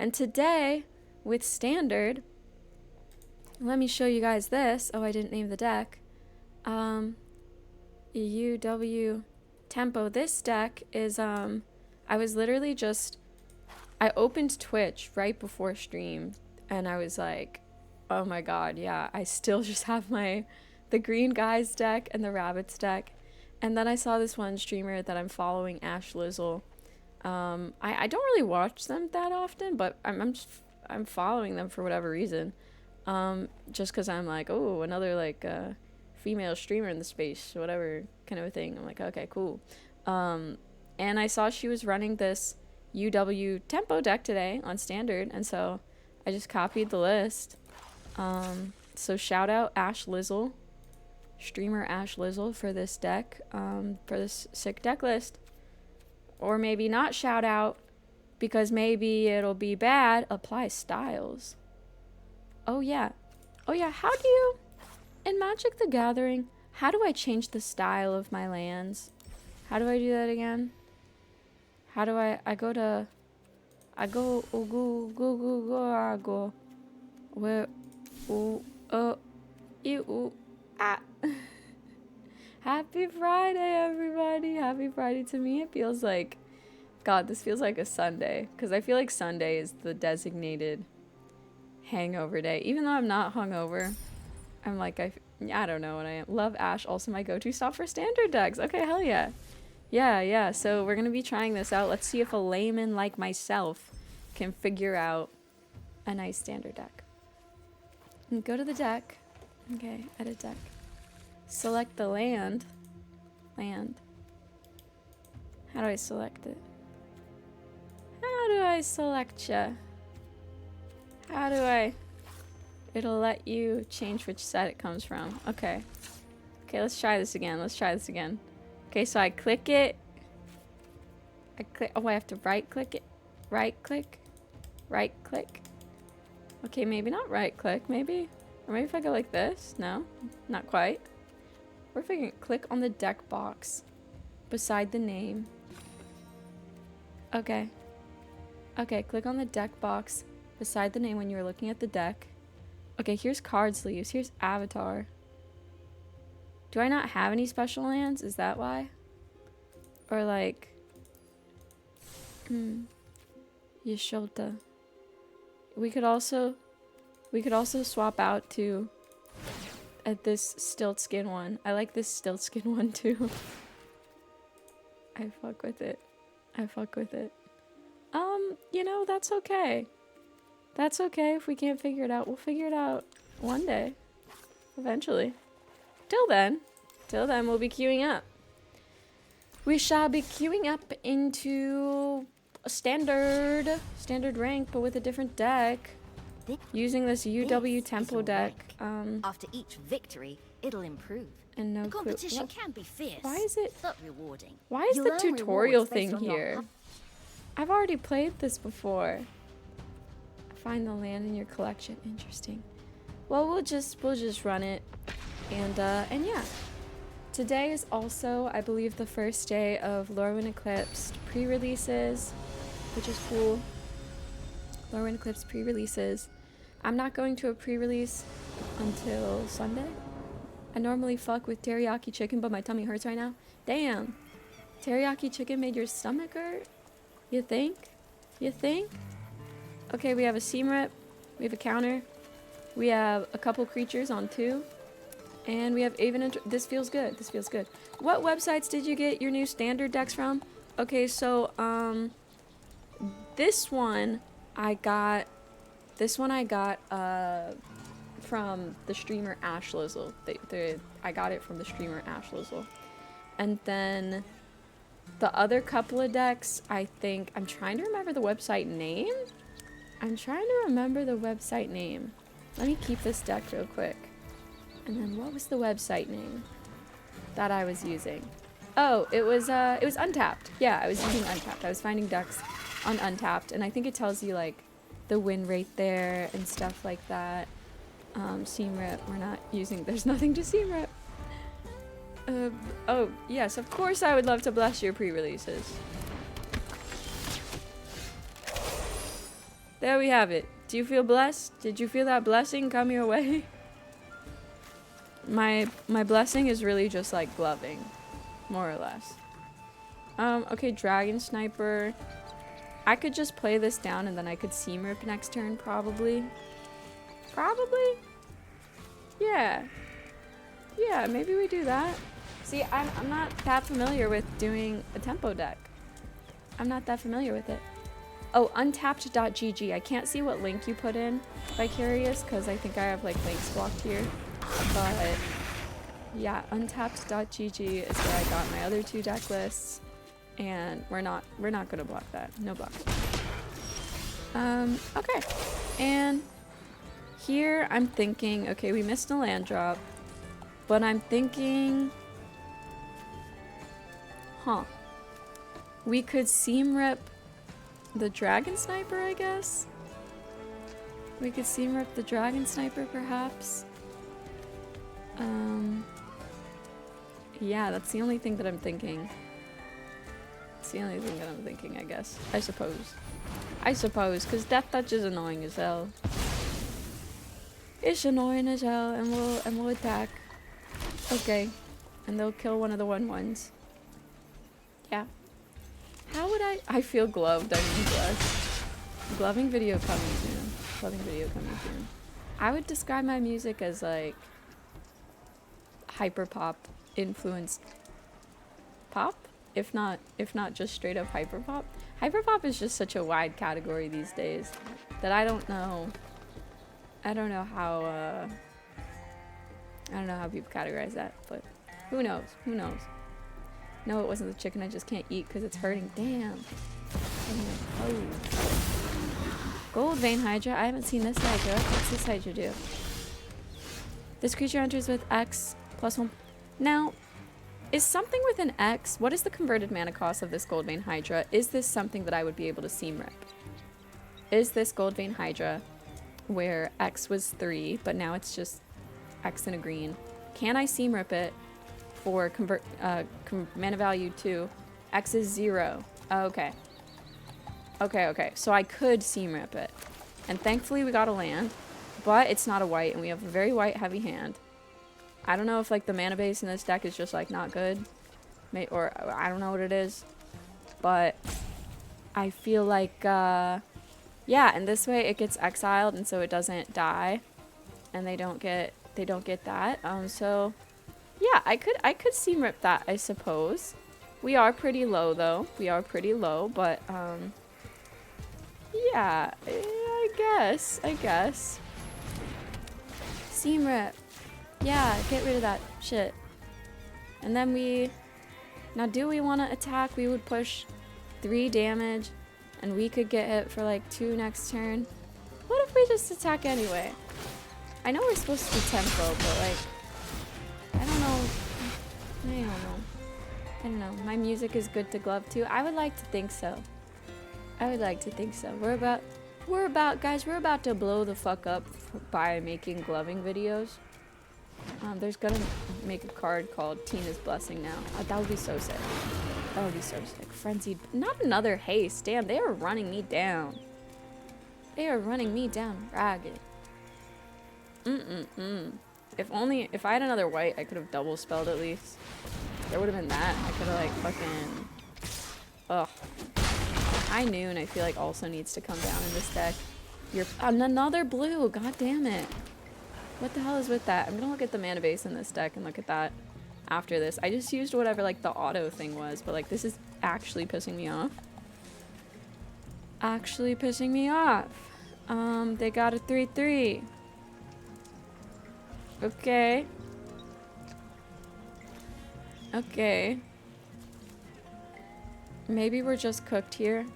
And today, with Standard, let me show you guys this. Oh, I didn't name the deck. UW Tempo. This deck is, I was literally just, I opened Twitch right before stream, and I was like, oh my god, yeah, I still just have the Green Guys deck and the Rabbits deck. And then I saw this one streamer that I'm following, Ash Lizzle. I don't really watch them that often, but I'm following them for whatever reason. Just because I'm like, oh, another like female streamer in the space, whatever kind of a thing. I'm like, okay, cool. And I saw she was running this UW Tempo deck today on Standard, and so I just copied the list. So shout out Ash Lizzle, streamer Ash Lizzle, for this deck, for this sick deck list. Or maybe not shout out, because maybe it'll be bad. Apply styles. Oh yeah, how do you, in Magic the Gathering, how do I change the style of my lands? How do I do that again? How do I go, where, Happy Friday, everybody. Happy Friday. To me, it feels like, God, this feels like a Sunday, because I feel like Sunday is the designated hangover day. Even though I'm not hungover, I'm like, I don't know what I am. Love Ash, also my go-to stop for Standard decks. Okay, hell yeah. Yeah, so we're gonna be trying this out. Let's see if a layman like myself can figure out a nice Standard deck. And go to the deck. Okay, edit deck. Select the land. How do I select it? How do I select ya? It'll let you change which set it comes from. Okay, let's try this again. Okay, so I click it. Oh, I have to right click it. Right click. Okay, maybe not right click, maybe. Or maybe if I go like this. No, not quite. Or if I can click on the deck box beside the name. Okay, click on the deck box beside the name when you're looking at the deck. Okay, here's card sleeves. Here's avatar. Do I not have any special lands? Is that why? Or like... Yashota. We could also swap out to... at this Stiltskin one. I like this Stiltskin one too. I fuck with it. You know, that's okay. That's okay if we can't figure it out. We'll figure it out one day. Eventually. Till then, we'll be queuing up. We shall be queuing up into a standard rank, but with a different deck. Using this UW Tempo deck. After each victory, it'll improve. And no the clue. competition can be fierce. Why is it? But rewarding. Why is the tutorial thing here? I've already played this before. Find the land in your collection. Interesting. Well, we'll just run it, and yeah. Today is also, I believe, the first day of Lorwyn Eclipsed pre-releases, which is cool. Lorwyn Eclipsed pre-releases. I'm not going to a pre-release until Sunday. I normally fuck with teriyaki chicken, but my tummy hurts right now. Damn. Teriyaki chicken made your stomach hurt? You think? Okay, we have a seam rip. We have a counter. We have a couple creatures on 2. And we have even... This feels good. What websites did you get your new Standard decks from? Okay, so, this one I got from the streamer Ash Lizzle. I got it from the streamer Ash Lizzle. And then the other couple of decks, I think... I'm trying to remember the website name. Let me keep this deck real quick. And then what was the website name that I was using? Oh, it was Untapped. Yeah, I was using Untapped. I was finding decks on Untapped, and I think it tells you like the win rate there and stuff like that. Seam rip, we're not using, there's nothing to seam rip. Oh, yes, of course I would love to bless your pre-releases. There we have it. Do you feel blessed? Did you feel that blessing come your way? My blessing is really just like gloving, more or less. Okay, Dragon Sniper. I could just play this down and then I could seam rip next turn, probably. Probably? Yeah. Yeah, maybe we do that. See, I'm not that familiar with doing a tempo deck. I'm not that familiar with it. Oh, untapped.gg. I can't see what link you put in, Vicarious, because I think I have like links blocked here. But yeah, untapped.gg is where I got my other 2 deck lists. And we're not gonna block that. No block. Okay. And here I'm thinking, okay, we missed a land drop. But I'm thinking, we could seam rip the Dragon Sniper, I guess. We could seam rip the Dragon Sniper, perhaps. Yeah, that's the only thing that I'm thinking. It's the only thing that I'm thinking, I guess. I suppose. I suppose, because Death Touch is annoying as hell. It's annoying as hell, and we'll attack. Okay. And they'll kill one of the 1/1s. Yeah. How would I feel gloved, I mean blessed. Gloving video coming soon. Gloving video coming soon. I would describe my music as like hyperpop influenced pop, if not just straight up hyperpop. Hyperpop is just such a wide category these days that I don't know how people categorize that, but who knows? No, it wasn't the chicken I just can't eat because it's hurting. Damn. Oh. Gold Vein Hydra. I haven't seen this Hydra. What's this Hydra do? This creature enters with X +1. Now, is something with an X? What is the converted mana cost of this Gold Vein Hydra? Is this something that I would be able to seam rip? Is this Gold Vein Hydra where X was 3, but now it's just X and a green? Can I seam rip it for mana value 2? X is 0. Okay. Okay. So I could seam rip it. And thankfully we got a land, but it's not a white, and we have a very white heavy hand. I don't know if like the mana base in this deck is just like not good, or I don't know what it is, but I feel like yeah, and this way it gets exiled, and so it doesn't die, and they don't get that. So yeah, I could seam rip that, I suppose. We are pretty low though. But yeah, I guess. Seam rip. Yeah, get rid of that shit. And then now do we want to attack? We would push 3 damage, and we could get hit for like 2 next turn. What if we just attack anyway? I know we're supposed to be tempo, but like, I don't know. My music is good to glove too. I would like to think so. We're about to blow the fuck up by making gloving videos. There's gonna make a card called Tina's Blessing now. That would be so sick. Frenzied. Not another haste. Damn, they are running me down. Ragged. If I had another white, I could have double spelled at least. There would have been that. I could have like fucking... Ugh. High Noon, I feel like also needs to come down in this deck. Another blue. God damn it. What the hell is with that? I'm gonna look at the mana base in this deck and look at that after this. I just used whatever like the auto thing was, but like this is actually pissing me off. They got a 3/3. Okay. Maybe we're just cooked here.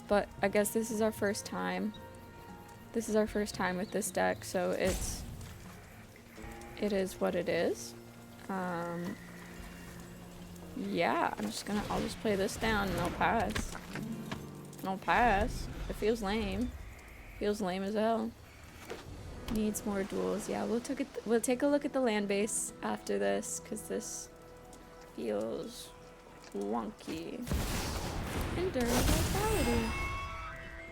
But I guess this is our first time. With this deck, so it is what it is. Yeah, I'll just play this down and I'll pass. It feels lame. Feels lame as hell. Needs more duels. Yeah, we'll take a look at the land base after this, because this feels wonky. Enduring vitality.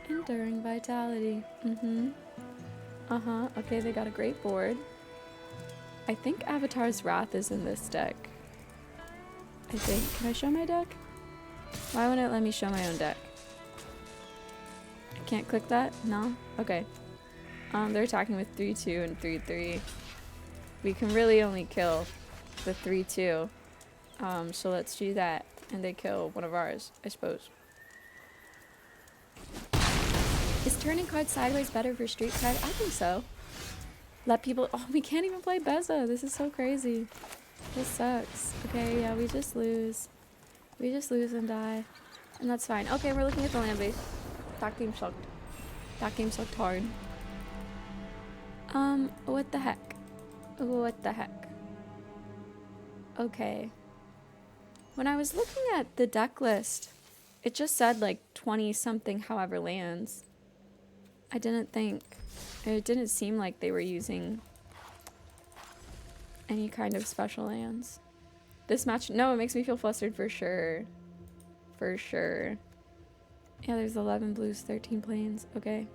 Enduring vitality. Okay, they got a great board. I think Avatar's Wrath is in this deck. I think. Can I show my deck? Why wouldn't it let me show my own deck? I can't click that? No? Okay. They're attacking with 3-2 and 3-3. We can really only kill the 3-2. So let's do that. And they kill one of ours, I suppose. Is turning cards sideways better for street cred? I think so. Let people... Oh, we can't even play Beza. This is so crazy. This sucks. Okay, yeah, we just lose. We just lose and die. And that's fine. Okay, we're looking at the land base. That game sucked. That game sucked hard. What the heck? What the heck? Okay. When I was looking at the deck list, it just said like 20 something however lands. I didn't think... It didn't seem like they were using any kind of special lands. This match... No, it makes me feel flustered for sure. For sure. Yeah, there's 11 blues, 13 plains. Okay.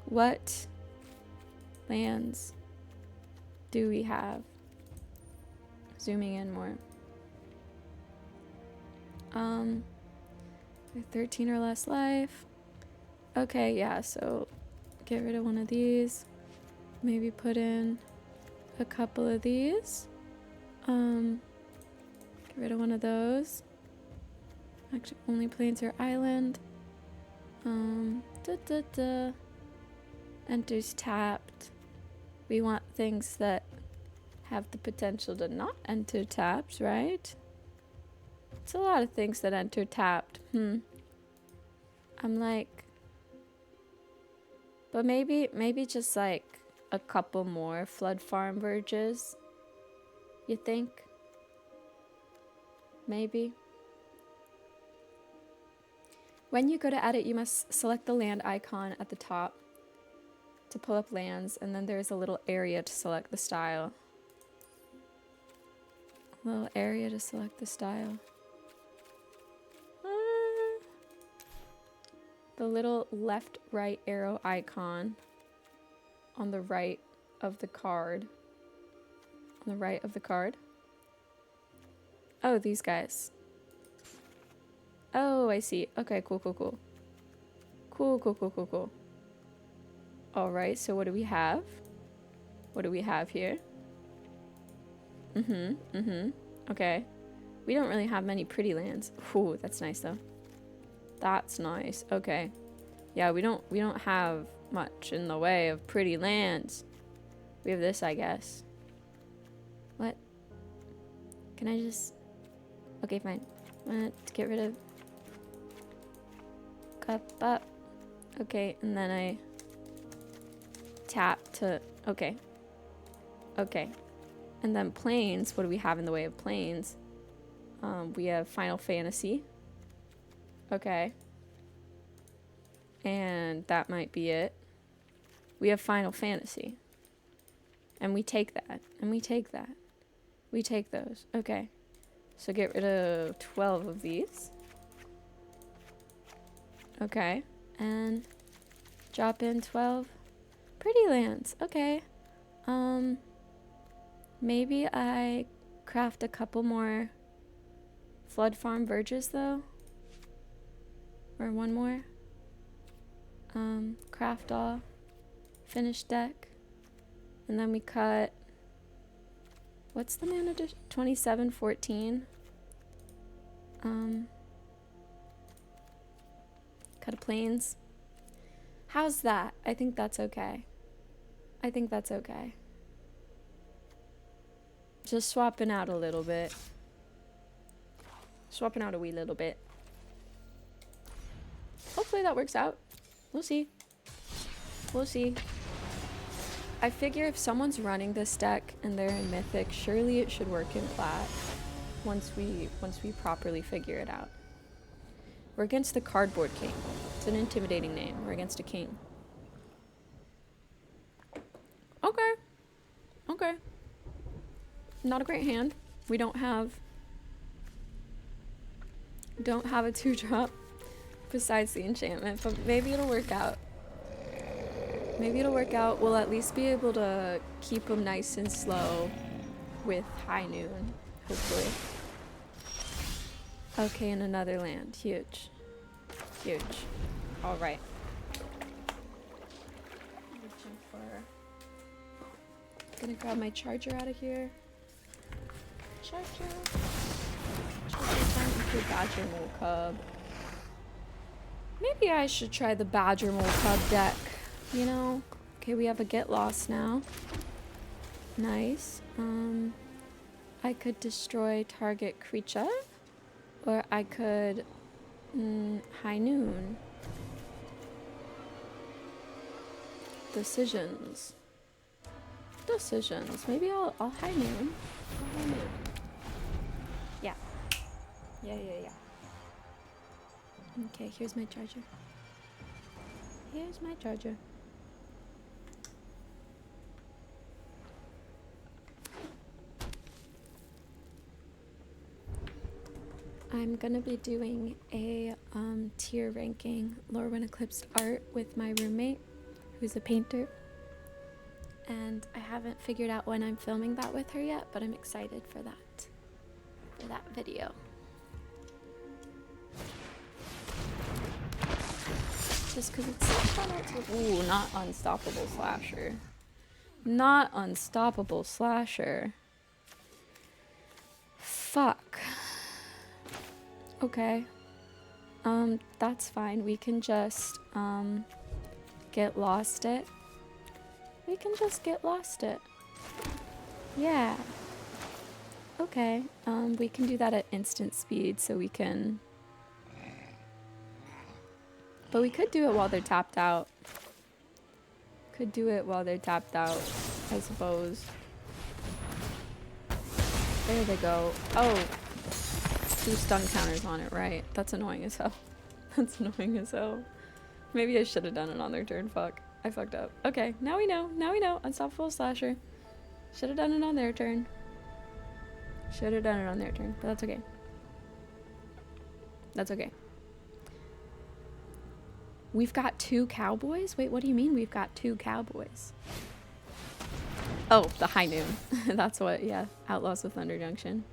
What lands do we have? Zooming in more. 13 or less life. Okay, yeah, so get rid of one of these. Maybe put in a couple of these. Get rid of one of those. Actually, only plains or island. Enters tapped. We want things that have the potential to not enter tapped, right? It's a lot of things that enter tapped. I'm like... But maybe just like a couple more Flood Farm Verges. You think? Maybe? When you go to edit, you must select the land icon at the top to pull up lands, and then there's a little area to select the style. A little area to select the style. The little left right arrow icon on the right of the card. On the right of the card. Oh, these guys. Oh, I see. Okay, cool. Cool. Alright, so what do we have? What do we have here? Okay. We don't really have many pretty lands. Ooh, that's nice though. That's nice. Okay. Yeah, we don't have much in the way of pretty lands. We have this, I guess. What? Can I just... Okay, fine. Let's get rid of... Cup up. Okay, and then I... Tap to... Okay. Okay. And then planes. What do we have in the way of planes? We have Final Fantasy. Okay. And that might be it. We have Final Fantasy. And we take that. And we take that. We take those. Okay. So get rid of 12 of these. Okay. And drop in 12 pretty lands. Okay. Maybe I craft a couple more Flood Farm Verges though. Or one more. Craft all. Finish deck. And then we cut... What's the mana addition? 2714. Cut a plains. How's that? I think that's okay. I think that's okay. Just swapping out a little bit. Swapping out a wee little bit. Hopefully that works out. We'll see. We'll see. I figure if someone's running this deck and they're in Mythic, surely it should work in Plat once we properly figure it out. We're against the Cardboard King. It's an intimidating name. We're against a king. Okay. Okay. Not a great hand. We don't have don't have a 2-drop besides the enchantment, but maybe it'll work out. Maybe it'll work out. We'll at least be able to keep them nice and slow with high noon, hopefully. Okay, in another land. Huge. Huge. Alright. Gonna grab my charger out of here. Charger. Time to Badger Mole Cub. Maybe I should try the Badger Mole Cub deck. You know? Okay, we have a Get Lost now. Nice. I could destroy target creature. Or I could High Noon. Decisions. Maybe I'll High Noon. I'll High Noon. Yeah. Yeah. Okay, here's my charger. I'm gonna be doing a tier ranking Lorwyn Eclipsed art with my roommate, who's a painter. And I haven't figured out when I'm filming that with her yet, but I'm excited for that video. Just because it's so fun to... Ooh, not Unstoppable Slasher. Not Unstoppable Slasher. Fuck. Okay. That's fine. We can just, get lost it. Yeah. Okay. We can do that at instant speed, so we can... But we could do it while they're tapped out. I suppose. There they go. Oh! 2 stun counters on it, right? That's annoying as hell. Maybe I should have done it on their turn. Fuck. I fucked up. Okay, now we know. Unstoppable Slasher. Should have done it on their turn. But that's okay. We've got 2 cowboys? Wait, what do you mean we've got 2 cowboys? Oh, the High Noon. That's what, yeah. Outlaws of Thunder Junction.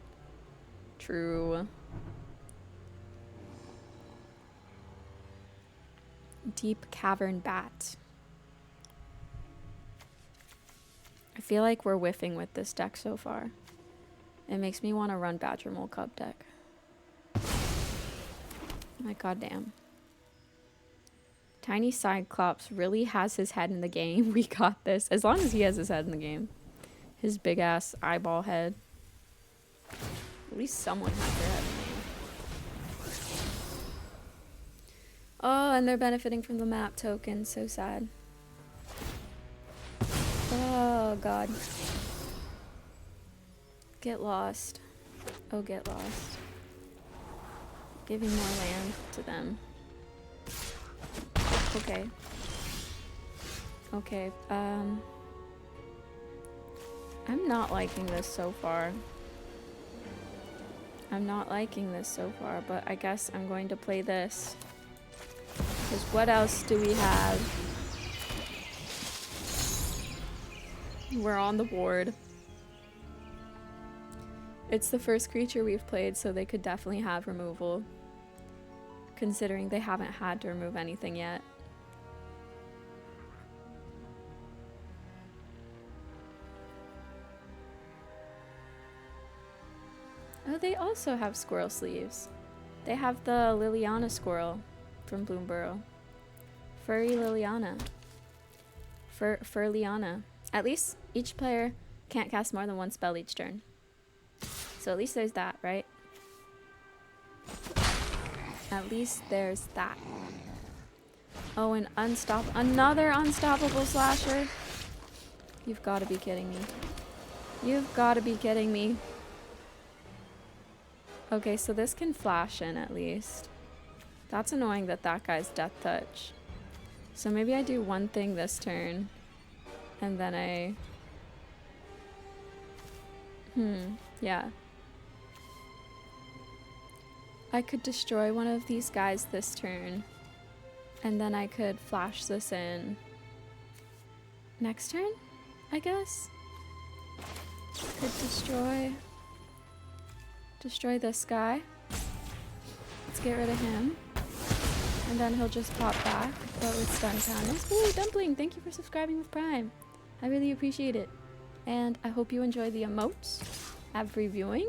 True. Deep Cavern Bat. I feel like we're whiffing with this deck so far. It makes me want to run Badger Mole Cub deck. My goddamn. Tiny Cyclops really has his head in the game. We got this. As long as he has his head in the game. His big ass eyeball head. At least someone has their head in the game. Oh, and they're benefiting from the map token. So sad. Oh, God. Get lost. Oh, get lost. Giving more land to them. Okay. I'm not liking this so far. But I guess I'm going to play this. Because what else do we have? We're on the board. It's the first creature we've played, so they could definitely have removal. Considering they haven't had to remove anything yet. Oh, they also have squirrel sleeves. They have the Liliana squirrel from Bloomburrow. Furry Liliana. Furliana. At least each player can't cast more than 1 spell each turn. So at least there's that, right? At least there's that. Oh, and another Unstoppable Slasher. You've got to be kidding me. Okay, so this can flash in at least. That's annoying that guy's Death Touch. So maybe I do one thing this turn. And then I... yeah. I could destroy one of these guys this turn, and then I could flash this in next turn, I guess. Could destroy this guy. Let's get rid of him. And then he'll just pop back, but with stun counters. Ooh, Dumpling, thank you for subscribing with Prime. I really appreciate it. And I hope you enjoy the emotes, every viewing,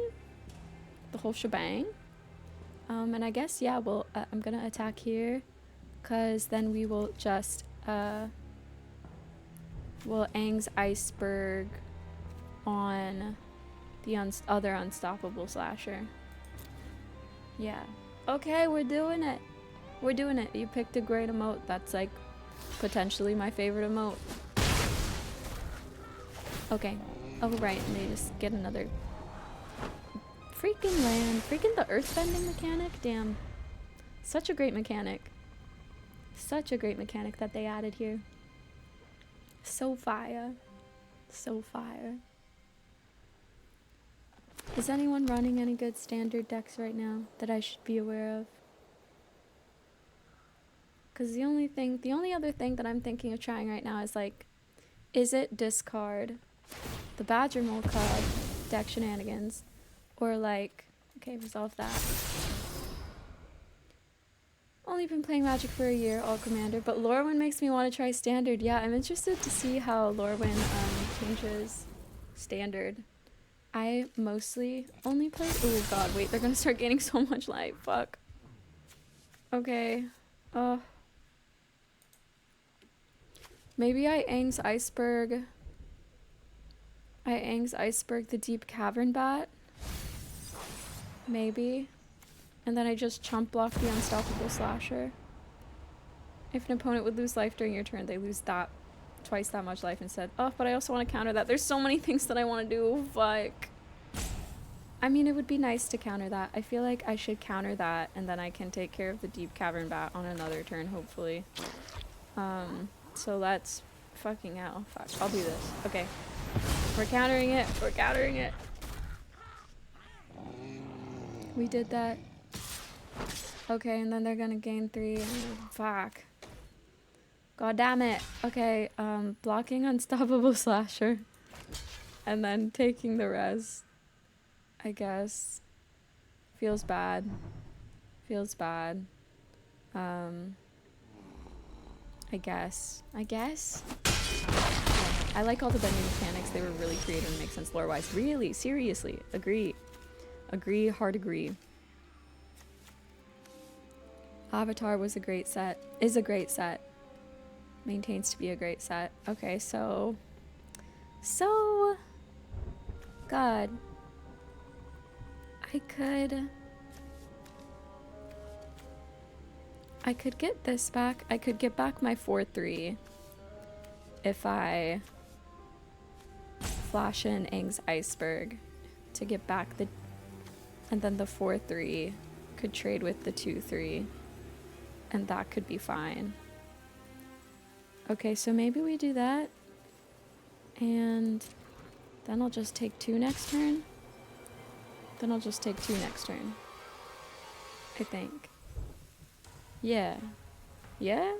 the whole shebang. And I guess, yeah, we'll, I'm gonna attack here, because then we will just, we'll Aang's Iceberg on the other unstoppable slasher. Yeah. Okay, we're doing it. We're doing it. You picked a great emote. That's like potentially my favorite emote. Okay. Oh, right. And they just get another freaking land. Freaking the earthbending mechanic. Damn. Such a great mechanic. Such a great mechanic that they added here. So fire. So fire. Is anyone running any good standard decks right now that I should be aware of? Because the only other thing that I'm thinking of trying right now is like, is it discard the Badger Mole card deck shenanigans, or like, okay, resolve that. Only been playing Magic for a year, all Commander, but Lorwyn makes me want to try Standard. Yeah, I'm interested to see how Lorwyn changes Standard. I mostly only play. Oh god, wait, they're gonna start gaining so much life. Fuck. Okay. Maybe I Aang's Iceberg. I Aang's Iceberg the Deep Cavern Bat. Maybe. And then I just chump block the Unstoppable Slasher. If an opponent would lose life during your turn, they lose that twice that much life instead. Oh, but I also want to counter that. There's so many things that I want to do. Like, I mean, it would be nice to counter that. I feel like I should counter that, and then I can take care of the Deep Cavern Bat on another turn, hopefully. So let's fucking hell. Fuck, I'll do this. Okay. We're countering it. We're countering it. We did that. Okay, and then they're gonna gain 3. Fuck. God damn it. Okay, blocking Unstoppable Slasher. And then taking the res. I guess. Feels bad. Feels bad. I guess. I like all the bending mechanics. They were really creative and make sense lore-wise. Really, seriously. Agree. Agree, hard agree. Avatar was a great set. Is a great set. Maintains to be a great set. Okay, so... God. I could get this back. I could get back my 4/3 if I flash in Aang's Iceberg to get back the... And then the 4/3 could trade with the 2/3. And that could be fine. Okay, so maybe we do that. And then I'll just take 2 next turn. Then I'll just take 2 next turn. I think. Yeah. Yeah?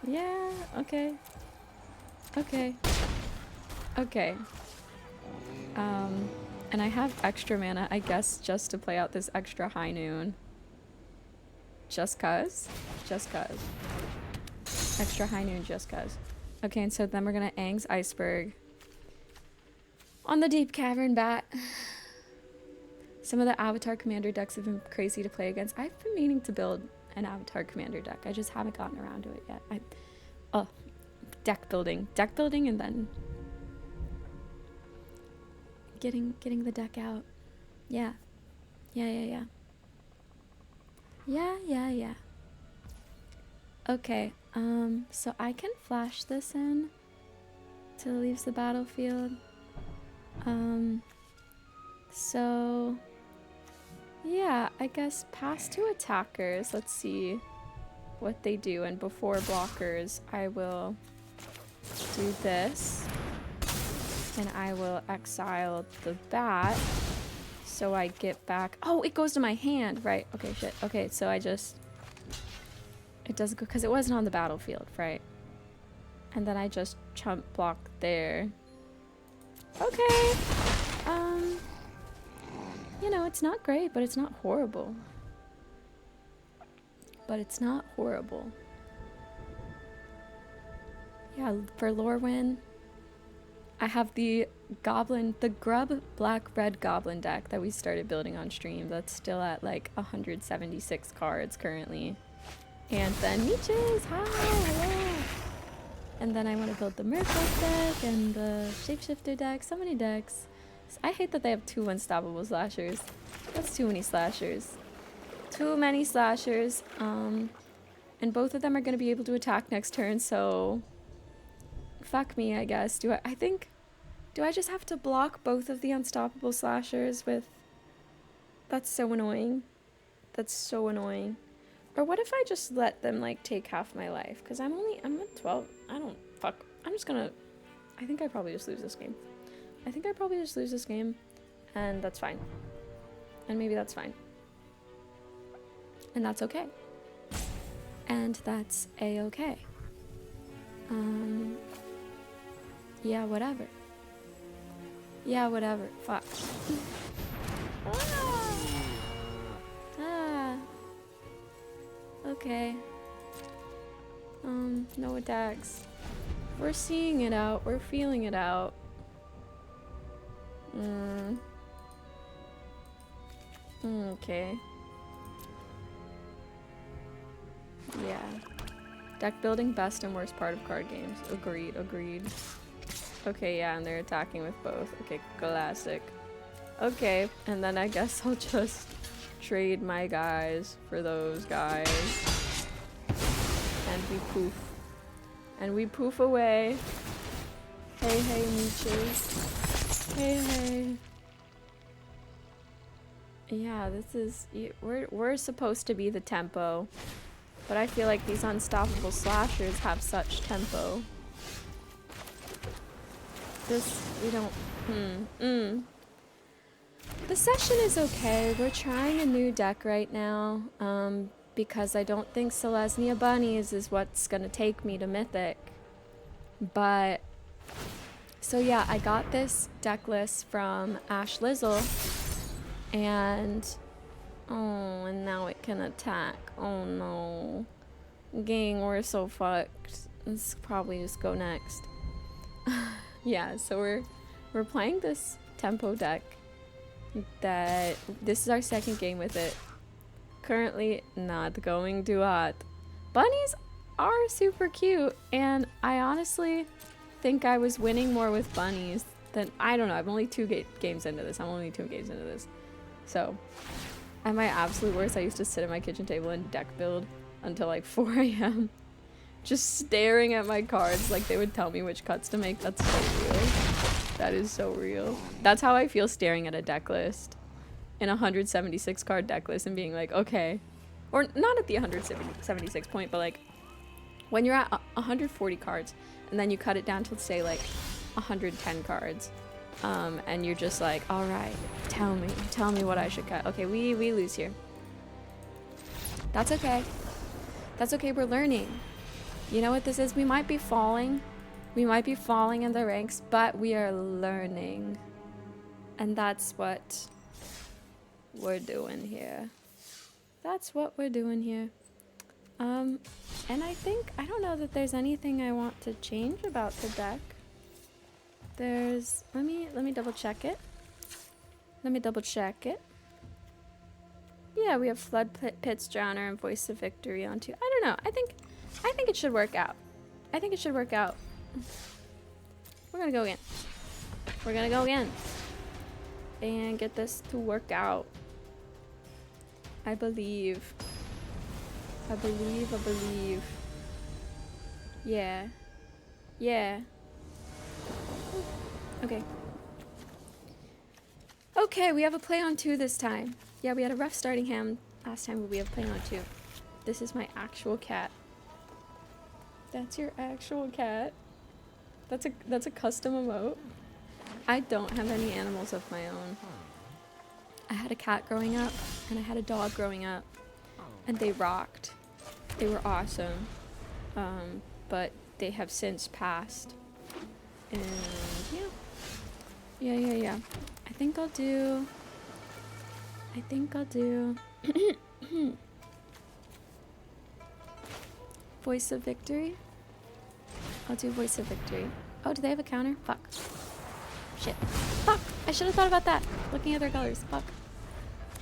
Yeah, okay. Okay. Okay. And I have extra mana, I guess, just to play out this extra high noon. Just cuz? Just cuz. Extra high noon just cuz. Okay, and so then we're gonna Aang's Iceberg on the Deep Cavern Bat. Some of the Avatar Commander decks have been crazy to play against. I've been meaning to build an Avatar Commander deck. I just haven't gotten around to it yet. Deck building. Deck building and then getting the deck out. Yeah. Yeah. Okay, so I can flash this in till it leaves the battlefield. So yeah, I guess pass to attackers. Let's see what they do. And before blockers, I will do this. And I will exile the bat so I get back. Oh, it goes to my hand, right? Okay, shit. Okay, so I just, it doesn't go because it wasn't on the battlefield, right? And then I just chump block there. Okay. You know, it's not great, but it's not horrible. But it's not horrible. Yeah, for lore win, I have the grub black red goblin deck that we started building on stream. That's still at like 176 cards currently. And then Nietzsche's, hi, hello. And then I want to build the Merfolk deck and the Shapeshifter deck. So many decks. I hate that they have 2 unstoppable slashers. That's too many slashers. Too many slashers. And both of them are going to be able to attack next turn, so fuck me, I guess. Do I just have to block both of the unstoppable slashers with... That's so annoying. That's so annoying. Or what if I just let them, like, take half my life? Because I'm at 12. I'm just gonna... I think I probably just lose this game. And that's fine. And maybe that's fine. And that's okay. And that's a-okay. Yeah, whatever. Yeah, whatever. Fuck. Okay. No attacks. We're seeing it out. We're feeling it out. Okay. Yeah. Deck building, best and worst part of card games. Agreed, agreed. Okay, yeah, and they're attacking with both. Okay, classic. Okay, and then I guess I'll just trade my guys for those guys. And we poof. And we poof away. Hey, hey, Mooches. Hey, hey. Yeah, this is... We're supposed to be the tempo. But I feel like these unstoppable slashers have such tempo. We don't... The session is okay. We're trying a new deck right now. Because I don't think Selesnya Bunnies is what's gonna take me to Mythic. But... So yeah, I got this deck list from Ash Lizzle. And... Oh, and now it can attack. Oh no. Gang, we're so fucked. Let's probably just go next. Yeah, so we're playing this tempo deck. This is our second game with it. Currently not going too hot. Bunnies are super cute, and I honestly think I was winning more with bunnies than... I don't know, I'm only 2 games into this. So... At my absolute worst, I used to sit at my kitchen table and deck build until like 4 a.m. Just staring at my cards like they would tell me which cuts to make. That's so real. That is so real. That's how I feel staring at a deck list. In a 176 card deck list and being like, okay. Or not at the 176 point, but like when you're at 140 cards and then you cut it down to say like 110 cards. And you're just like, all right, tell me what I should cut. Okay, we lose here. That's okay. That's okay, we're learning. You know what this is? We might be falling. We might be falling in the ranks, but we are learning. And that's what we're doing here. That's what we're doing here. And I don't know that there's anything I want to change about the deck. There's, let me double check it. Yeah, we have Flood Pits, Drowner, and Voice of Victory on 2. I don't know. I think it should work out. We're gonna go again. And get this to work out. I believe. Yeah. Okay, we have a play on 2 this time. Yeah, we had a rough starting hand last time, but we have play on 2. This is my actual cat. That's your actual cat? That's a custom emote? I don't have any animals of my own. I had a cat growing up, and I had a dog growing up, and they rocked. They were awesome. But they have since passed. And yeah. I think I'll do Voice of Victory. I'll do Voice of Victory. Oh, do they have a counter? Fuck. Shit. Fuck! I should have thought about that. Looking at their colors. Fuck.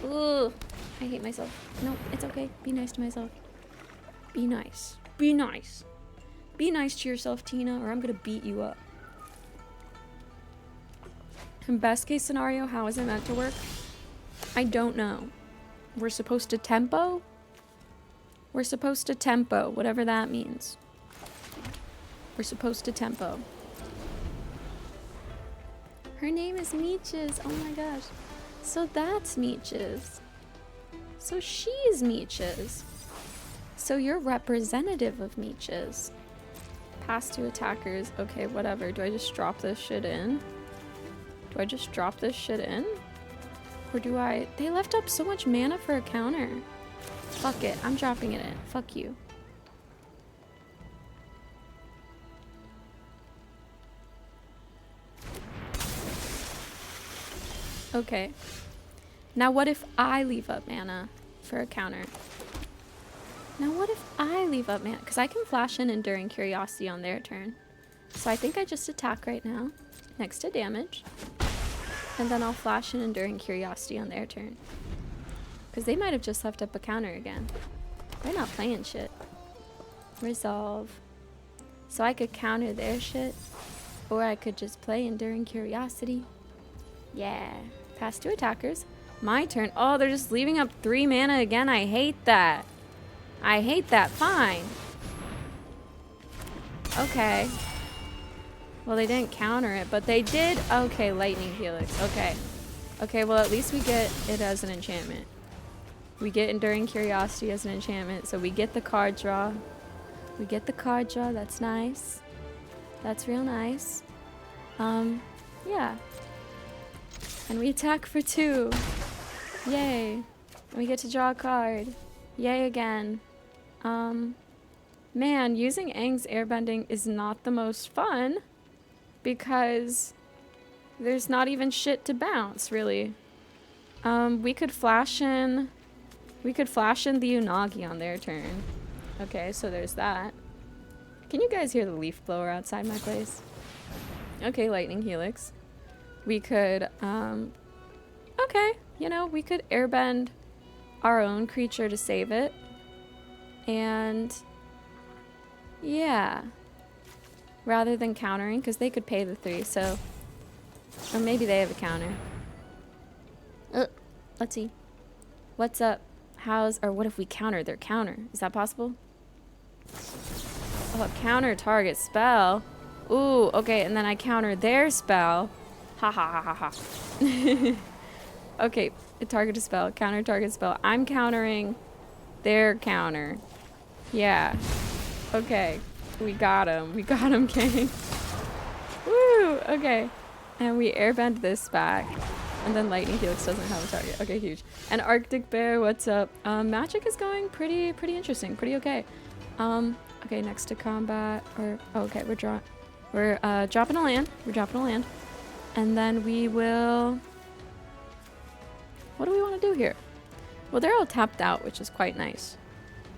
Ooh. I hate myself. No, it's okay. Be nice to myself. Be nice. Be nice. Be nice to yourself, Tina, or I'm gonna beat you up. In best case scenario, how is it meant to work? I don't know. We're supposed to tempo? We're supposed to tempo, whatever that means. We're supposed to tempo. Her name is Meeches. Oh my gosh. So that's Meeches. So she's Meeches. So you're representative of Meeches. Pass to attackers. Okay, whatever. Do I just drop this shit in? Do I just drop this shit in? Or do I... They left up so much mana for a counter. Fuck it. I'm dropping it in. Fuck you. Okay. Now what if I leave up mana for a counter? Now what if I leave up mana? Because I can flash in Enduring Curiosity on their turn. So I think I just attack right now. Next to damage. And then I'll flash in Enduring Curiosity on their turn. Because they might have just left up a counter again. They're not playing shit. Resolve. So I could counter their shit. Or I could just play Enduring Curiosity. Yeah. Pass to attackers. My turn. Oh, they're just leaving up 3 mana again. I hate that. I hate that. Fine. Okay. Well, they didn't counter it, but they did. Okay, Lightning Helix. Okay. Okay, well, at least we get it as an enchantment. We get Enduring Curiosity as an enchantment, so we get the card draw. We get the card draw. That's nice. That's real nice. Yeah. And we attack for 2. Yay. And we get to draw a card. Yay again. Man, using Aang's airbending is not the most fun because there's not even shit to bounce, really. We could flash in the Unagi on their turn. Okay, so there's that. Can you guys hear the leaf blower outside my place? Okay, Lightning Helix. We could, okay, you know, we could airbend our own creature to save it. And, yeah. Rather than countering, because they could pay the 3, so. Or maybe they have a counter. Let's see. What's up? Or what if we counter their counter? Is that possible? Oh, counter target spell. Ooh, okay, and then I counter their spell. Ha ha ha ha ha. Okay, target a spell, counter target spell. I'm countering their counter. Yeah. Okay, we got him. We got him, King. Woo! Okay. And we airbend this back. And then Lightning Helix doesn't have a target. Okay, huge. And Arctic Bear, what's up? Magic is going pretty interesting. Pretty okay. Okay, next to combat. Okay, we're dropping a land. We're dropping a land. And then we will... What do we want to do here? Well, they're all tapped out, which is quite nice.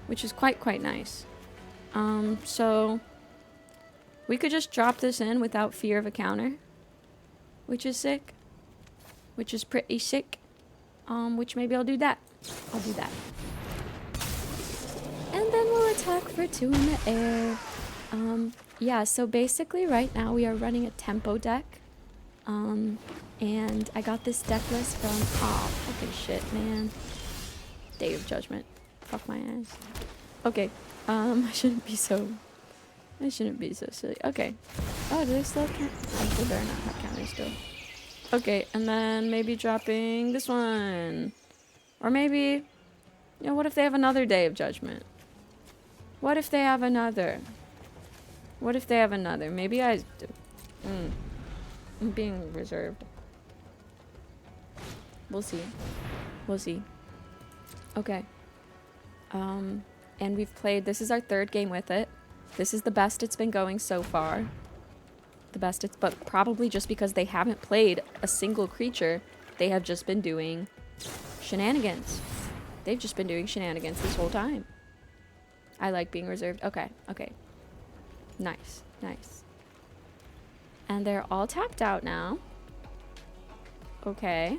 Which is quite nice. So... We could just drop this in without fear of a counter. Which is sick. Which is pretty sick. Which maybe I'll do that. I'll do that. And then we'll attack for 2 in the air. Yeah, so basically right now we are running a tempo deck. And I got this deck list from... Aw, fucking shit, man. Day of Judgment. Fuck my ass. Okay. I shouldn't be so silly. Okay. Oh, do they still count? Oh, they better not have counters still. Okay, and then maybe dropping this one. Or maybe... You know, what if they have another Day of Judgment? What if they have another? What if they have another? Maybe I do. I'm being reserved. We'll see. We'll see. Okay. And we've played, this is our 3rd game with it. This is the best it's been going so far. The best it's, but probably just because they haven't played a single creature, they have just been doing shenanigans. They've just been doing shenanigans this whole time. I like being reserved. Okay, okay. Nice, nice. And they're all tapped out now. Okay.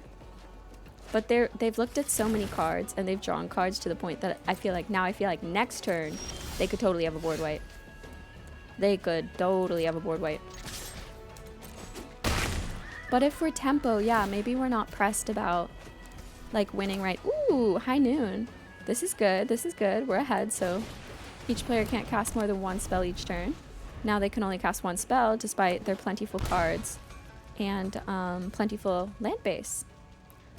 But they've looked at so many cards and they've drawn cards to the point that I feel like next turn they could totally have a board wipe. They could totally have a board wipe. But if we're tempo, yeah, maybe we're not pressed about like winning right. Ooh, high noon. This is good. This is good. We're ahead, so each player can't cast more than 1 spell each turn. Now they can only cast 1 spell despite their plentiful cards and plentiful land base.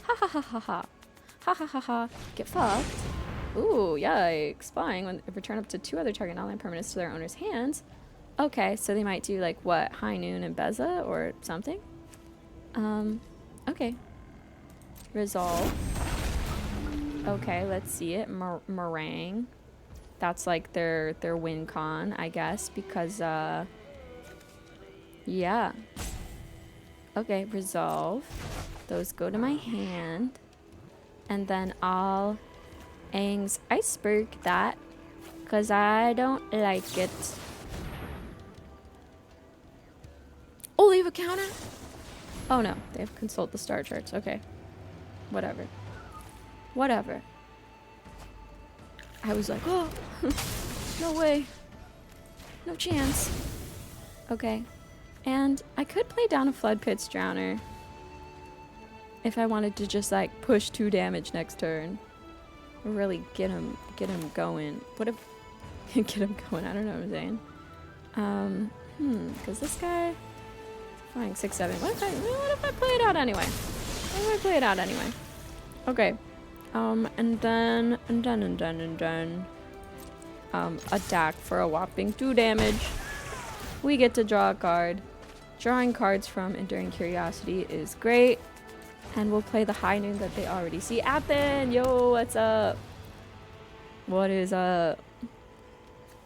Ha ha ha ha ha. Ha ha ha ha. Get fucked. Ooh, yikes. Spying when return up to 2 other target non-land permanents to their owner's hands. Okay, so they might do like what? High noon and Beza or something? Okay. Resolve. Okay, let's see it. Meringue. That's like their win con, I guess, because yeah. Okay, resolve. Those go to my hand. And then I'll Aang's iceberg that, because I don't like it. Oh, leave a counter? Oh no, they have consult the star charts. Okay. Whatever. Whatever. I was like, oh, no way. No chance. Okay. And I could play down a Flood Pit's Drowner if I wanted to just like push 2 damage next turn. Or really get him going. What if get him going? I don't know what I'm saying. Because this guy flying 6/7. What if I play it out anyway? What if I play it out anyway? Okay. And then attack for a whopping 2 damage. We get to draw a card. Drawing cards from Enduring Curiosity is great. And we'll play the high noon that they already see. Athen! Yo, what's up? What is up?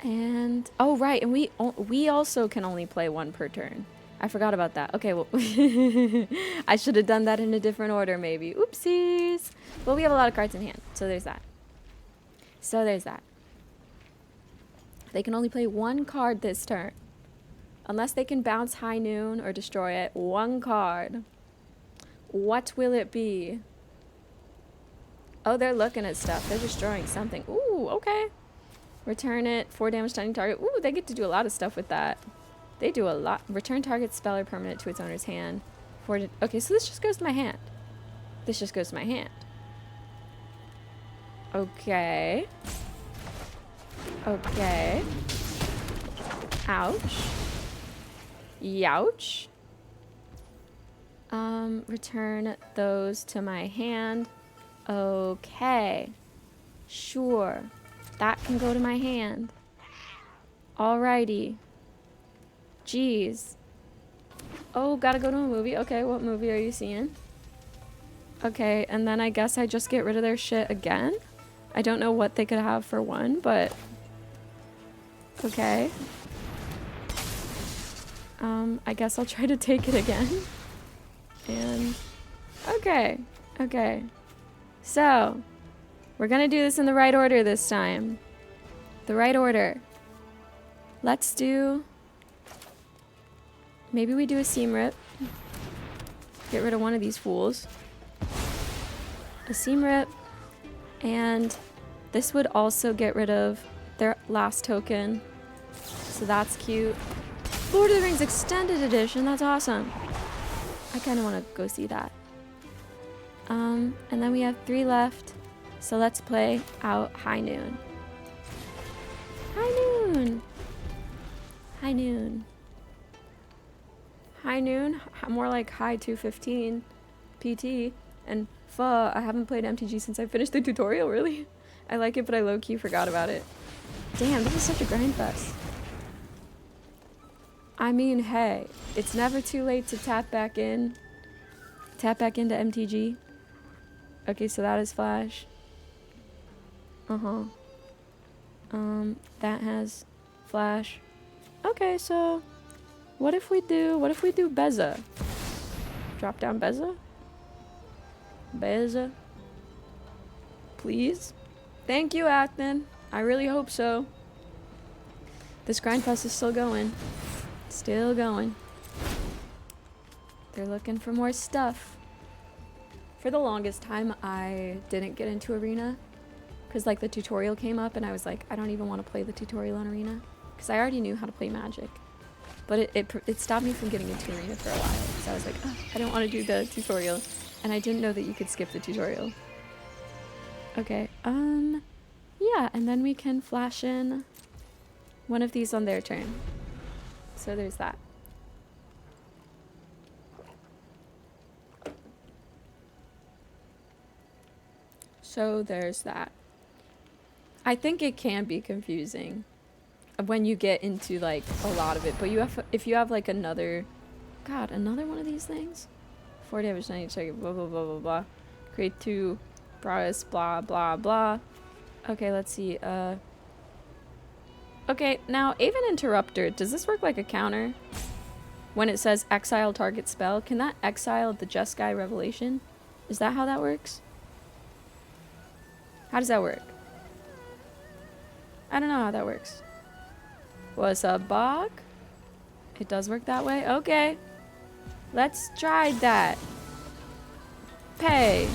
And, oh right, and we also can only play 1 per turn. I forgot about that. Okay, well, I should have done that in a different order maybe. Oopsies! Well, we have a lot of cards in hand, so there's that. So there's that. They can only play 1 card this turn. Unless they can bounce high noon or destroy it. 1 card. What will it be? Oh, they're looking at stuff. They're destroying something. Ooh, okay. Return it. 4 damage stunning target. Ooh, they get to do a lot of stuff with that. They do a lot. Return target spell or permanent to its owner's hand. Okay, so this just goes to my hand. This just goes to my hand. Okay. Okay. Ouch. Youch. Return those to my hand. Okay. Sure. That can go to my hand. Alrighty. Jeez. Oh, gotta go to a movie. Okay, what movie are you seeing? Okay, and then I guess I just get rid of their shit again? I don't know what they could have for 1, but... Okay. I guess I'll try to take it again. And... Okay. Okay. So, we're gonna do this in the right order this time. The right order. Let's do... Maybe we do a seam rip. Get rid of one of these fools. A seam rip. And this would also get rid of their last token. So that's cute. Lord of the Rings Extended Edition. That's awesome. I kind of want to go see that. And then we have 3 left. So let's play out High Noon. High Noon. High Noon. High Noon. More like High 215 PT. And I haven't played MTG since I finished the tutorial, really. I like it, but I low-key forgot about it. Damn, this is such a grind fest. I mean, hey, it's never too late to tap back into MTG. Okay, so that is flash. That has flash. Okay, so what if we do Beza? Drop down Beza? Beza? Please? Thank you, Acton. I really hope so. This grind fest is still going. Still going. They're looking for more stuff. For the longest time, I didn't get into Arena. Because, like, the tutorial came up and I was like, I don't even want to play the tutorial on Arena. Because I already knew how to play Magic. But it stopped me from getting into Arena for a while. Because I was like, oh, I don't want to do the tutorial. And I didn't know that you could skip the tutorial. Okay, yeah, and then we can flash in one of these on their turn. So there's that. So there's that. I think it can be confusing when you get into like a lot of it, but if you have like another one of these things. 4 damage, 90 check, blah blah blah blah blah. Create 2 prowess, blah blah blah. Okay, let's see. Okay, now Aven Interrupter, does this work like a counter? When it says exile target spell, can that exile the Jeskai Revelation? Is that how that works? How does that work? I don't know how that works. What's up, Bog? It does work that way? Okay. Let's try that. Pay.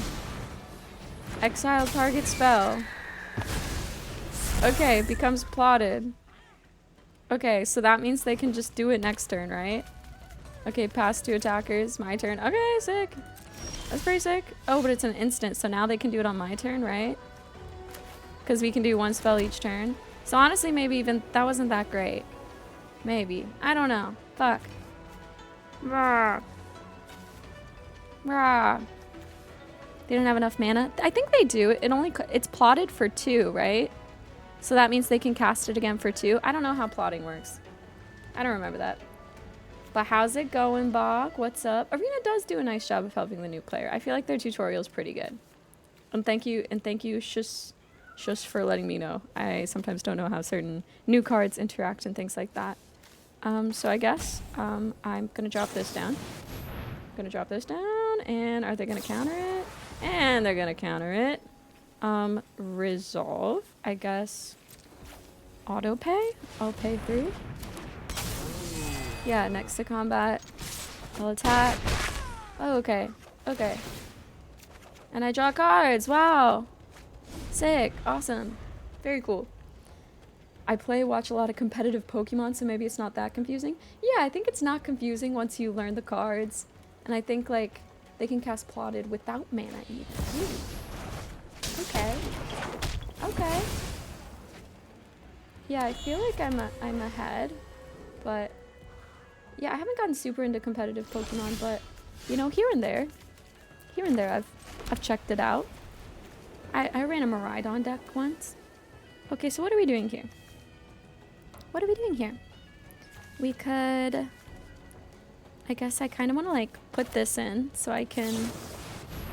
Exile target spell. Okay, becomes plotted. Okay, so that means they can just do it next turn, right? Okay, pass 2 attackers. My turn. Okay, sick. That's pretty sick. Oh, but it's an instant, so now they can do it on my turn, right? Because we can do 1 spell each turn. So honestly, maybe even that wasn't that great. Maybe. I don't know. Fuck. Rah. Rah. They don't have enough mana. I think they do. It's plotted for 2, right? So that means they can cast it again for 2. I don't know how plotting works. I don't remember that. But how's it going, Bog? What's up? Arena does do a nice job of helping the new player. I feel like their tutorial is pretty good. And thank you, Shush, for letting me know. I sometimes don't know how certain new cards interact and things like that. So I guess I'm gonna drop this down. And are they gonna counter it? And they're gonna counter it. Resolve, I guess. Auto pay? I'll pay 3. Yeah, next to combat. I'll attack. Oh, okay. Okay. And I draw cards. Wow. Sick. Awesome. Very cool. I watch a lot of competitive Pokemon, so maybe it's not that confusing. Yeah, I think it's not confusing once you learn the cards. And I think, like, they can cast plotted without mana even. Ooh. Okay. Okay. Yeah, I feel like I'm ahead, but yeah, I haven't gotten super into competitive Pokemon, but you know, here and there I've checked it out. I ran a Miraidon deck once. Okay, so what are we doing here? We could, I guess I kind of want to like put this in so I can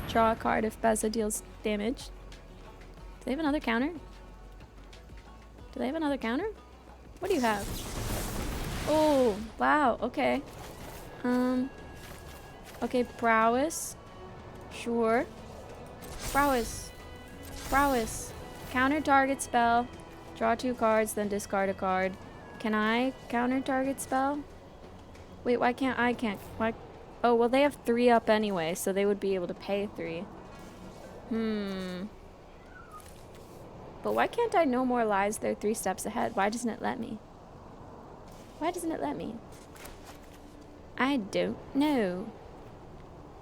draw a card if Beza deals damage. Do they have another counter? What do you have? Oh, wow, okay. Okay, prowess. Sure. Prowess. Counter target spell. Draw 2 cards, then discard a card. Can I counter target spell? Wait, why can't I? Why? Oh, well, they have 3 up anyway, so they would be able to pay 3. But why can't I No More Lies? They're 3 steps ahead. Why doesn't it let me? I don't know.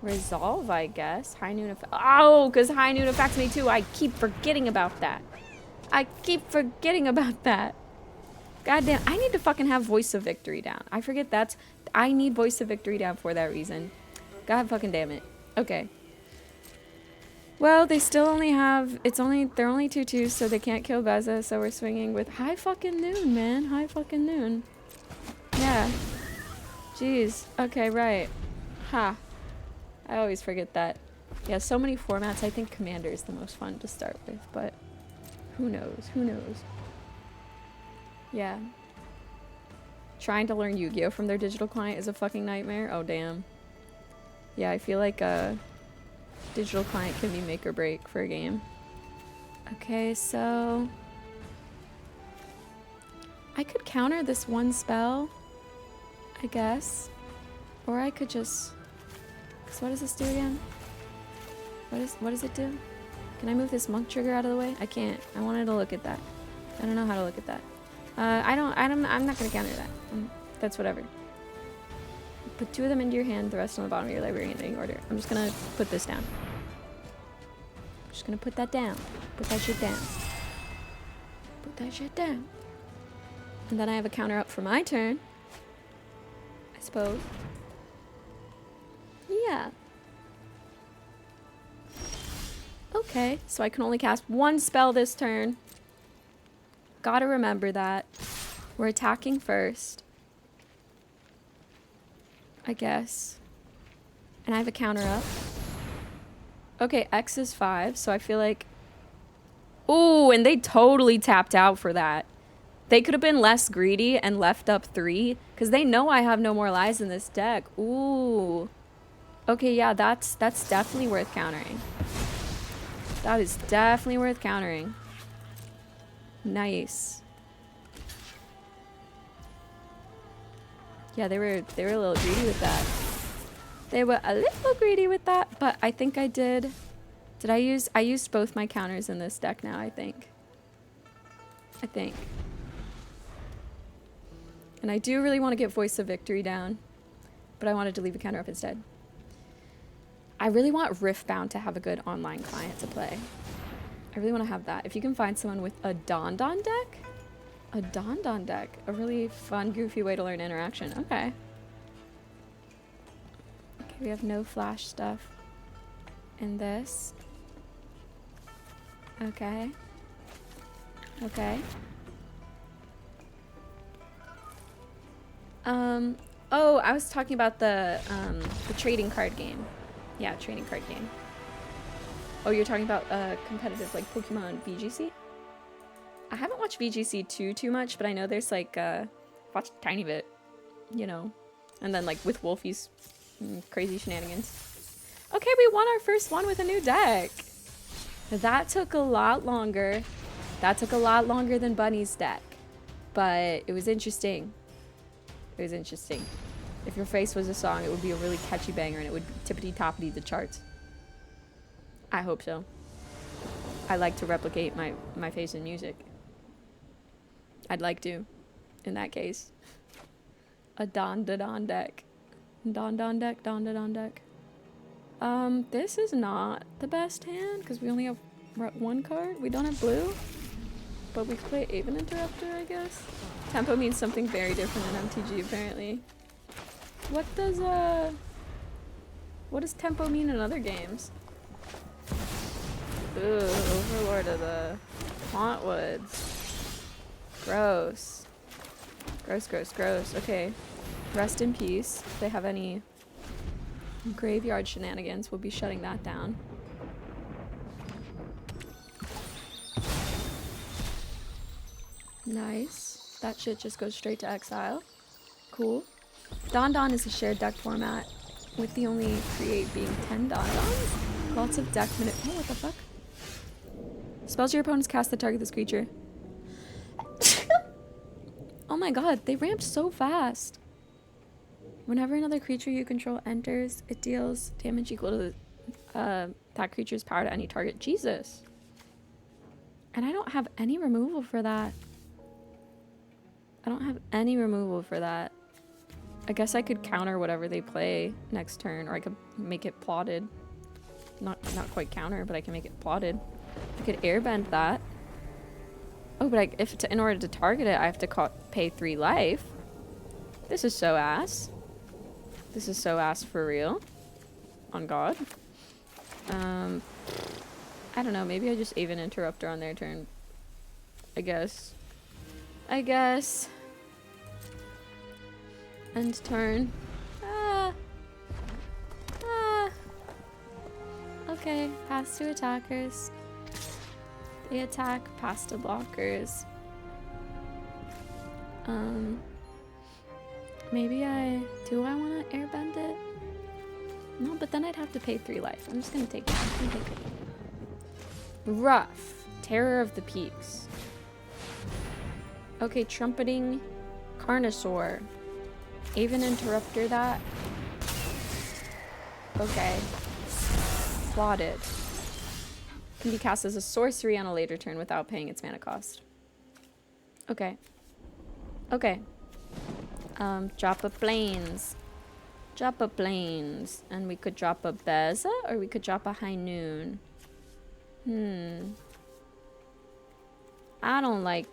Resolve, I guess. High Noon Effect. Oh, because High Noon affects me too. I keep forgetting about that. Goddamn, I need to fucking have Voice of Victory down. I forget I need Voice of Victory down for that reason. God fucking damn it. Okay. Well, they still only have, they're only 2/2s, so they can't kill Beza, so we're swinging with High fucking Noon, man. High fucking Noon. Yeah. Jeez. Okay, right. Ha. I always forget that. Yeah, so many formats. I think Commander is the most fun to start with, but who knows? Who knows? Yeah. Trying to learn Yu-Gi-Oh from their digital client is a fucking nightmare. Oh, damn. Yeah, I feel like a digital client can be make or break for a game. Okay, so I could counter this one spell, I guess. Or I could just... So what does this do again? What does it do? Can I move this monk trigger out of the way? I can't. I wanted to look at that. I don't know how to look at that. I'm not gonna counter that. That's whatever. Put 2 of them into your hand, the rest on the bottom of your library in any order. I'm just gonna put this down. Just gonna put that down. Put that shit down. Put that shit down. And then I have a counter up for my turn. I suppose. Yeah. Okay, so I can only cast 1 spell this turn. Gotta remember that. We're attacking first. I guess. And I have a counter up. Okay, X is 5, so I feel like... Ooh, and they totally tapped out for that. They could have been less greedy and left up 3, because they know I have no more lives in this deck. Ooh. Okay, yeah, that's definitely worth countering. That is definitely worth countering. Nice. Yeah, they were a little greedy with that. They were a little greedy with that, but I think I did. I used both my counters in this deck now, I think. And I do really want to get Voice of Victory down, but I wanted to leave a counter up instead. I really want Riftbound to have a good online client to play. I really want to have that. If you can find someone with a Don deck? A Don deck. A really fun, goofy way to learn interaction. Okay. Okay, we have no flash stuff in this. Okay. Okay. Oh, I was talking about the trading card game. Yeah, trading card game. Oh, you're talking about competitive, like Pokemon VGC? I haven't watched VGC too much, but I know there's like, watched a tiny bit, you know. And then like with Wolfie's crazy shenanigans. Okay, we won our first one with a new deck. That took a lot longer. That took a lot longer than Bunny's deck. But it was interesting. It was interesting. If Your Face was a song, it would be a really catchy banger and it would tippity-toppity the charts. I hope so. I like to replicate my face in music. I'd like to, in that case. A Don deck. Don deck. This is not the best hand, because we only have one card. We don't have blue. But we could play Aven Interrupter, I guess. Tempo means something very different in MTG, apparently. What does tempo mean in other games? Ooh, Overlord of the Hauntwoods. Gross. Gross. Okay. Rest in peace. If they have any graveyard shenanigans, we'll be shutting that down. Nice. That shit just goes straight to exile. Cool. Don is a shared deck format, with the only create being 10 Dons. Lots of deck minute. Oh, what the fuck? Spells your opponents cast that target this creature. Oh my god, they ramped so fast. Whenever another creature you control enters, it deals damage equal to that creature's power to any target. Jesus. And I don't have any removal for that. I guess I could counter whatever they play next turn, or I could make it plotted. Not quite counter, but I can make it plotted. I could airbend that. Oh, but in order to target it, I have to pay 3 life. This is so ass. This is so ass for real. On God. I don't know. Maybe I just Aven Interrupter on their turn. I guess. End turn. Okay, pass to attackers. They attack, pass to blockers. Maybe do I want to airbend it? No, but then I'd have to pay 3 life. I'm just gonna take it. I'm gonna take it. Rough. Terror of the Peaks. Okay, Trumpeting Carnosaur. Aven Interrupter that. Okay. Plotted. Can be cast as a sorcery on a later turn without paying its mana cost. Okay. Okay. Drop a Plains. Drop a Plains. And we could drop a Beza, or we could drop a High Noon. I don't like...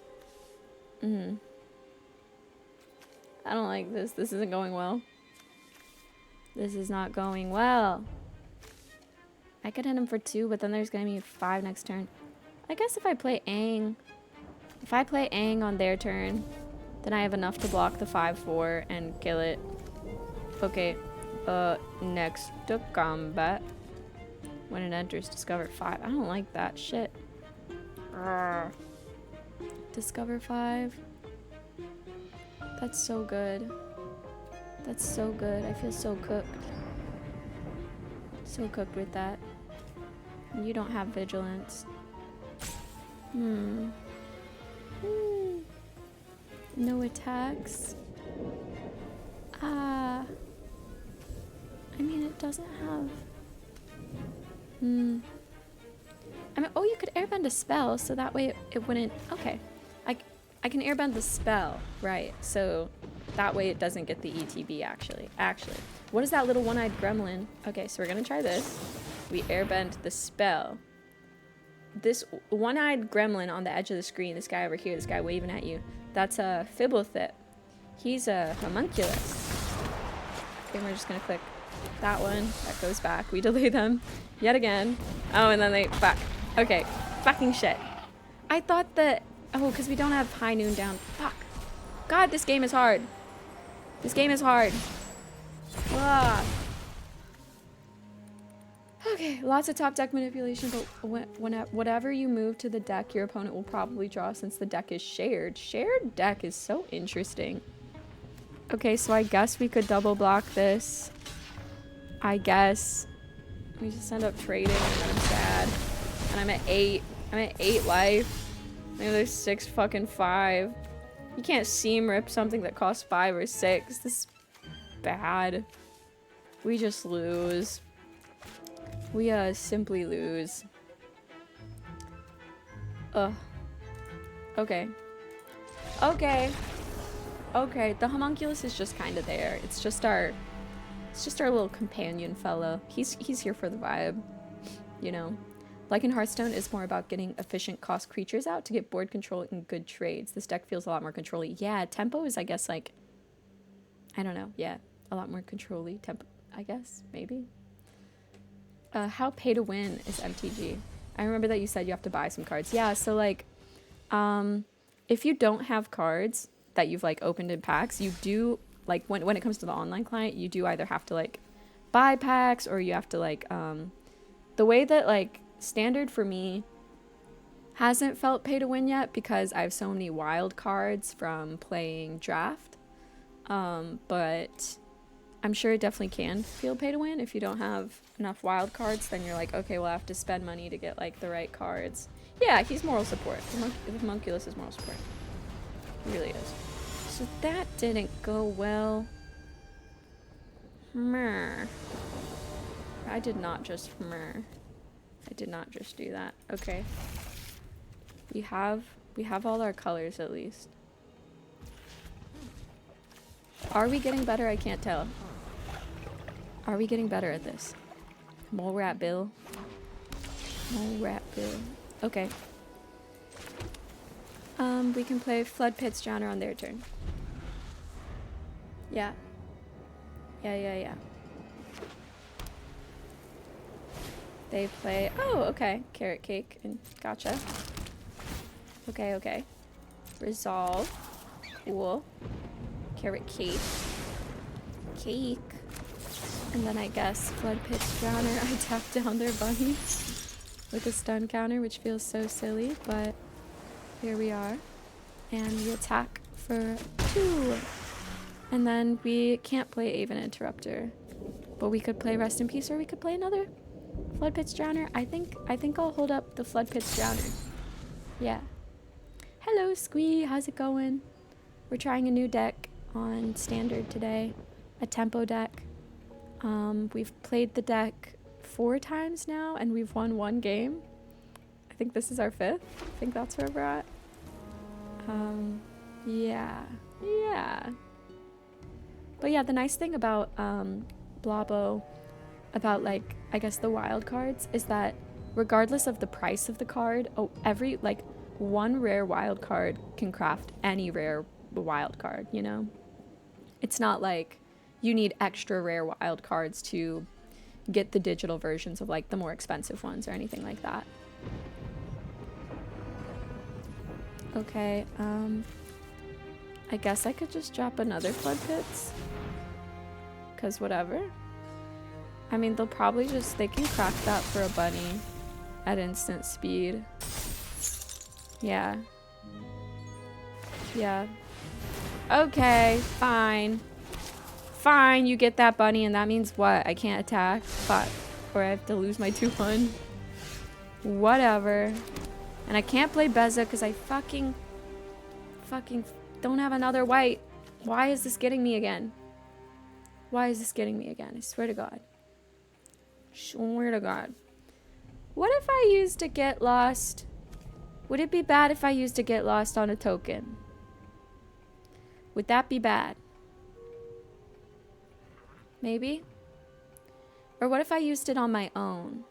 I don't like this. This isn't going well. This is not going well. I could hit him for 2, but then there's gonna be 5 next turn. I guess if I play Aang... If I play Aang on their turn, then I have enough to block the 5/4 and kill it. Okay. Next to combat. When it enters, discover 5. I don't like that shit. Discover 5. That's so good. That's so good. I feel so cooked. So cooked with that. You don't have vigilance. No attacks. I mean, it doesn't have... I mean, oh, you could airbend a spell, so that way it wouldn't... Okay. I can airbend the spell, right. So that way it doesn't get the ETB, actually. What is that little one-eyed gremlin? Okay, so we're gonna try this. We airbend the spell. This one-eyed gremlin on the edge of the screen, this guy over here, this guy waving at you, that's a Fibblethip. He's a homunculus. Okay, we're just gonna click that one. That goes back. We delay them yet again. Oh, and then they back. Okay, fucking shit. I thought that... Oh, because we don't have High Noon down. Fuck. God, this game is hard. This game is hard. Ah. Okay, lots of top deck manipulation, but whatever you move to the deck, your opponent will probably draw since the deck is shared. Shared deck is so interesting. Okay, so I guess we could double block this. I guess. We just end up trading and then I'm sad. And I'm at 8. I'm at 8 life. Maybe there's 6 fucking 5. You can't seam rip something that costs 5 or 6. This is bad. We just lose. We simply lose. Ugh. Okay. Okay. Okay. The homunculus is just kind of there. It's just our little companion fellow. He's here for the vibe, you know. Like in Hearthstone, it's more about getting efficient cost creatures out to get board control and good trades. This deck feels a lot more control-y. Yeah, tempo is, I guess, like, I don't know. Yeah, a lot more control-y. Tempo, I guess, maybe. How pay to win is MTG? I remember that you said you have to buy some cards. Yeah, so like, if you don't have cards that you've like opened in packs, you do, like when it comes to the online client, you do either have to like buy packs or you have to like, the way that like standard for me hasn't felt pay to win yet because I have so many wild cards from playing draft. But I'm sure it definitely can feel pay to win. If you don't have enough wild cards, then you're like, okay, well I have to spend money to get like the right cards. Yeah, he's moral support. The homunculus is moral support. He really is. So that didn't go well. Meh. I did not just meh. I did not just do that. Okay. We have all our colors at least. Are we getting better? I can't tell. Are we getting better at this? Mole Rat Bill. Mole Rat Bill. Okay. We can play Flood Pit's Genre on their turn. Yeah. Yeah. They play... Oh, okay. Carrot Cake. And gotcha. Okay. Resolve. Cool. Carrot Cake. Cake. And then I guess Flood Pitch Drowner, I tap down their bunnies with a stun counter, which feels so silly, but here we are. And we attack for 2. And then we can't play Aven Interrupter. But we could play Rest in Peace, or we could play another Flood Pitch Drowner. I think I'll hold up the Flood Pitch Drowner. Yeah. Hello, Squee. How's it going? We're trying a new deck on Standard today. A tempo deck. We've played the deck 4 times now, and we've won 1 game. I think this is our 5th. I think that's where we're at. Yeah. But yeah, the nice thing about Blabo, about like, I guess the wild cards, is that regardless of the price of the card, every, like, 1 rare wild card can craft any rare wild card, you know? It's not like you need extra rare wild cards to get the digital versions of like the more expensive ones or anything like that. Okay, I guess I could just drop another Flood Pits. 'Cause whatever. I mean, they'll probably just, they can crack that for a bunny at instant speed. Yeah. Yeah. Okay, fine. Fine, you get that bunny, and that means what? I can't attack? Fuck. Or I have to lose my 2-1. Whatever. And I can't play Beza because I fucking don't have another white. Why is this getting me again? Why is this getting me again? I swear to God. Swear to God. What if I used to Get Lost? Would it be bad if I used to Get Lost on a token? Would that be bad? Maybe? Or what if I used it on my own?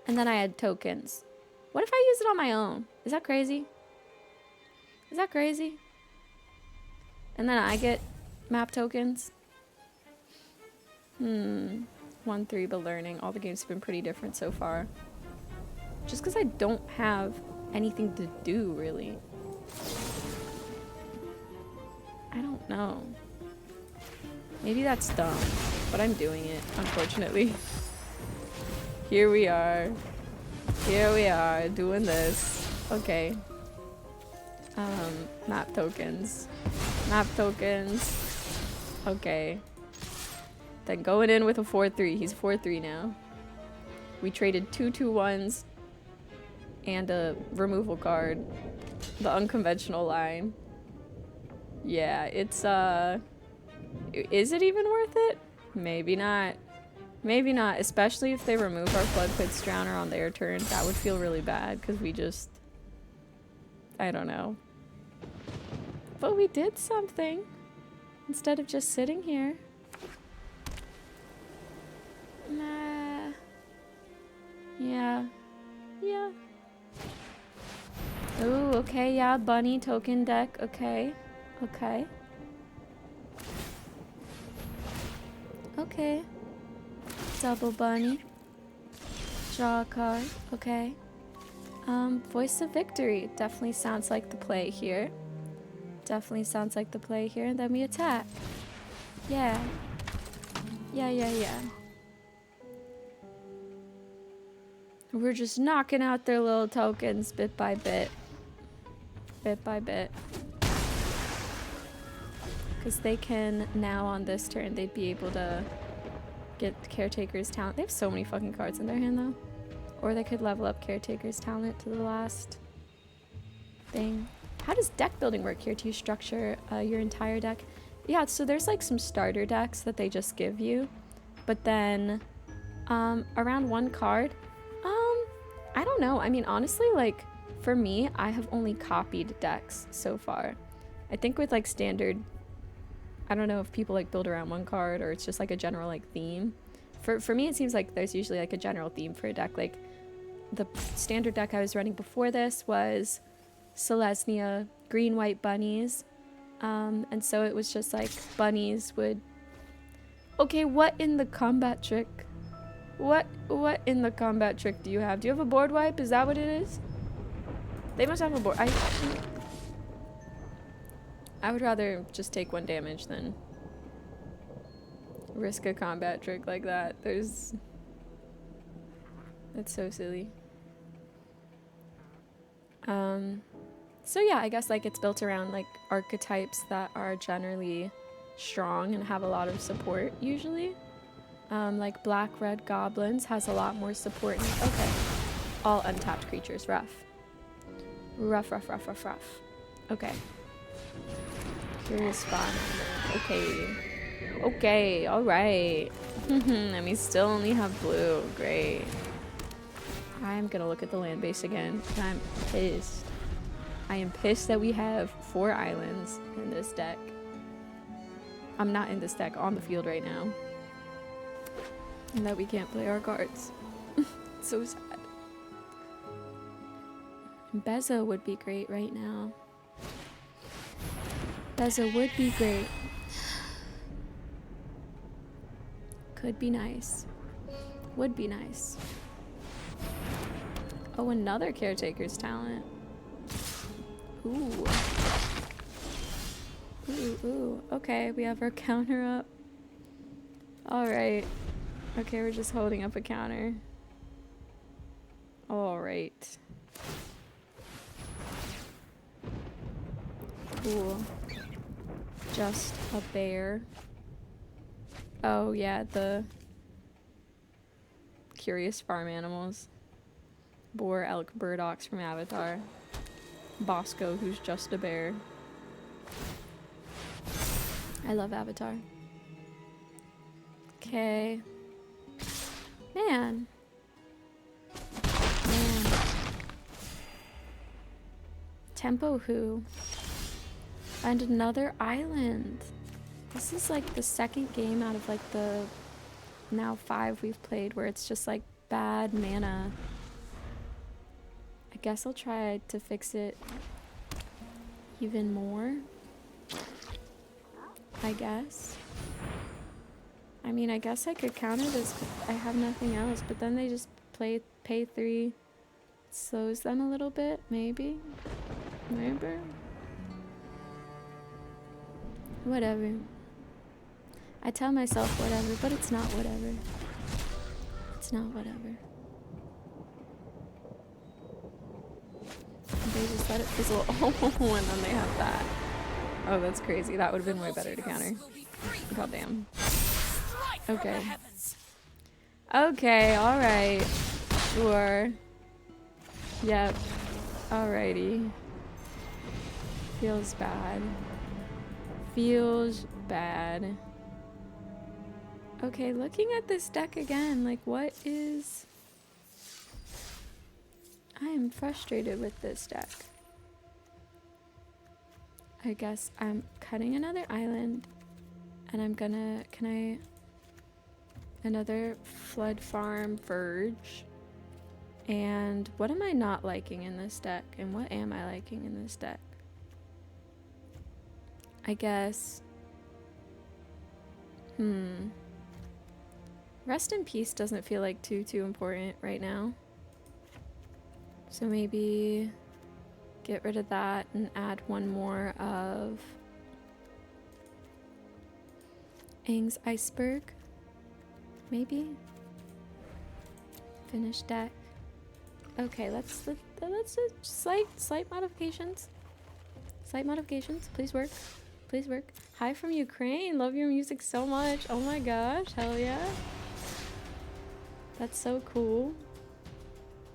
And then I had tokens. What if I used it on my own? Is that crazy? Is that crazy? And then I get map tokens? 1-3, but learning. All the games have been pretty different so far. Just because I don't have anything to do, really. I don't know. Maybe that's dumb, but I'm doing it, unfortunately. Here we are. Here we are, doing this. Okay. Map tokens. Map tokens. Okay. Then going in with a 4-3. He's 4-3 now. We traded 2 2-1s and a removal card. The unconventional line. Yeah, it's, is it even worth it? Maybe not. Maybe not, especially if they remove our Flood Pits Drowner on their turn. That would feel really bad, because we just... I don't know. But we did something. Instead of just sitting here. Nah. Yeah. Yeah. Ooh, okay, yeah, bunny token deck, okay. Okay. Okay. Double bunny. Draw a card. Okay. Voice of Victory. Definitely sounds like the play here. Definitely sounds like the play here. And then we attack. Yeah. Yeah. We're just knocking out their little tokens bit by bit. Bit by bit. Because they can now on this turn, they'd be able to get Caretaker's Talent. They have so many fucking cards in their hand though. Or they could level up Caretaker's Talent to the last thing. How does deck building work here? Do you structure your entire deck? Yeah, so there's like some starter decks that they just give you. But then around 1 card, I don't know. I mean, honestly, like for me, I have only copied decks so far. I think with like standard, I don't know if people like build around 1 card or it's just like a general like theme. For me, it seems like there's usually like a general theme for a deck. Like the standard deck I was running before this was Selesnya, green, white bunnies. And so it was just like bunnies would... Okay, what in the combat trick? What in the combat trick do you have? Do you have a board wipe? Is that what it is? They must have a board... I would rather just take 1 damage than risk a combat trick like that. That's so silly. So yeah, I guess like it's built around like archetypes that are generally strong and have a lot of support usually. Like black red goblins has a lot more support. Okay, all untapped creatures. Rough. Okay. Curious spawn. Okay, alright. And we still only have blue. Great. I'm gonna look at the land base again. I'm pissed. I am pissed that we have 4 islands in this deck. I'm not in this deck on the field right now. And that we can't play our cards. So sad. Beza would be great right now. Beza would be great. Could be nice. Would be nice. Oh, another caretaker's talent. Ooh. Ooh. Okay, we have our counter up. Alright. Okay, we're just holding up a counter. Alright. Cool. Just a bear. Oh yeah, the curious farm animals. Boar, elk, bird, ox from Avatar. Bosco, who's just a bear. I love Avatar. Okay. Man. Tempo who? And another island. This is like the second game out of like the now 5 we've played where it's just like bad mana. I guess I'll try to fix it even more. I guess. I mean, I guess I could counter this, I have nothing else, but then they just pay 3. It slows them a little bit, maybe? Whatever. I tell myself whatever, but it's not whatever. It's not whatever. They just let it fizzle. Oh, and then they have that. Oh, that's crazy. That would have been way better to counter. God damn. Okay. Okay, alright. Sure. Yep. Alrighty. Feels bad. Feels bad. Okay, looking at this deck again, like what is... I am frustrated with this deck. I guess I'm cutting another island and I'm gonna... Another flood farm verge. And what am I not liking in this deck? And what am I liking in this deck? I guess... Rest in Peace doesn't feel like too important right now. So maybe get rid of that and add one more of Aang's Iceberg. Maybe. Finish deck. Okay, let's do slight modifications. Slight modifications. Please work. Please work. Hi from Ukraine. Love your music so much. Oh my gosh. Hell yeah. That's so cool.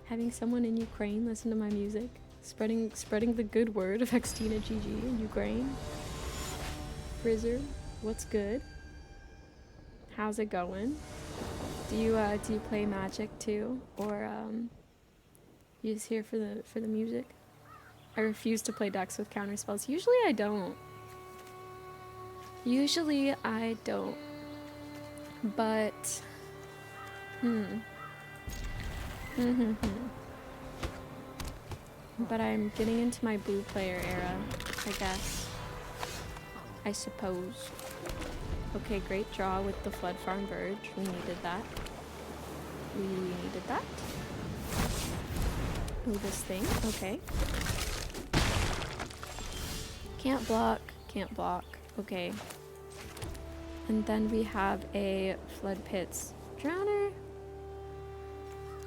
Having someone in Ukraine listen to my music. Spreading the good word of Xtina GG in Ukraine. Frizzer, what's good? How's it going? Do you play Magic too? Or you just here for the music? I refuse to play decks with counter spells. Usually I don't. But but I'm getting into my blue player era, I guess. I suppose. Okay, great draw with the Flood Farm Verge. We needed that. Ooh, this thing. Okay. Can't block. Okay. And then we have a Flood Pits Drowner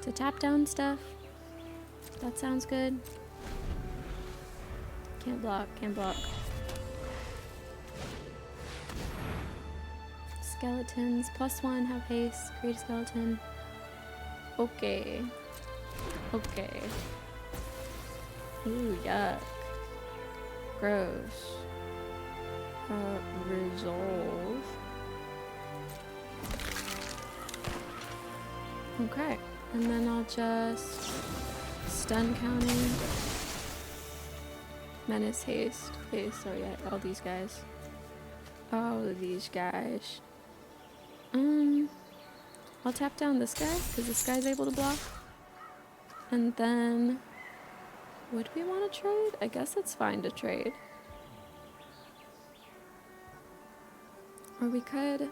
to tap down stuff. That sounds good. Can't block, can't block. Skeletons, +1, have haste, create a skeleton. Okay. Okay. Ooh, yuck. Gross. Resolve. Okay. And then I'll just stun counting. Menace, haste. Haste, oh yeah, all these guys. All of these guys. I'll tap down this guy, because this guy's able to block. And then, would we want to trade? I guess it's fine to trade. Or we could,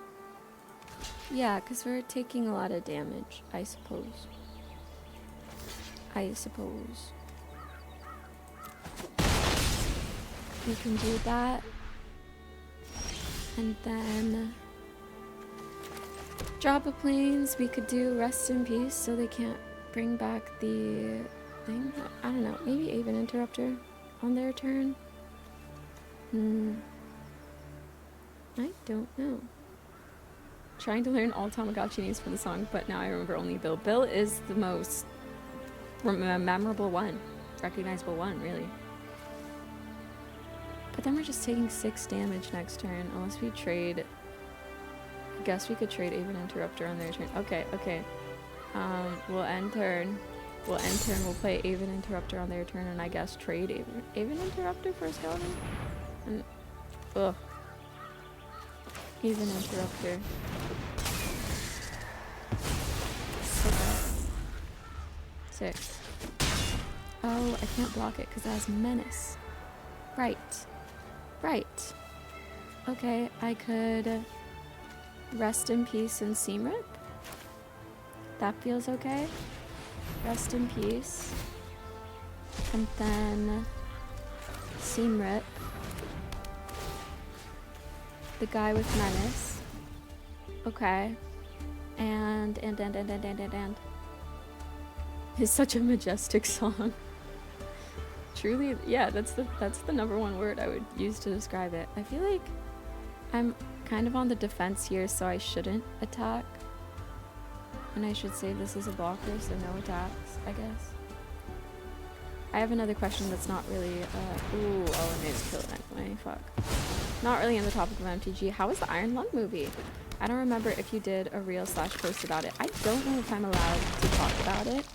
yeah, because we're taking a lot of damage, I suppose. I suppose. We can do that. And then drop a planes, we could do rest in peace so they can't bring back the thing. I don't know, maybe Aven Interrupter on their turn. I don't know. Trying to learn all Tamagotchi names for the song, but now I remember only Bill. Bill is the most memorable one, recognizable one, really. But then we're just taking 6 damage next turn, unless we trade. I guess we could trade Aven Interrupter on their turn. Okay, okay. We'll end turn. We'll end turn. We'll play Aven Interrupter on their turn, and I guess trade Aven Interrupter for a skeleton. And ugh. Aven Interrupter. Okay. 6. Oh, I can't block it because it has Menace. Right. Right. Okay, I could rest in peace and seam rip. That feels okay. Rest in peace. And then seam rip. The guy with Menace. Okay. And. It's such a majestic song. Truly, yeah, that's the #1 word I would use to describe it. I feel like I'm kind of on the defense here, so I shouldn't attack. And I should say this is a blocker, so no attacks, I guess. I have another question that's not really, ooh, oh, I may just kill it anyway, fuck. Not really on the topic of MTG. How was the Iron Lung movie? I don't remember if you did a reel / post about it. I don't know if I'm allowed to talk about it.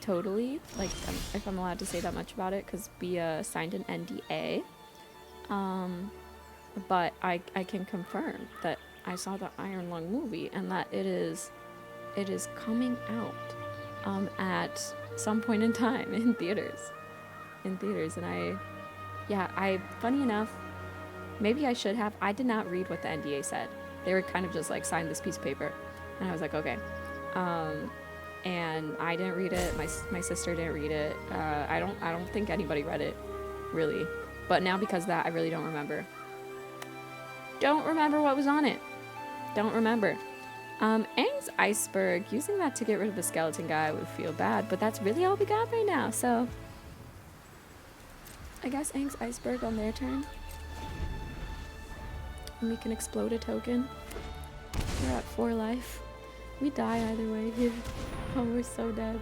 Totally. Like, if I'm allowed to say that much about it, because we signed an NDA. But I can confirm that I saw the Iron Lung movie and that it is coming out at some point in time in theaters. And I funny enough, maybe I should have. I did not read what the NDA said. They were kind of just like, sign this piece of paper, and I was like, okay. And I didn't read it. My sister didn't read it. I don't think anybody read it, really. But now because of that, I really don't remember. Don't remember what was on it. Don't remember. Aang's Iceberg. Using that to get rid of the skeleton guy would feel bad, but that's really all we got right now. So I guess Aang's Iceberg on their turn. And we can explode a token. We're at 4 life. We die either way here. Oh, we're so dead.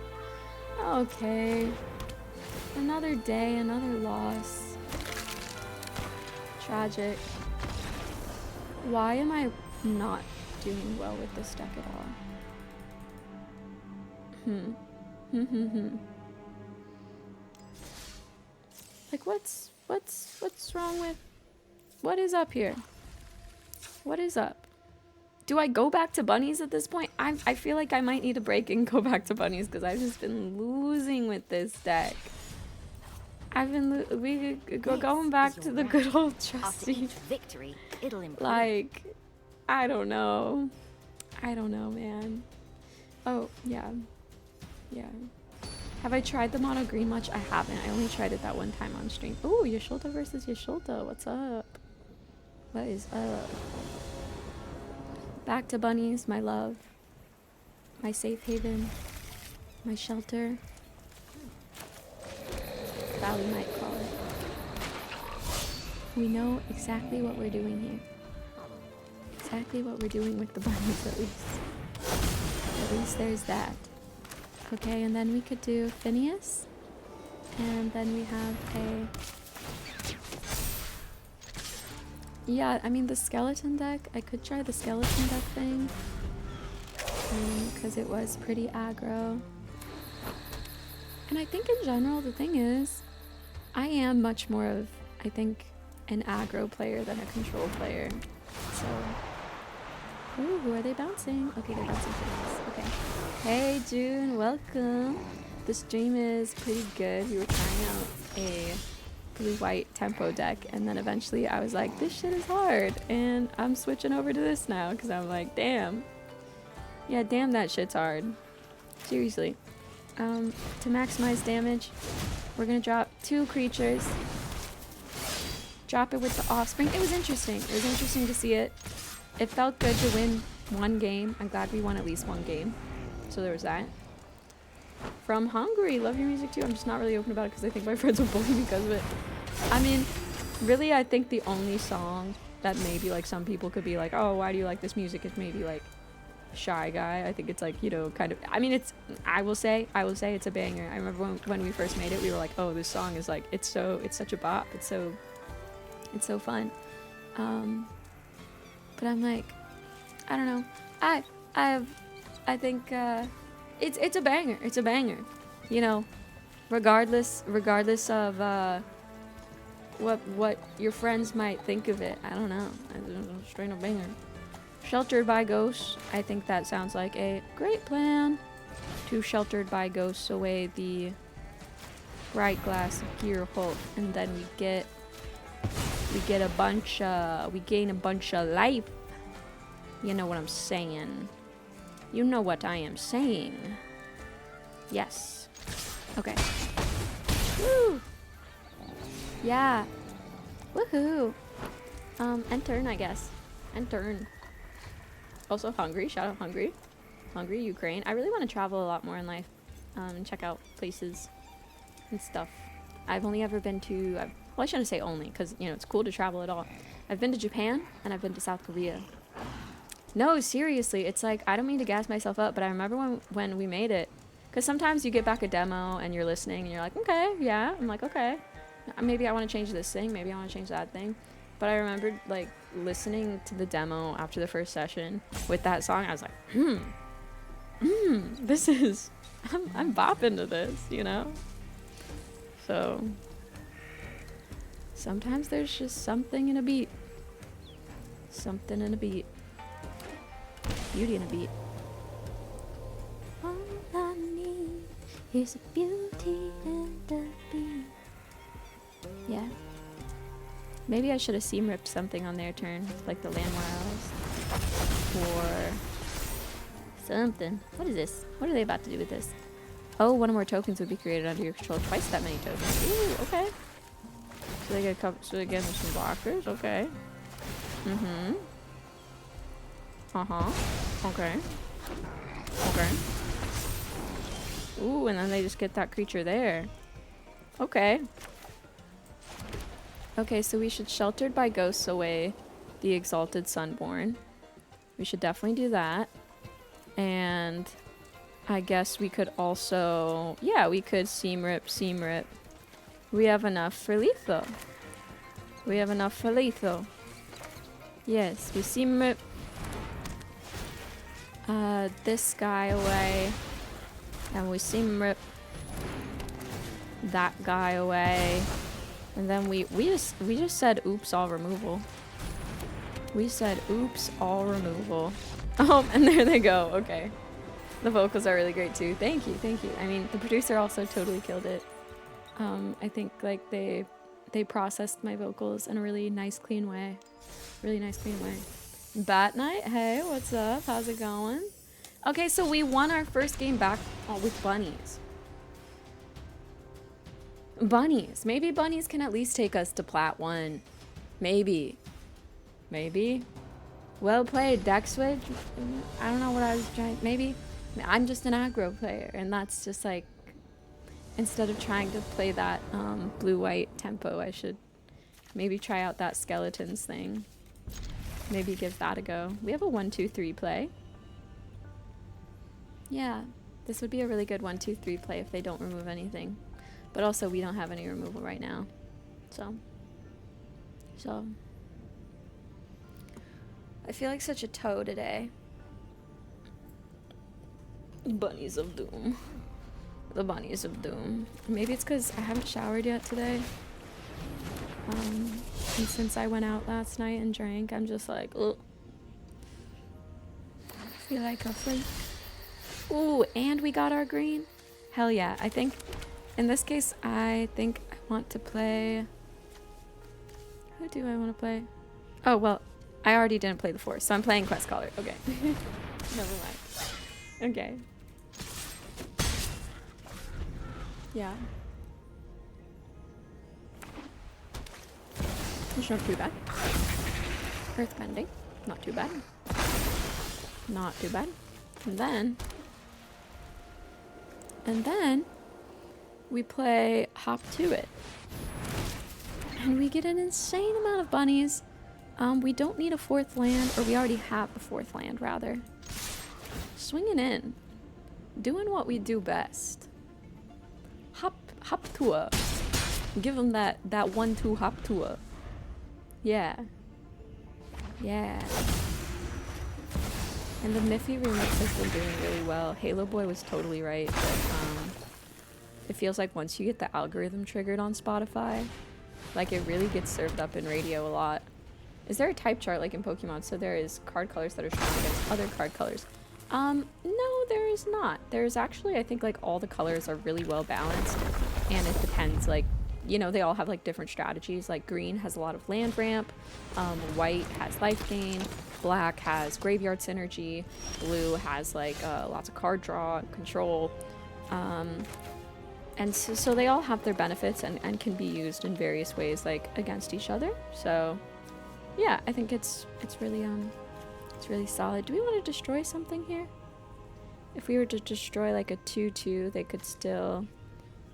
Okay. Another day, another loss. Tragic. Why am I not doing well with this deck at all? Like, what's wrong with... What is up here? What is up? Do I go back to bunnies at this point? I feel like I might need a break and go back to bunnies because I've just been losing with this deck. I've been going back to the good old trusty. Victory, it'll improve. Like, I don't know. I don't know, man. Oh, yeah. Yeah. Have I tried the mono green much? I haven't. I only tried it that one time on stream. Ooh, Yashulta versus Yashulta. What's up? What is up? Back to bunnies, my love. My safe haven. My shelter. Valley might call it. We know exactly what we're doing here. Exactly what we're doing with the bunnies, at least. At least there's that. Okay, and then we could do Phineas. And then we have a... Yeah, I mean the skeleton deck, I could try the skeleton deck thing. Because it was pretty aggro. And I think in general, the thing is, I am much more of, I think, an aggro player than a control player. So... Ooh, who are they bouncing? Okay, they're bouncing for this. Okay. Hey, June, welcome. The stream is pretty good. We were trying out a blue-white tempo deck, and then eventually I was like, this shit is hard, and I'm switching over to this now, because I'm like, damn. Yeah, damn, that shit's hard. Seriously. To maximize damage, we're gonna drop 2 creatures. Drop it with the offspring. It was interesting. It was interesting to see it. It felt good to win 1 game. I'm glad we won at least 1 game. So there was that. From Hungary, love your music too. I'm just not really open about it because I think my friends will bully me because of it. I mean, really, I think the only song that maybe like some people could be like, oh, why do you like this music? Is maybe like Shy Guy. I think it's like, you know, kind of, I mean, it's, I will say it's a banger. I remember when we first made it, we were like, oh, this song is like, it's such a bop. It's so fun. But I'm like, I don't know. I think it's a banger. It's a banger. You know, regardless of what your friends might think of it. I don't know. It's a straight up banger. Sheltered by Ghosts. I think that sounds like a great plan. To Sheltered by Ghosts away the Bright Glass Gear Hulk, and then we gain a bunch of life. You know what I'm saying. You know what I am saying. Yes. Okay. Woo! Yeah. Woohoo! End turn, I guess. End turn. Also Hungary, shout out Hungary. Hungary, Ukraine. I really want to travel a lot more in life. And check out places and stuff. I've only ever been to, well, I shouldn't say only, because, you know, it's cool to travel at all. I've been to Japan, and I've been to South Korea. No, seriously, it's like, I don't mean to gas myself up, but I remember when we made it, because sometimes you get back a demo, and you're listening, and you're like, okay, yeah. I'm like, okay. Maybe I want to change this thing, maybe I want to change that thing. But I remembered, like, listening to the demo after the first session with that song, I was like, this is, I'm bopping to this, you know? So, sometimes there's just something in a beat. Something in a beat. Beauty in a beat. All I need is a beauty and a beat. Yeah. Maybe I should have seam ripped something on their turn, like the land wiles. Or something. What is this? What are they about to do with this? Oh, 1 or more tokens would be created under your control. Twice that many tokens. Ooh, okay. So they get so they get some blockers. Okay. Mm-hmm. Uh-huh. Okay. Okay. Ooh, and then they just get that creature there. Okay. Okay, so we should Sheltered by Ghosts away the Exalted Sunborn. We should definitely do that. And I guess we could also... Yeah, we could seam rip. We have enough for lethal. Yes, we seam rip this guy away. And we seam rip that guy away. And then we just said oops all removal. We said oops all removal. Oh, and there they go. Okay. The vocals are really great too. Thank you. I mean, the producer also totally killed it. I think like they processed my vocals in a really nice, clean way. Bat Night, hey, what's up? How's it going? Okay, so we won our first game back with bunnies. Maybe bunnies can at least take us to Plat 1. Maybe. Maybe. Well played, deck switch. I don't know what I was trying. Maybe. I'm just an aggro player, and that's just like, instead of trying to play that blue-white tempo, I should maybe try out that skeletons thing. Maybe give that a go. We have a 1-2-3 play. Yeah, this would be a really good 1-2-3 play if they don't remove anything. But also, we don't have any removal right now. So. I feel like such a toe today. Bunnies of Doom. The bunnies of doom. Maybe it's because I haven't showered yet today. And since I went out last night and drank, I'm just like, ugh. I feel like a freak. Ooh, and we got our green. Hell yeah. I think, in this case, I think I want to play... Who do I want to play? Oh, well, I already didn't play the force, so I'm playing Quest Caller. Okay. Never mind. Okay. Yeah. It's not too bad. Earthbending. Not too bad. Not too bad. And then we play Hop to It. And we get an insane amount of bunnies. We don't need a fourth land, or we already have a fourth land, rather. Swinging in. Doing what we do best. Hop tour. Give them that 1-2 hop tour. Yeah. Yeah. And the Miffy remix has been doing really well. Halo Boy was totally right, but it feels like once you get the algorithm triggered on Spotify, like it really gets served up in radio a lot. Is there a type chart like in Pokemon? So there is card colors that are strong against other card colors. No, there is not. There's actually, I think, like, all the colors are really well balanced, and it depends, like, you know, they all have, like, different strategies. Like, green has a lot of land ramp, white has life gain, black has graveyard synergy, blue has, like, lots of card draw, control, and so they all have their benefits and can be used in various ways, like, against each other. So, yeah, I think it's really, it's really solid. Do we want to destroy something here? If we were to destroy like a 2-2, they could still...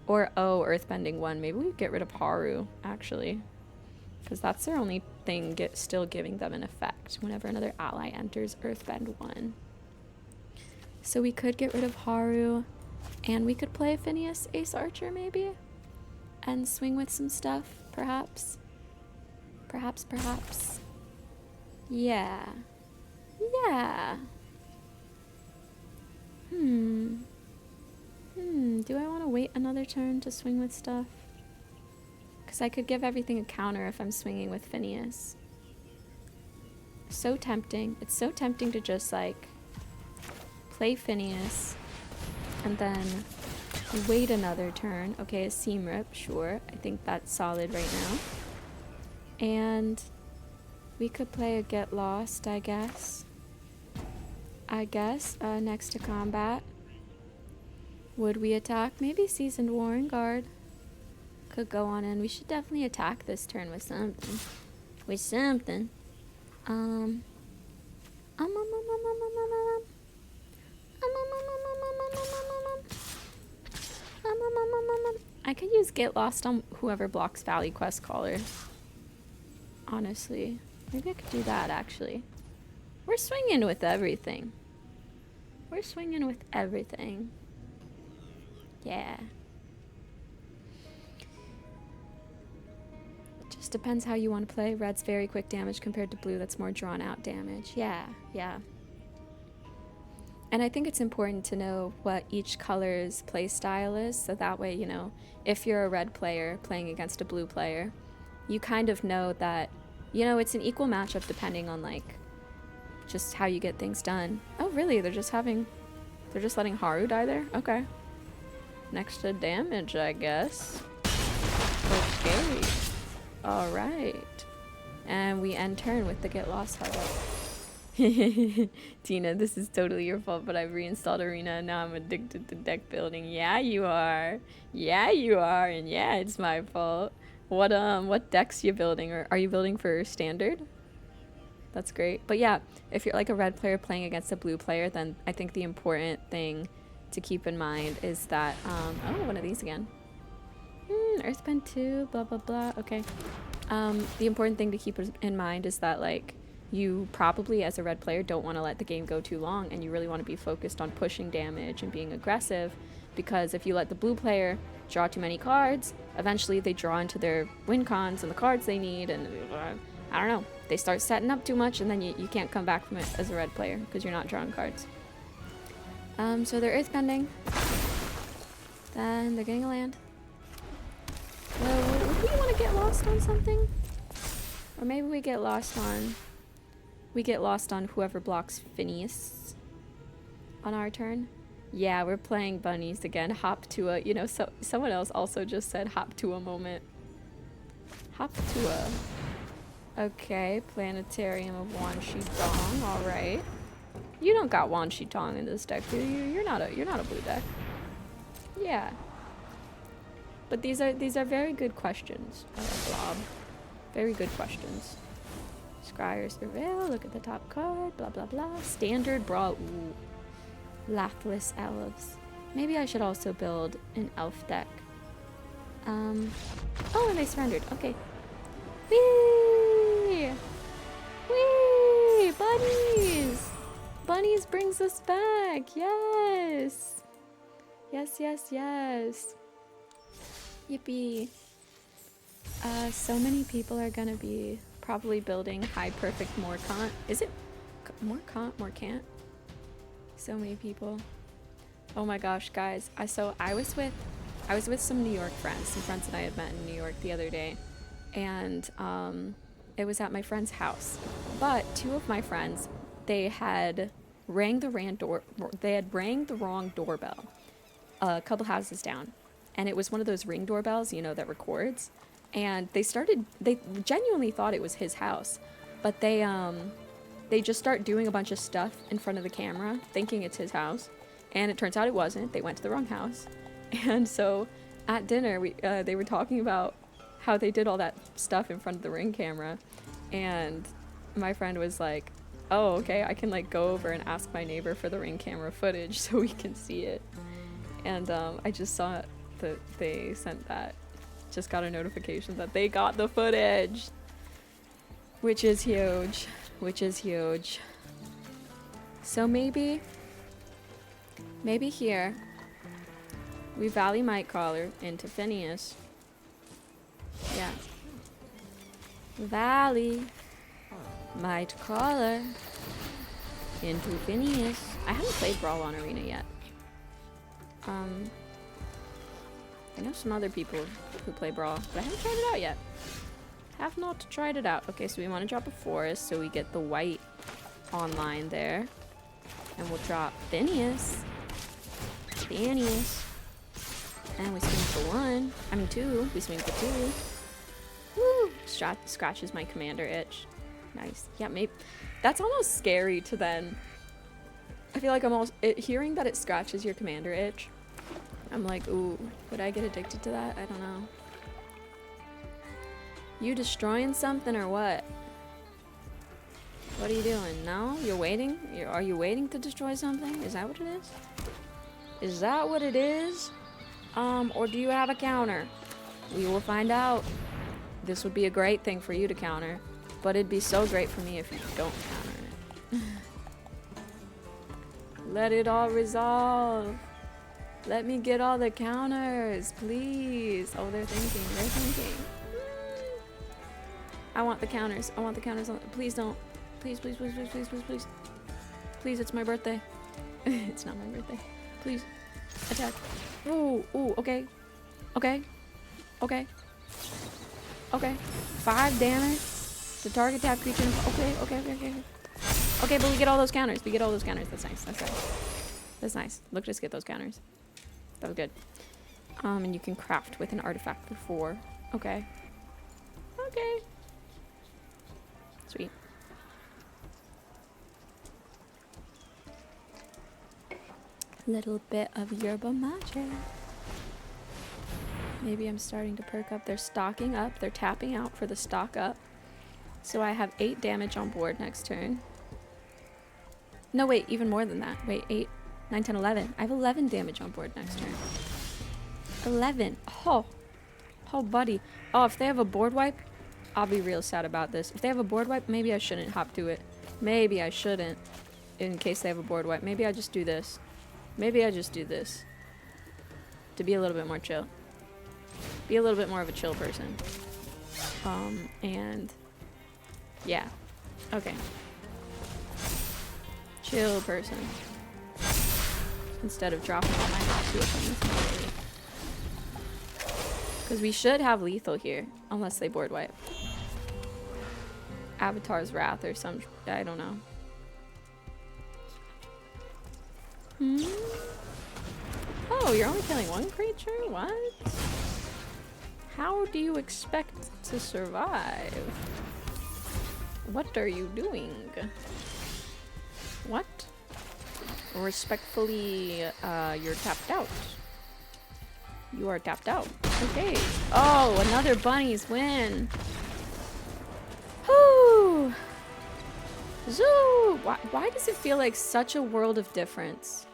Or, oh, Earthbending 1. Maybe we could get rid of Haru, actually. Because that's their only thing still giving them an effect whenever another ally enters Earthbend 1. So we could get rid of Haru. And we could play Phineas Ace Archer, maybe? And swing with some stuff, perhaps? Perhaps. Yeah. Yeah. Do I want to wait another turn to swing with stuff? Because I could give everything a counter if I'm swinging with Phineas. So tempting. It's so tempting to just, like, play Phineas and then wait another turn. Okay, a Seam Rip, sure. I think that's solid right now. And we could play a Get Lost, I guess. Next to combat. Would we attack? Maybe Seasoned Warren Guard could go on in. We should definitely attack this turn with something. I could use Get Lost on whoever blocks Valley Quest Caller. Honestly. Maybe I could do that, actually. We're swinging with everything. Yeah. Just depends how you want to play. Red's very quick damage compared to blue that's more drawn out damage. Yeah. And I think it's important to know what each color's play style is, so that way, you know, if you're a red player playing against a blue player, you kind of know that, you know, it's an equal matchup depending on, like, just how you get things done. Oh, really? They're just letting Haru die there? Okay. Next to damage, I guess. Okay. Alright. And we end turn with the Get Lost highlight. Tina, this is totally your fault, but I've reinstalled Arena and now I'm addicted to deck building. Yeah, you are. And yeah, it's my fault. What decks you building? Or are you building for standard? That's great. But yeah, if you're like a red player playing against a blue player, then I think the important thing to keep in mind is that, oh, one of these again. Earthbend 2, blah, blah, blah. Okay. The important thing to keep in mind is that, like, you probably, as a red player, don't want to let the game go too long, and you really want to be focused on pushing damage and being aggressive, because if you let the blue player draw too many cards, eventually they draw into their win cons and the cards they need, and I don't know, they start setting up too much, and then you can't come back from it as a red player because you're not drawing cards. So they're earthbending. Then they're getting a land. Well, would we want to get lost on something? Or maybe we get lost on whoever blocks Phineas on our turn. Yeah, we're playing bunnies again. Hop to a, you know, so someone else also just said hop to a moment. Hop to a. Okay, planetarium of Wan Shi Dong. All right. You don't got Wan Shi Dong in this deck, do you? You're not a blue deck. Yeah. But these are very good questions, Blob. Very good questions. Scryer's Surveil, look at the top card, blah blah blah. Standard Brawl, ooh. Laughless Elves. Maybe I should also build an elf deck. Oh, and they surrendered, okay. Whee! Whee! Bunnies! Bunnies brings us back, yes! Yes, yes, yes. Yippee. So many people are gonna be probably building high perfect Morcant. Is it Morcant? Morcant? So many people. Oh my gosh, guys. I was with some New York friends, some friends that I had met in New York the other day, and it was at my friend's house. But two of my friends, they had rang the wrong doorbell a couple houses down. And it was one of those Ring doorbells, you know, that records. And they genuinely thought it was his house. But they just start doing a bunch of stuff in front of the camera, thinking it's his house. And it turns out it wasn't. They went to the wrong house. And so at dinner, they were talking about how they did all that stuff in front of the Ring camera. And my friend was like, oh, okay, I can like go over and ask my neighbor for the Ring camera footage so we can see it. And I just saw that they sent that. Just got a notification that they got the footage, which is huge. So maybe here we Valley Might Caller into Phineas. Yeah. Valley Might Caller into Phineas. I haven't played Brawl on Arena yet. I know some other people who play Brawl, but I haven't tried it out yet. Have not tried it out. Okay, so we want to drop a forest, so we get the white online there. And we'll drop Phineas. And we swing for 1. I mean 2. We swing for 2. Woo! Scratches my commander itch. Nice. Yeah, maybe. That's almost scary to then. I feel like hearing that it scratches your commander itch. I'm like, ooh, would I get addicted to that? I don't know. You destroying something or what? What are you doing? No? You're waiting? Are you waiting to destroy something? Is that what it is? Is that what it is? Or do you have a counter? We will find out. This would be a great thing for you to counter, but it'd be so great for me if you don't counter it. Let it all resolve. Let me get all the counters, please. Oh, they're thinking. I want the counters. Please don't. Please. Please, it's my birthday. It's not my birthday. Please. Attack. Ooh, okay. 5 damage. The target tap creature. Okay. Okay, but we get all those counters. That's nice. Look, just get those counters. That was good. And you can craft with an artifact for 4. Okay. Sweet. Little bit of yerba mate. Maybe I'm starting to perk up. They're stocking up. They're tapping out for the stock up. So I have 8 damage on board next turn. No, wait, even more than that. Wait, 8, 9, 10, 11. I have 11 damage on board next turn. 11. Oh. Oh, buddy. Oh, if they have a board wipe, I'll be real sad about this. If they have a board wipe, maybe I shouldn't hop to it. Maybe I shouldn't. In case they have a board wipe. Maybe I just do this. Maybe I just do this. To be a little bit more chill. Be a little bit more of a chill person. And... yeah. Okay. Chill person. Instead of dropping all my hot to it. Because we should have lethal here. Unless they board wipe. Avatar's Wrath or some... I don't know. Oh, you're only killing one creature? What? How do you expect to survive? What are you doing? What? Respectfully, you're tapped out. You are tapped out. Okay. Oh, another bunnies win. Whoo! Zoo! Why does it feel like such a world of difference?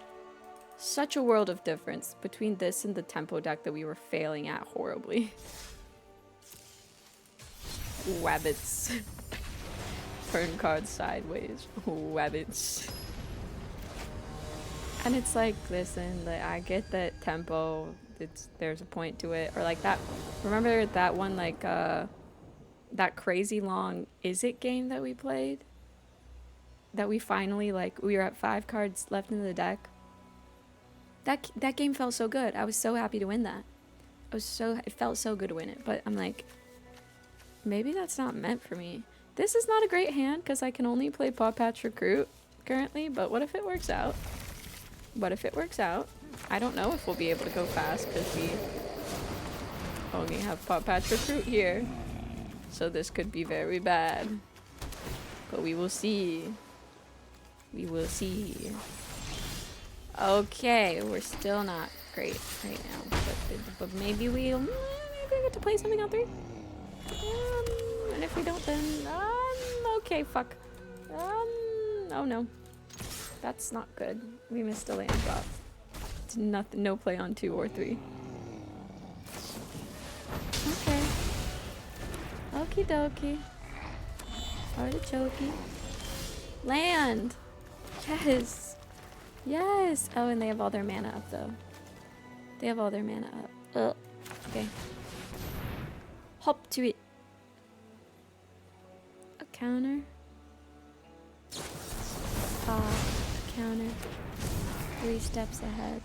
Such a world of difference between this and the tempo deck that we were failing at horribly. Wabbits. Turn cards sideways. Wabbits. And it's like, listen, I get that tempo, there's a point to it. Or like that, remember that one, like, that crazy long Is It game that we played? That we finally, like, we were at 5 cards left in the deck. That game felt so good. I was so happy to win that. It felt so good to win it. But I'm like, maybe that's not meant for me. This is not a great hand because I can only play Paw Patch Recruit currently. But what if it works out? What if it works out? I don't know if we'll be able to go fast because we only have Paw Patch Recruit here. So this could be very bad. But we will see. We will see. Okay, we're still not great right now, but maybe we'll get to play something on 3. And if we don't, then okay, fuck. Oh no, that's not good. We missed a land drop. It's nothing. No play on 2 or 3. Okay. Okie dokie. Artichoke. Land. Yes. Yes! Oh, and they have all their mana up, though. They have all their mana up. Ugh. Okay. Hop to it. A counter. A counter. 3 steps ahead.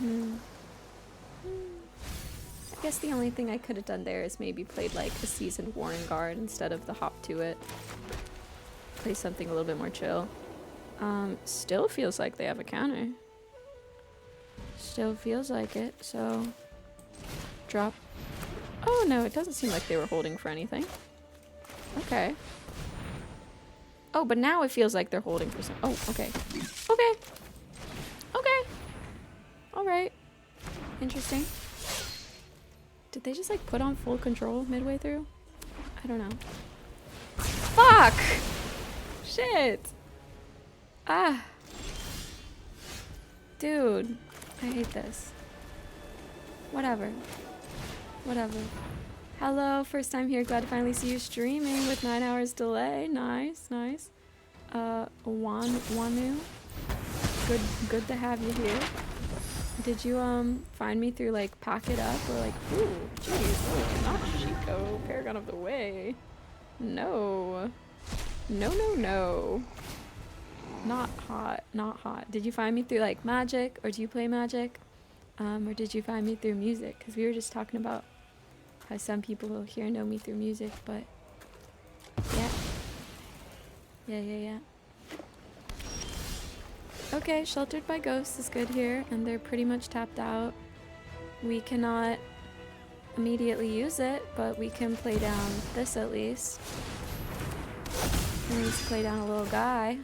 I guess the only thing I could have done there is maybe played, like, a Seasoned Warren Guard instead of the hop to it. Play something a little bit more chill. Still feels like they have a counter. Still feels like it, so... drop. Oh no, it doesn't seem like they were holding for anything. Okay. Oh, but now it feels like they're holding for some... oh, okay. Okay! Okay! Alright. Interesting. Did they just, like, put on full control midway through? I don't know. Fuck! Shit! Ah. Dude. I hate this. Whatever. Whatever. Hello, first time here. Glad to finally see you streaming with 9 hours delay. Nice, nice. Wanu. Good to have you here. Did you, find me through, like, Pack It Up? Or, like, ooh, jeez, oh, not Chico. Paragon of the Way. No. No, no, no. Not hot, not hot. Did you find me through, like, Magic? Or do you play Magic? Or did you find me through music? Because we were just talking about how some people here know me through music, but... yeah. Yeah. Okay, Sheltered by Ghosts is good here, and they're pretty much tapped out. We cannot immediately use it, but we can play down this at least. At least play down a little guy.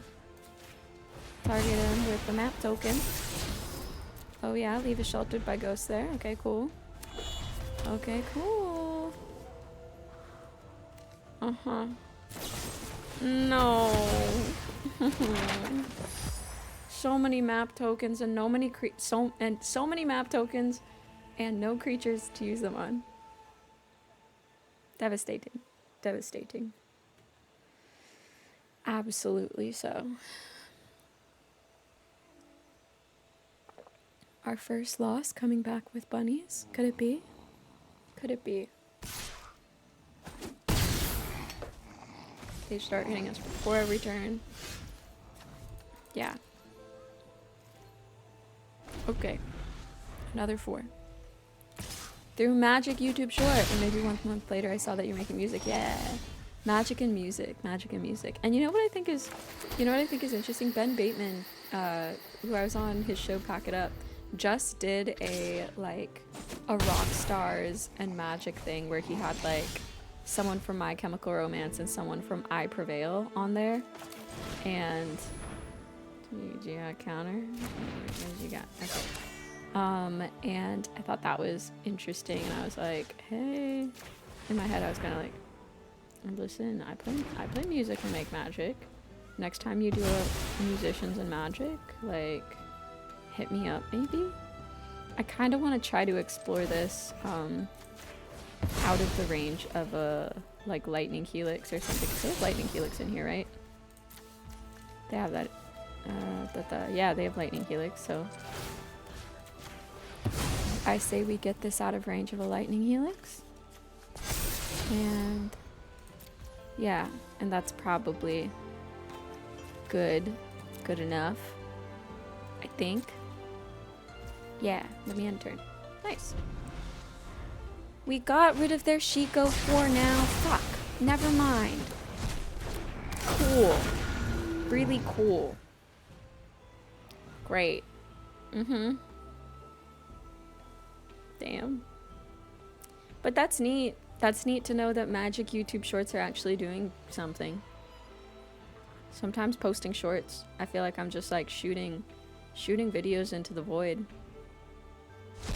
Target him with the map token. Oh yeah, leave a Sheltered by Ghosts there. Okay, cool. Okay, cool. Uh-huh. No. So many map tokens and so many map tokens and no creatures to use them on. Devastating. Devastating. Absolutely so. Our first loss coming back with bunnies. Could it be? Could it be? They start hitting us before every turn. Yeah. Okay. Another 4. Through Magic YouTube short. And maybe 1 month later I saw that you're making music. Yeah. Magic and music. Magic and music. And you know what I think is interesting? Ben Bateman, who I was on his show Pack It Up, just did a rock stars and magic thing where he had like someone from My Chemical Romance and someone from I Prevail on there. And do you got a counter? What did you got? Okay. And I thought that was interesting, and I was like, hey, in my head I was kind of like, listen, I play music and make magic. Next time you do a musicians and magic, like, hit me up maybe. I kind of want to try to explore this out of the range of a like lightning helix or something. 'Cause they have lightning helix in here, right? They have that. Yeah, they have lightning helix. So I say we get this out of range of a lightning helix, and yeah, and that's probably good enough, I think. Yeah, let me enter. Nice. We got rid of their Shiko 4 now. Fuck. Never mind. Cool. Really cool. Great. Mm-hmm. Damn. But that's neat. That's neat to know that Magic YouTube Shorts are actually doing something. Sometimes posting shorts, I feel like I'm just like shooting videos into the void.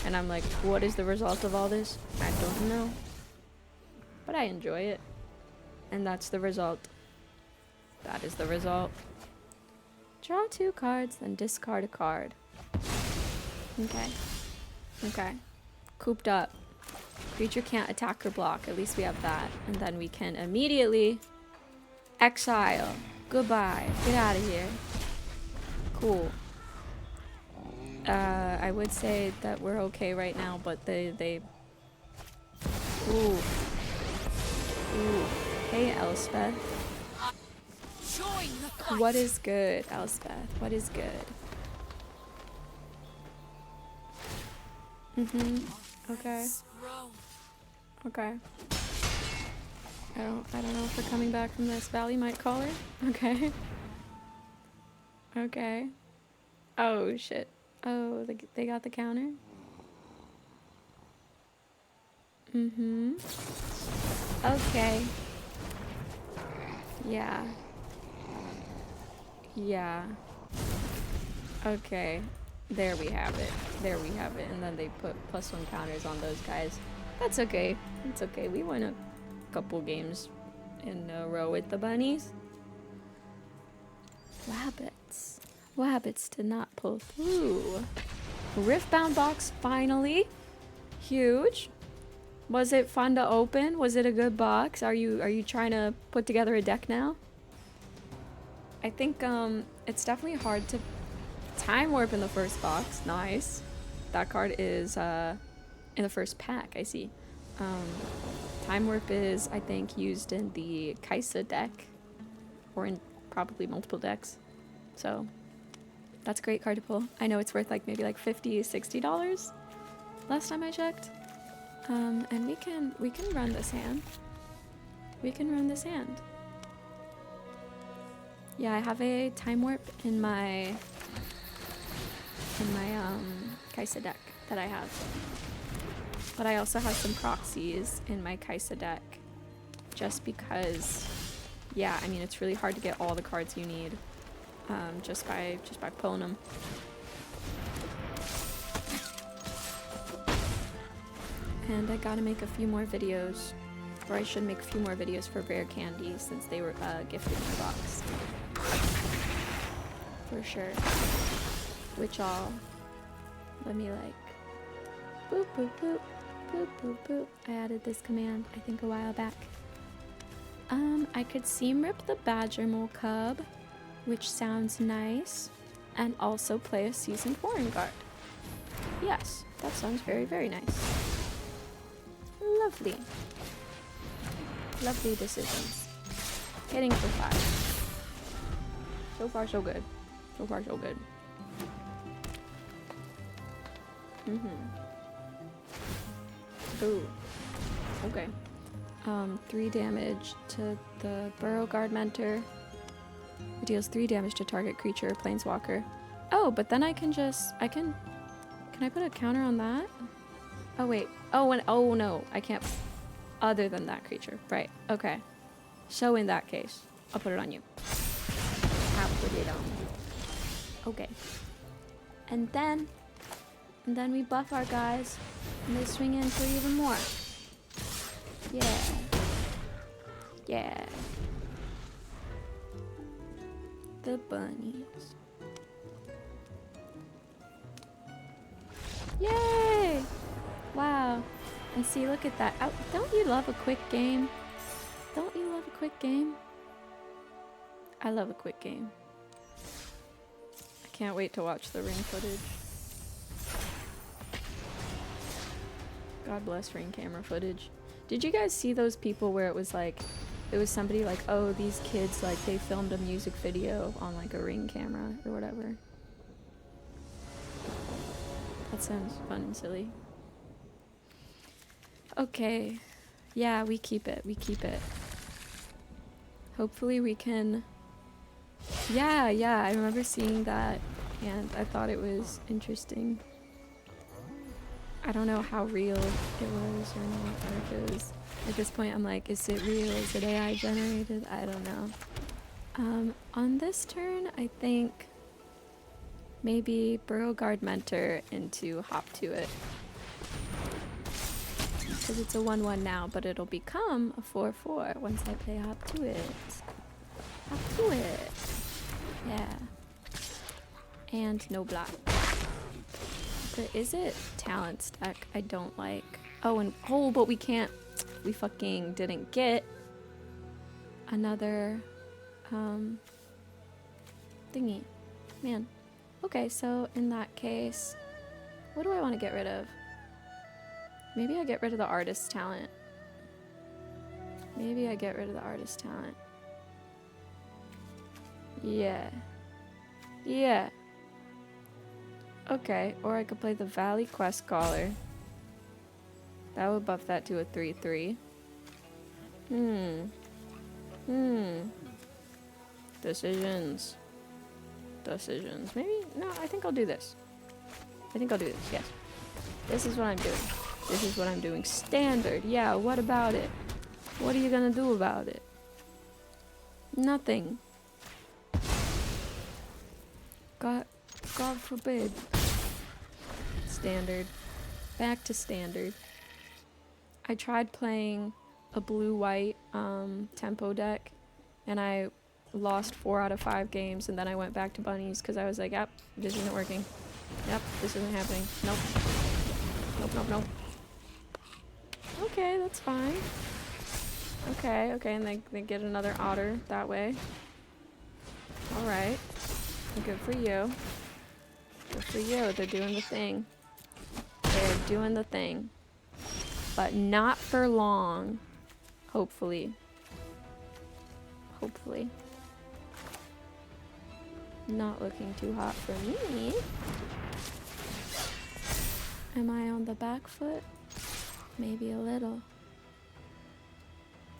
And I'm like, what is the result of all this? I don't know. But I enjoy it. And that's the result. That is the result. Draw 2 cards, then discard a card. Okay. Okay. Cooped up. Creature can't attack or block. At least we have that. And then we can immediately exile. Goodbye. Get out of here. Cool. I would say that we're okay right now, but they... Ooh. Ooh. Hey, Elspeth. What is good, Elspeth? What is good? Mm-hmm. Okay. Okay. I don't know if we're coming back from this. Valley might call her. Okay. Okay. Oh, shit. Oh, they got the counter? Mm-hmm. Okay. Yeah. Yeah. Okay. There we have it. There we have it. And then they put +1 counters on those guys. That's okay. It's okay. We won a couple games in a row with the bunnies. Wabbits. Wabbits did not pull through. Riftbound box finally. Huge. Was it fun to open? Was it a good box? Are you trying to put together a deck now? I think it's definitely hard to time warp in the first box. Nice. That card is in the first pack, I see. Time warp is, I think, used in the Kaisa deck, or in probably multiple decks. So that's a great card to pull. I know it's worth like maybe like $50, $60 last time I checked. And we can run this hand. We can run this hand. Yeah, I have a time warp in my Kaisa deck that I have. But I also have some proxies in my Kaisa deck, just because, yeah, I mean, it's really hard to get all the cards you need just by pulling them. And I gotta make a few more videos Or I should make a few more videos for rare candy since they were gifted in my box. For sure. Which I'll... Let me like... Boop, boop, boop. Boop, boop, boop. I added this command, I think, a while back. I could seam rip the badger mole cub, which sounds nice, and also play a seasoned Warren guard. Yes, that sounds very, very nice. Lovely. Lovely decisions. Hitting for 5. So far, so good. So far, so good. Ooh. Okay. 3 damage to the Burrow Guard Mentor. It deals 3 damage to target creature or planeswalker. Oh, but then I can just... Can I put a counter on that? Oh, wait. Oh, no. I can't... Other than that creature. Right. Okay. So in that case, I'll put it on you. I'll put it on. Okay. And then we buff our guys, and they swing in for even more. Yeah. Yeah. The bunnies. Yay! Wow. And see, look at that. Oh, don't you love a quick game? Don't you love a quick game? I love a quick game. I can't wait to watch the ring footage. God bless ring camera footage. Did you guys see those people where it was like, it was somebody like, oh, these kids, like, they filmed a music video on like a ring camera or whatever? That sounds fun and silly. Okay. Yeah, we keep it. We keep it. Hopefully we can... Yeah, I remember seeing that and I thought it was interesting. I don't know how real it was or not, or if it was... At this point I'm like, is it real? Is it AI generated? I don't know. On this turn, I think maybe Burrow Guard Mentor into Hop to It. Because it's a 1/1 now, but it'll become a 4/4 once I play Hop to It. Hop to It. Yeah. And no block. There is a talent stack I don't like. Oh, but we can't. We fucking didn't get another thingy. Man. Okay, so in that case, what do I want to get rid of? Maybe I get rid of the artist talent. Maybe I get rid of the artist talent. Yeah. Yeah. Okay, or I could play the Valley Quest Caller. That would buff that to a 3/3. Decisions. Maybe? No, I think I'll do this. Yes. This is what I'm doing. Standard. Yeah, what about it? What are you gonna do about it? Nothing. God forbid. Standard. Back to standard. I tried playing a blue-white tempo deck, and I lost 4 out of 5 games, and then I went back to bunnies because I was like, yep, this isn't working. Yep, this isn't happening. Nope. Okay, that's fine. Okay, and they get another otter that way. Alright. Good for you. Good for you. They're doing the thing. But not for long. Hopefully. Not looking too hot for me. Am I on the back foot? Maybe a little.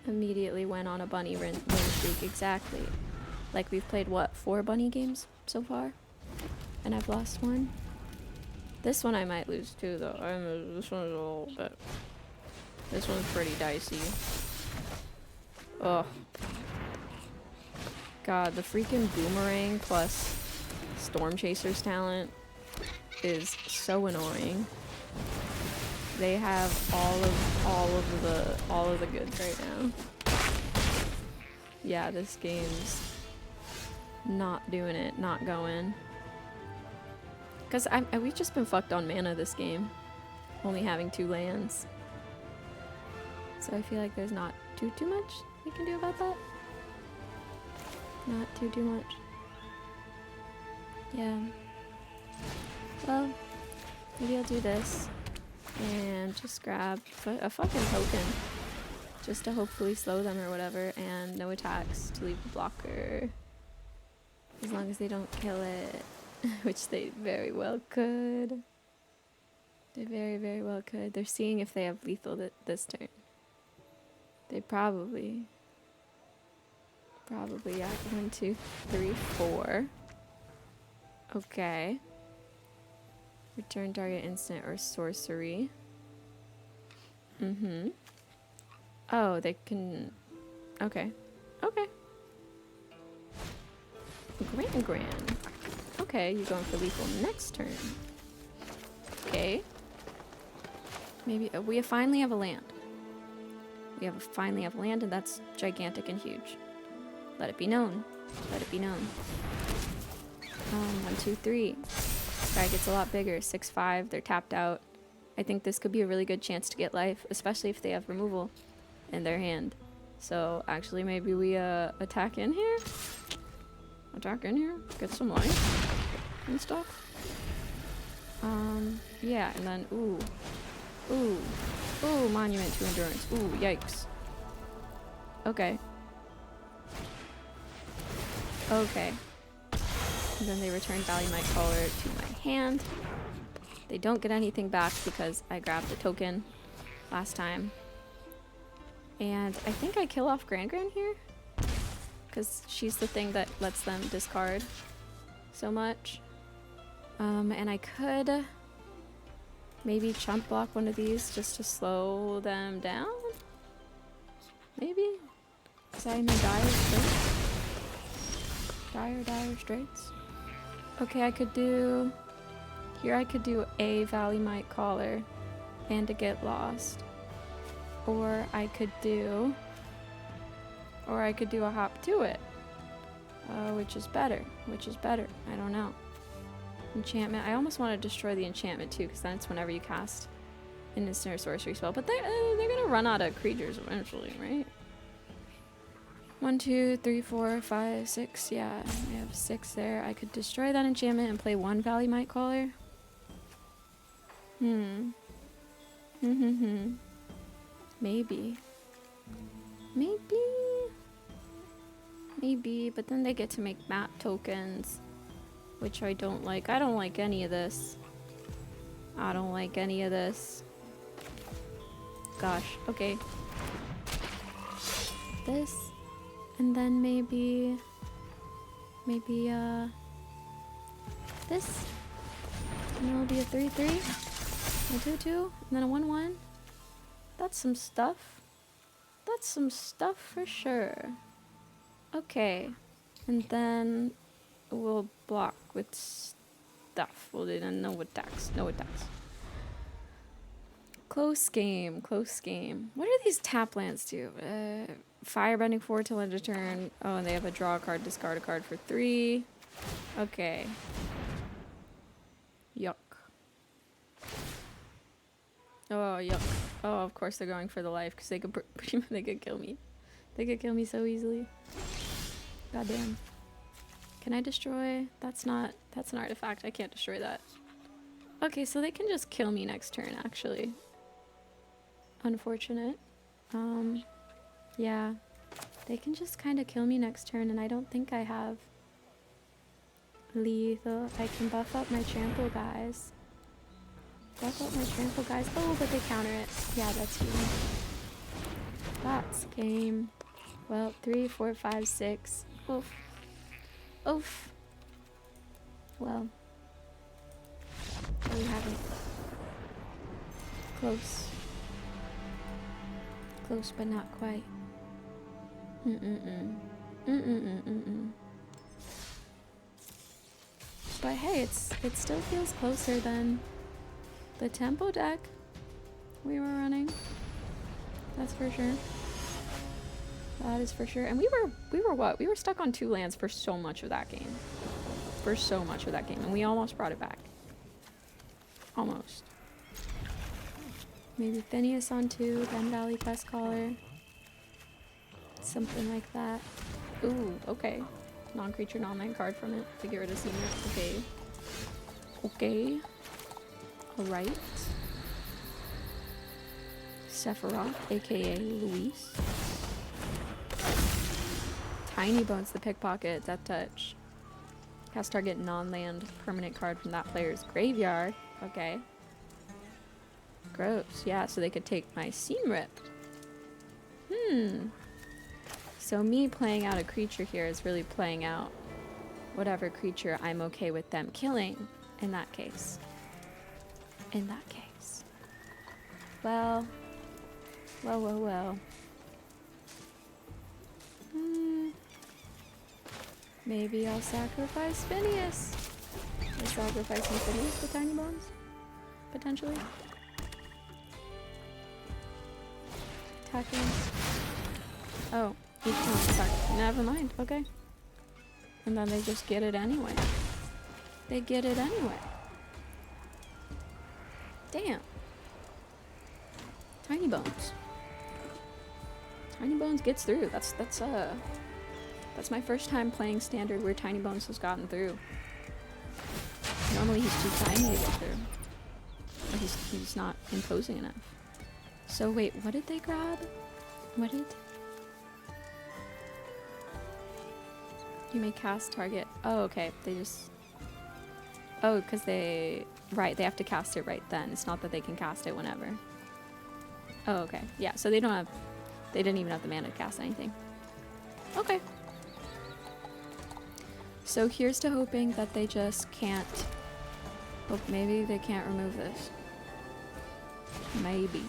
Immediately went on a bunny win streak. Exactly. Like we've played, what, 4 bunny games so far? And I've lost 1. This one I might lose too, though. This one's a little bit... This one's pretty dicey. Ugh. God, the freaking Boomerang plus Storm Chaser's talent is so annoying. They have all of the goods right now. Yeah, this game's not doing it, not going. Cause we've just been fucked on mana this game, only having 2 lands. So I feel like there's not too much we can do about that. Not too much. Yeah. Well, maybe I'll do this and just grab a fucking token just to hopefully slow them or whatever, and no attacks to leave the blocker as long as they don't kill it, which they very well could. They very well could. They're seeing if they have lethal this turn. They probably, yeah. 1, 2, 3, 4. Okay. Return target instant or sorcery. Mm-hmm. Oh, they can... Okay. Okay. Grand. Okay, you're going for lethal next turn. Okay. Maybe... we finally have a land. We finally have land, and that's gigantic and huge. Let it be known. Let it be known. 1, 2, 3. Guy gets a lot bigger. 6/5. They're tapped out. I think this could be a really good chance to get life, especially if they have removal in their hand. So actually, maybe we attack in here. Attack in here. Get some life and stuff. Yeah, and then ooh, monument to endurance. Ooh, yikes. Okay. Okay. And then they return Value Might Caller to my hand. They don't get anything back because I grabbed the token last time. And I think I kill off Gran here. Because she's the thing that lets them discard so much. And I could maybe chump block one of these just to slow them down? Maybe? Because I'm in dire straits. Dire straits. Okay, I could do... Here I could do a Valley Might Caller and to get lost. Or I could do a Hop to it. Which is better. I don't know. Enchantment. I almost want to destroy the enchantment too, because then it's whenever you cast an instant or sorcery spell. But they're gonna run out of creatures eventually, right? 1, 2, 3, 4, 5, 6. Yeah, I have 6 there. I could destroy that enchantment and play 1 Valley Might Caller. Maybe, but then they get to make map tokens, which I don't like. I don't like any of this. Gosh, okay. This, and then maybe, this. And it'll be a 3/3, a 2/2, and then a 1/1. That's some stuff. For sure. Okay, and then we'll block with stuff. We'll do no attacks. Close game. What do these tap lands do? Firebending 4 till end of turn. Oh, and they have a draw a card, discard a card for 3. Okay. Yuck. Oh, yuck. Oh, of course they're going for the life, because they could kill me. They could kill me so easily. Goddamn. Can I destroy? That's an artifact. I can't destroy that. Okay, so they can just kill me next turn, actually. Unfortunate. Yeah. They can just kind of kill me next turn, and I don't think I have lethal. I can buff up my trample guys. Oh, but they counter it. Yeah, that's game. Well, 3, 4, 5, 6. Oof. Well, we have it. Close, but not quite. But hey, it still feels closer than the tempo deck. we were running. That's for sure. That is for sure. And we were what? We were stuck on 2 lands for so much of that game. For so much of that game. And we almost brought it back. Almost. Maybe Phineas on 2, then Valley Quest Caller. Something like that. Ooh, okay. Non-creature, non-land card from it to get rid of senior. Okay. Okay. Alright. Sephiroth, aka Luis. Tiny Bones the Pickpocket, Death Touch. Cast target non-land permanent card from that player's graveyard. Okay. Gross. Yeah, so they could take my Seam Rip. So me playing out a creature here is really playing out whatever creature I'm okay with them killing in that case. In that case. Well. Maybe I'll sacrifice Phineas. I'm sacrificing Phineas with Tiny Bones? Potentially. Attacking. Oh, each one attack. Never mind. Okay. And then they just get it anyway. They get it anyway. Damn. Tiny Bones. Tiny Bones gets through. That's my first time playing Standard where Tiny Bones has gotten through. Normally he's too tiny to get through. Or he's not imposing enough. So wait, what did they grab? What did... You may cast target... Oh, okay. They just... Oh, because they... Right, they have to cast it right then. It's not that they can cast it whenever. Oh, okay. Yeah, so they don't have... They didn't even have the mana to cast anything. Okay. So here's to hoping that they just can't... Oh, maybe they can't remove this. Maybe.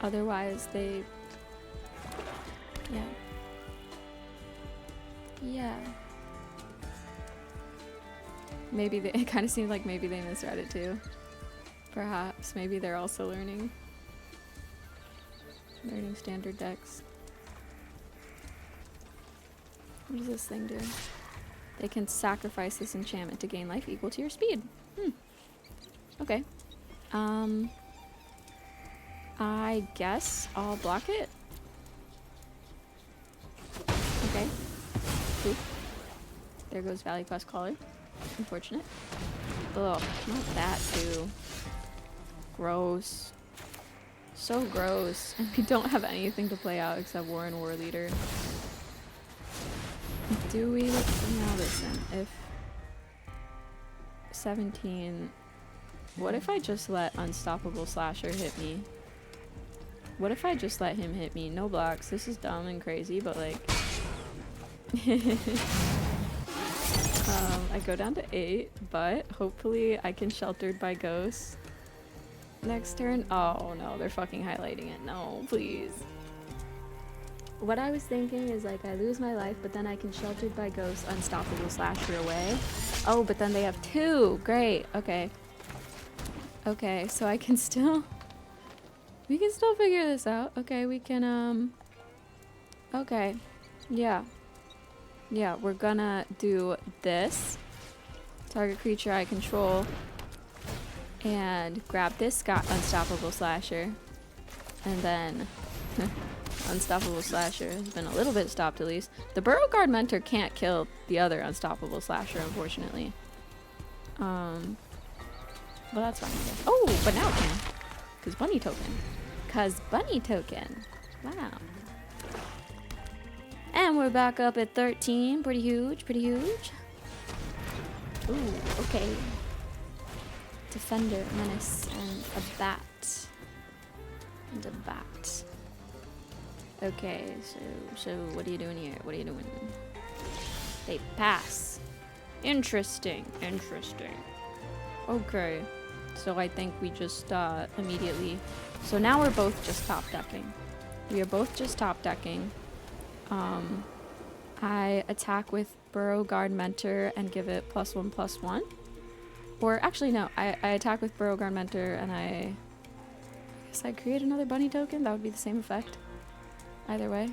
Otherwise, they... Yeah. Yeah. Maybe they... It kind of seemed like maybe they misread it too. Perhaps. Maybe they're also learning. Learning standard decks. What does this thing do? They can sacrifice this enchantment to gain life equal to your speed. Okay. I guess I'll block it. Okay. Oop. There goes Valley Quest Caller. Unfortunate. Ugh, not that too. Gross. So gross. And we don't have anything to play out except War and War Leader. Do we? Now listen, if 17... What if I just let Unstoppable Slasher hit me? What if I just let him hit me? No blocks. This is dumb and crazy, but like... I go down to 8, but hopefully I can Sheltered by Ghosts. Next turn? Oh no, they're fucking highlighting it. No, please. What I was thinking is like I lose my life, but then I can Sheltered by Ghosts, Unstoppable Slasher away. Oh, but then they have 2. Great. Okay. Okay, so I can still... We can still figure this out. Okay, we can, Okay. Yeah. Yeah, we're gonna do this. Target creature I control. And grab this Unstoppable Slasher. And then... Unstoppable Slasher has been a little bit stopped at least. The Burrow Guard Mentor can't kill the other Unstoppable Slasher, unfortunately. Well, that's fine, I guess. Oh, but now it can. Because Bunny Token. Because Bunny Token. Wow. And we're back up at 13. Pretty huge, pretty huge. Ooh, okay. Defender, Menace, and a Bat. And a Bat. Okay, so what are you doing here? What are you doing? They pass. Interesting, interesting. Okay, so I think we just immediately... So now we're both just top decking. We are both just top decking. I attack with Burrow Guard Mentor and give it +1/+1. Or actually, no. I attack with Burrowground Mentor, and I guess I create another bunny token. That would be the same effect. Either way.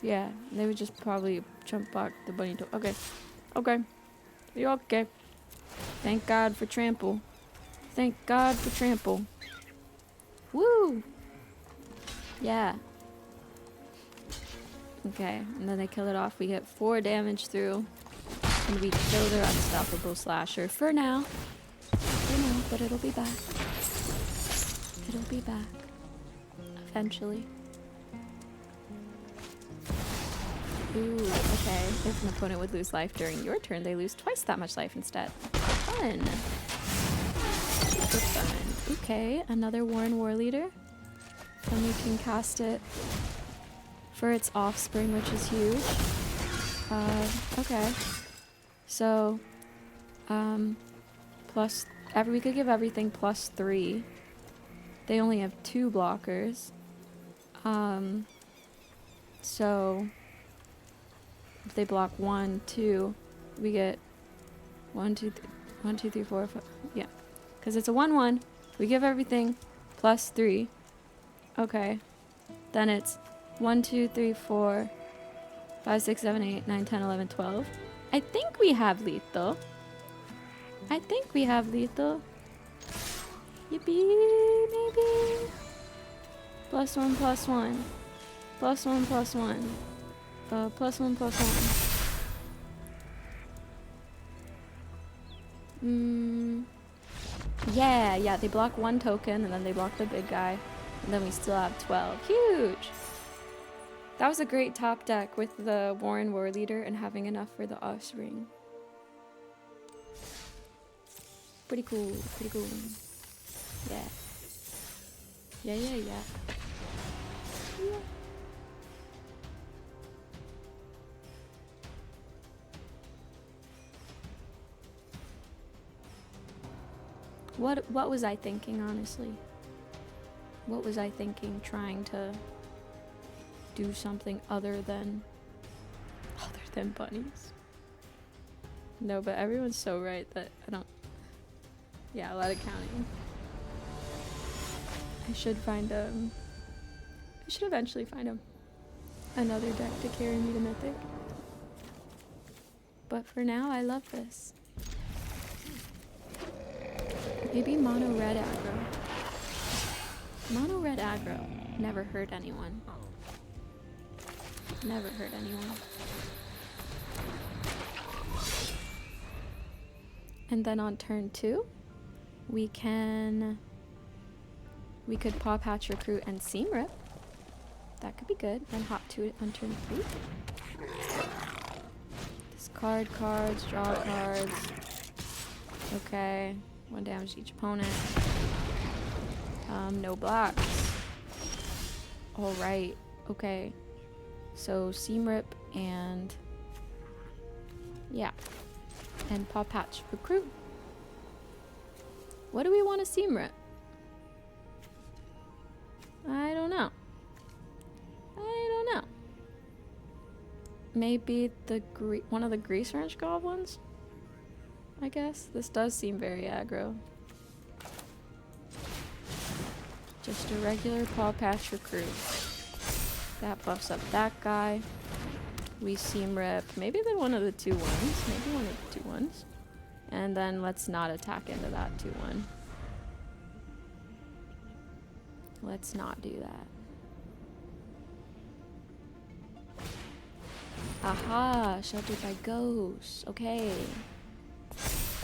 Yeah, they would just probably chump block the bunny token. Okay. Okay. You're okay. Thank God for trample. Thank God for trample. Woo! Yeah. Okay, and then they kill it off. We get 4 damage through. And we kill their unstoppable slasher for now. For now, but it'll be back. It'll be back. Eventually. Ooh, okay. If an opponent would lose life during your turn, they lose twice that much life instead. Fun. Super fun. Okay, another Warren War Leader. And we can cast it for its offspring, which is huge. Okay. So, we could give everything +3. They only have 2 blockers. So if they block 1, 2, we get 1, 2, 3, 4, 5. Yeah, because it's a 1/1. We give everything +3. Okay, then it's 1, 2, 3, 4, 5, 6, 7, 8, 9, 10, 11, 12. I think we have lethal. Yippee, maybe. +1, +1. +1, +1. +1, +1. Yeah, they block 1 token, and then they block the big guy. And then we still have 12. Huge! That was a great top deck with the Warren War Leader and having enough for the offspring. Pretty cool, pretty cool. Yeah. Yeah. What was I thinking, honestly? What was I thinking trying to do something other than bunnies? No, but everyone's so right that I don't. Yeah, a lot of counting. I should eventually find another deck to carry me to Mythic. But for now, I love this. Maybe mono red aggro. Mono red aggro never hurt anyone. Never hurt anyone. And then on turn 2, we could Paw Patch Recruit and Seam Rip. That could be good. Then hop to it on turn 3. Discard cards, draw cards. Okay. 1 damage to each opponent. No blocks. Alright. Okay. So Seam Rip and yeah. And Paw Patch Recruit. What do we want to Seam Rip? I don't know. Maybe one of the Grease Wrench Goblins? I guess. This does seem very aggro. Just a regular Paw Patch Recruit. That buffs up that guy. We Seam Rip. Maybe then one of the 2/1s. Maybe one of the 2/1s. And then let's not attack into that 2/1. Let's not do that. Aha! Sheltered by ghosts. Okay.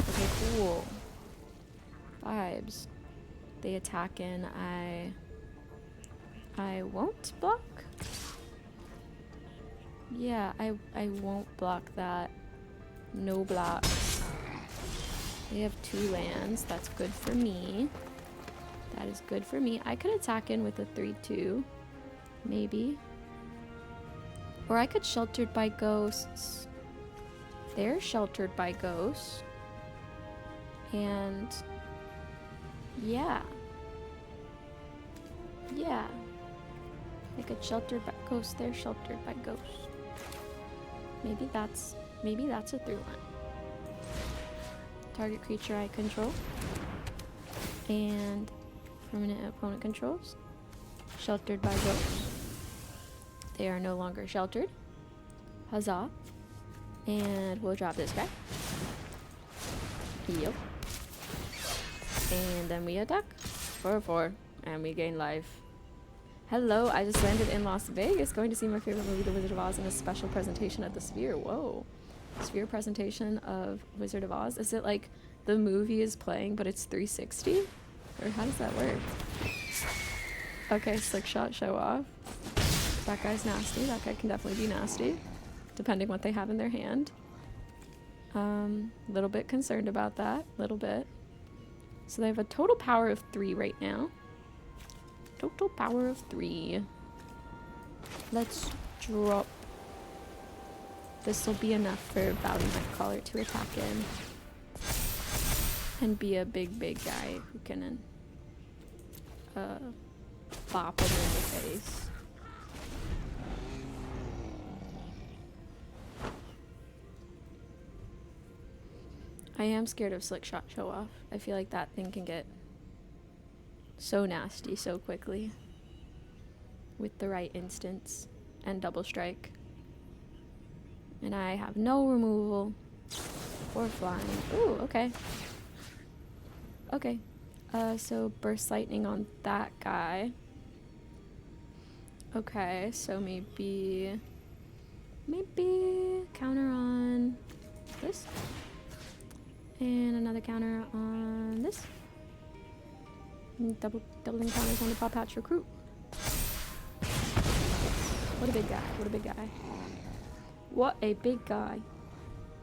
Okay, cool. Vibes. They attack in. I won't block? Yeah, I won't block that. No blocks. They have 2 lands. That's good for me. That is good for me. I could attack in with a 3/2. Maybe. Or I could Sheltered by Ghosts. They're Sheltered by Ghosts. And yeah. Yeah. I could Sheltered by Ghosts. They're Sheltered by Ghosts. Maybe that's a 3/1. target creature I control. And permanent opponent controls. Sheltered by ghosts. They are no longer sheltered. Huzzah. And we'll drop this guy. Yep. And then we attack. 4/4. And we gain life. Hello, I just landed in Las Vegas, going to see my favorite movie, The Wizard of Oz, in a special presentation at the Sphere. Whoa. Sphere presentation of Wizard of Oz. Is it like the movie is playing, but it's 360? Or how does that work? Okay, slick shot, show off. That guy's nasty. That guy can definitely be nasty, depending what they have in their hand. Little bit concerned about that. Little bit. So they have a total power of 3 right now. Total power of 3. Let's drop. This will be enough for Valley Nightcrawler to attack in. And be a big guy who can bop him in the face. I am scared of Slick Shot Show Off. I feel like that thing can get so nasty so quickly with the right instance and double strike. And I have no removal or flying. Ooh, okay. Okay. So burst lightning on that guy. Okay, so maybe counter on this. And another counter on this. And doubling counters on the Paw Patch Recruit. What a big guy. What a big guy. What a big guy.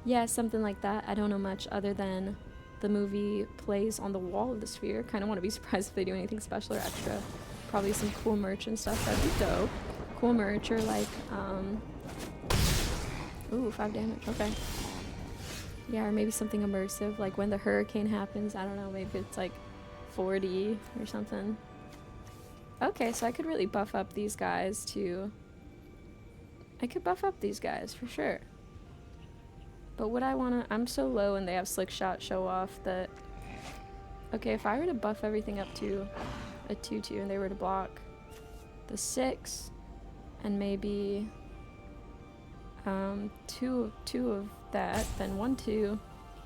Yeah, something like that. I don't know much other than the movie plays on the wall of the Sphere. Kind of want to be surprised if they do anything special or extra. Probably some cool merch and stuff. That'd be dope. Cool merch or like, ooh, 5 damage. Okay. Yeah, or maybe something immersive, like when the hurricane happens. I don't know, maybe it's like 4D or something. Okay, so I could really buff up these guys too. I could buff up these guys for sure. But would I want to... I'm so low and they have Slick Shot Show Off that... Okay, if I were to buff everything up to a 2/2 and they were to block the 6 and maybe two of that, then 1, 2,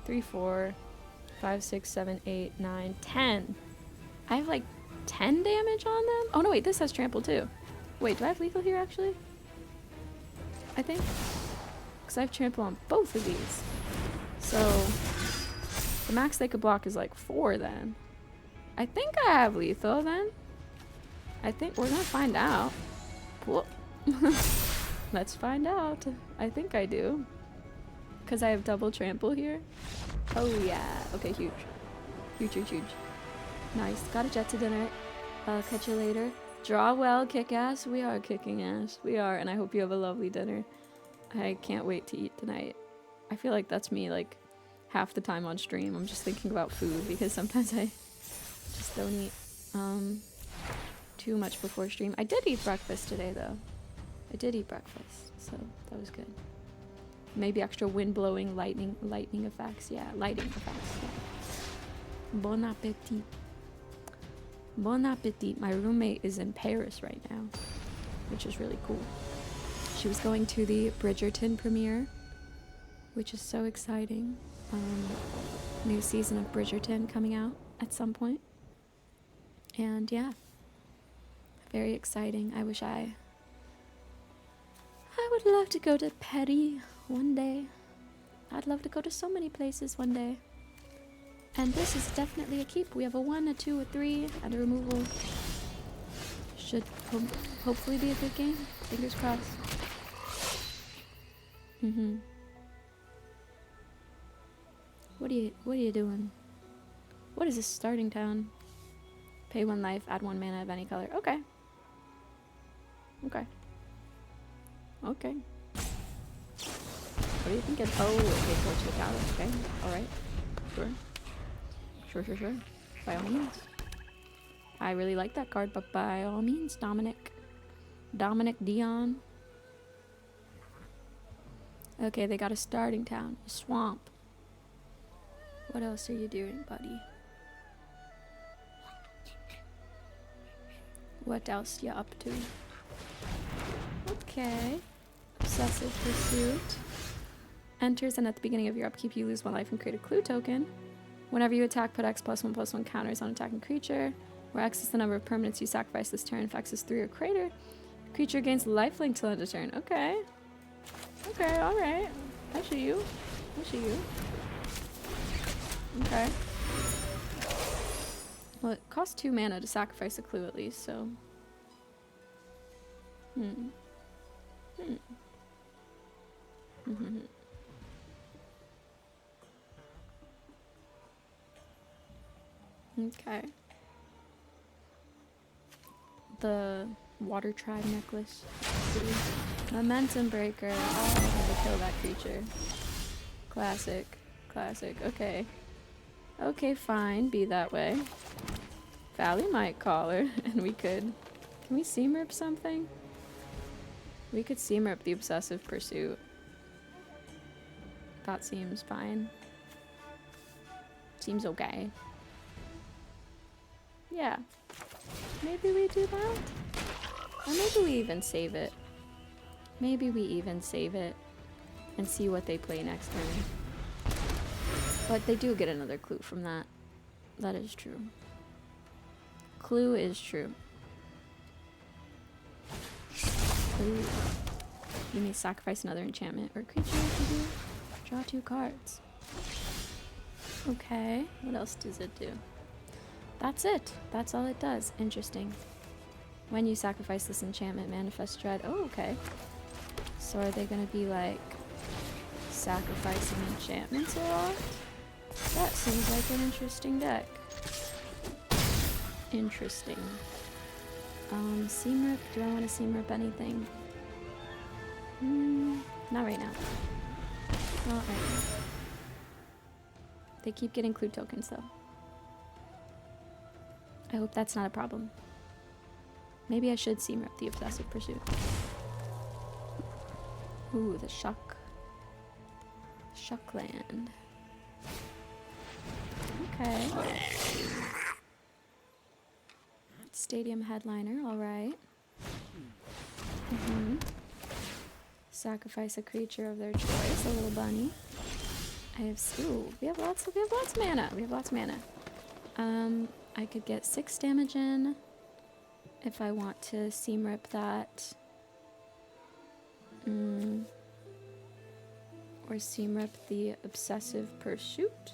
3, 4, 5, 6, 7, 8, 9, 10. I have like 10 damage on them? Oh no, wait, this has trample too. Wait, do I have lethal here actually? I think. Because I have trample on both of these. So the max they could block is like 4 then. I think I have lethal then. I think we're gonna find out. Let's find out. I think I do. Because I have double trample here. Oh yeah. Okay, huge. Huge. Nice. Got a jet to dinner. Catch you later. Draw well, kick ass. We are kicking ass. We are, and I hope you have a lovely dinner. I can't wait to eat tonight. I feel like that's me like half the time on stream. I'm just thinking about food because sometimes I just don't eat too much before stream. I did eat breakfast today though. I did eat breakfast, so that was good. Maybe extra wind blowing, lightning effects. Yeah, lighting effects. Yeah. Bon appetit. Bon appetit. My roommate is in Paris right now, which is really cool. She was going to the Bridgerton premiere, which is so exciting. New season of Bridgerton coming out at some point. And yeah, very exciting. I would love to go to Paris one day. I'd love to go to so many places one day. And this is definitely a keep. We have a 1, a 2, a 3, and a removal. Should hopefully be a good game. Fingers crossed. What are you doing? What is this starting town? Pay 1 life, add 1 mana of any color. Okay. Okay. Okay. What are you thinking? Oh, okay, torch the tower. Okay, alright. Sure. By all means. I really like that card, but by all means, Dominic Dion. Okay, they got a starting town. A swamp. What else are you doing, buddy? What else you up to? Okay. Obsessive Pursuit. Enters, and at the beginning of your upkeep you lose 1 life and create a clue token. Whenever you attack, put X+1/+1 counters on attacking creature, where X is the number of permanents you sacrifice this turn. If X is 3 or greater, creature gains lifelink till end of turn. Okay. Okay, alright. I see you. I see you. Okay. Well, it costs 2 mana to sacrifice a clue at least, so... Okay. The Water Tribe necklace. Momentum Breaker. Oh, I had to kill that creature. Classic. Classic. Okay. Okay, fine. Be that way. Valley might call her, and we could... Can we Seamrip something? We could Seamrip the Obsessive Pursuit. That seems fine. Seems okay. Yeah. Maybe we do that? Or maybe we even save it. Maybe we even save it and see what they play next turn. But they do get another clue from that. That is true. Clue is true. Clue. You may sacrifice another enchantment or creature if you do. Draw 2 cards. Okay. What else does it do? That's it. That's all it does. Interesting. When you sacrifice this enchantment, manifest dread. Oh, okay. So are they gonna be like sacrificing enchantments a lot? That seems like an interesting deck. Interesting. Seamrip. Do I want to Seamrip anything? Not right now. Not right now. They keep getting clue tokens though. I hope that's not a problem. Maybe I should Seamrip the Obsessive Pursuit. Ooh, the Shuck. Shuckland. Okay. Stadium Headliner, alright. Sacrifice a creature of their choice, a little bunny. I have, ooh, we have lots of mana. We have lots of mana. I could get 6 damage in if I want to Seamrip that. Or Seamrip the Obsessive Pursuit.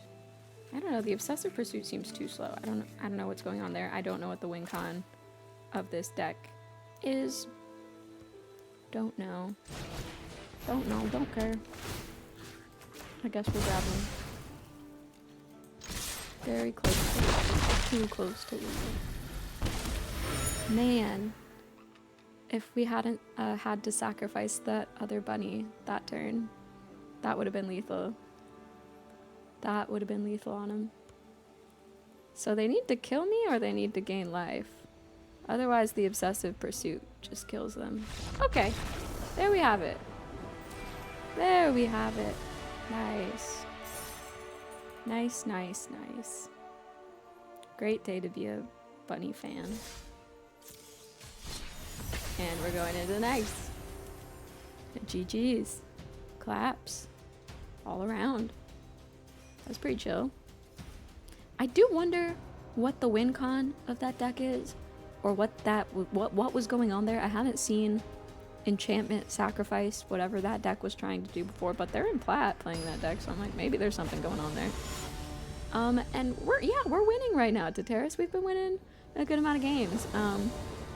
I don't know, the Obsessive Pursuit seems too slow. I don't know what's going on there. I don't know what the win con of this deck is. Don't know. Don't know, don't care. I guess we'll grab them. Very close to too close to lethal. Man, if we hadn't had to sacrifice that other bunny that turn, that would have been lethal. That would have been lethal on him. So they need to kill me or they need to gain life. Otherwise the Obsessive Pursuit just kills them. Okay, there we have it. There we have it. Nice. Nice, nice, nice. Great day to be a bunny fan. And we're going into the next. GG's. Claps. All around. That's pretty chill. I do wonder what the win con of that deck is, or what was going on there. I haven't seen enchantment, sacrifice, whatever that deck was trying to do before, but they're in plat playing that deck, so I'm like, maybe there's something going on there. And we're winning right now at Terrace. We've been winning a good amount of games.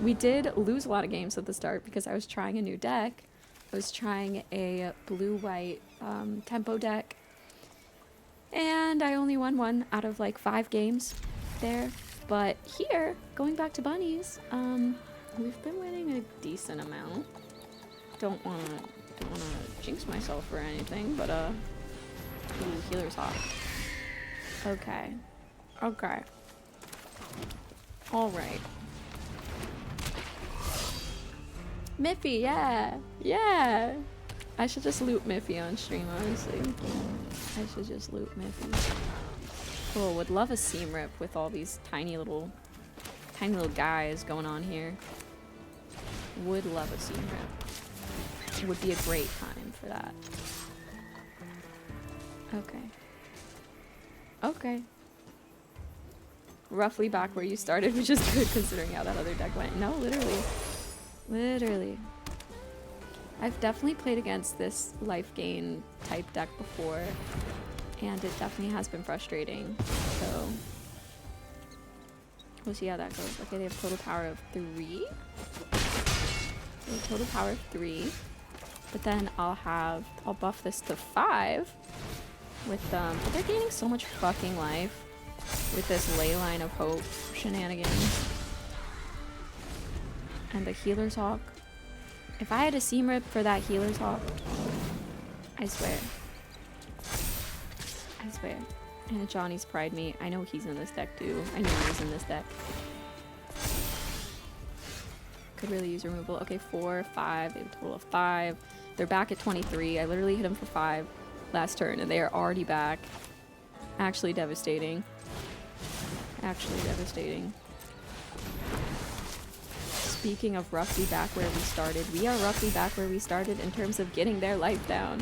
We did lose a lot of games at the start because I was trying a new deck. I was trying a blue-white tempo deck, and I only won 1 out of like 5 games there. But here, going back to bunnies, we've been winning a decent amount. Don't wanna jinx myself or anything, but ooh, healer's hot. Okay. Okay. Alright. Miffy, yeah! Yeah! I should just loot Miffy on stream, honestly. I should just loot Miffy. Cool. Would love a seam rip with all these tiny little guys going on here. Would love a seam rip. It would be a great time for that. Okay. Okay. Roughly back where you started, which is good considering how that other deck went. No, literally. Literally. I've definitely played against this life gain type deck before, and it definitely has been frustrating. So we'll see how that goes. Okay, they have total power of 3. They have total power of 3. But then I'll buff this to 5 with but they're gaining so much fucking life with this Leyline of Hope shenanigans. And the Healer's Hawk. If I had a seam rip for that Healer's Hawk, I swear. I swear. And Johnny's Pride Me. I know he's in this deck too. I know he's in this deck. Could really use removal. Okay, 4, 5. They have a total of 5. They're back at 23. I literally hit them for 5 last turn, and they are already back. Actually devastating. Actually devastating. Speaking of roughly back where we started, we are roughly back where we started in terms of getting their life down.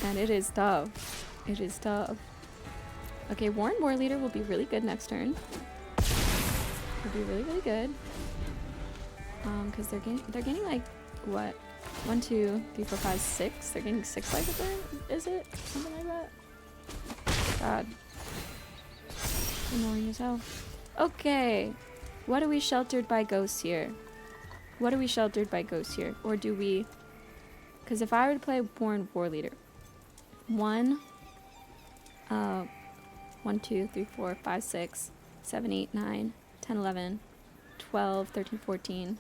And it is tough. It is tough. Okay, Warren War Leader will be really good next turn. Will be really, really good. Because they're getting like, what? 1, 2, 3, 4, 5, 6. They're getting 6 life a turn, is it? Something like that? God. Annoying as hell. Okay. What are we sheltered by ghosts here? What are we sheltered by ghosts here? Or do we... Because if I were to play Born War Leader, 1, 2, 3, 4, 5, 6, 7, 8, 9, 10, 11, 12, 13, 14,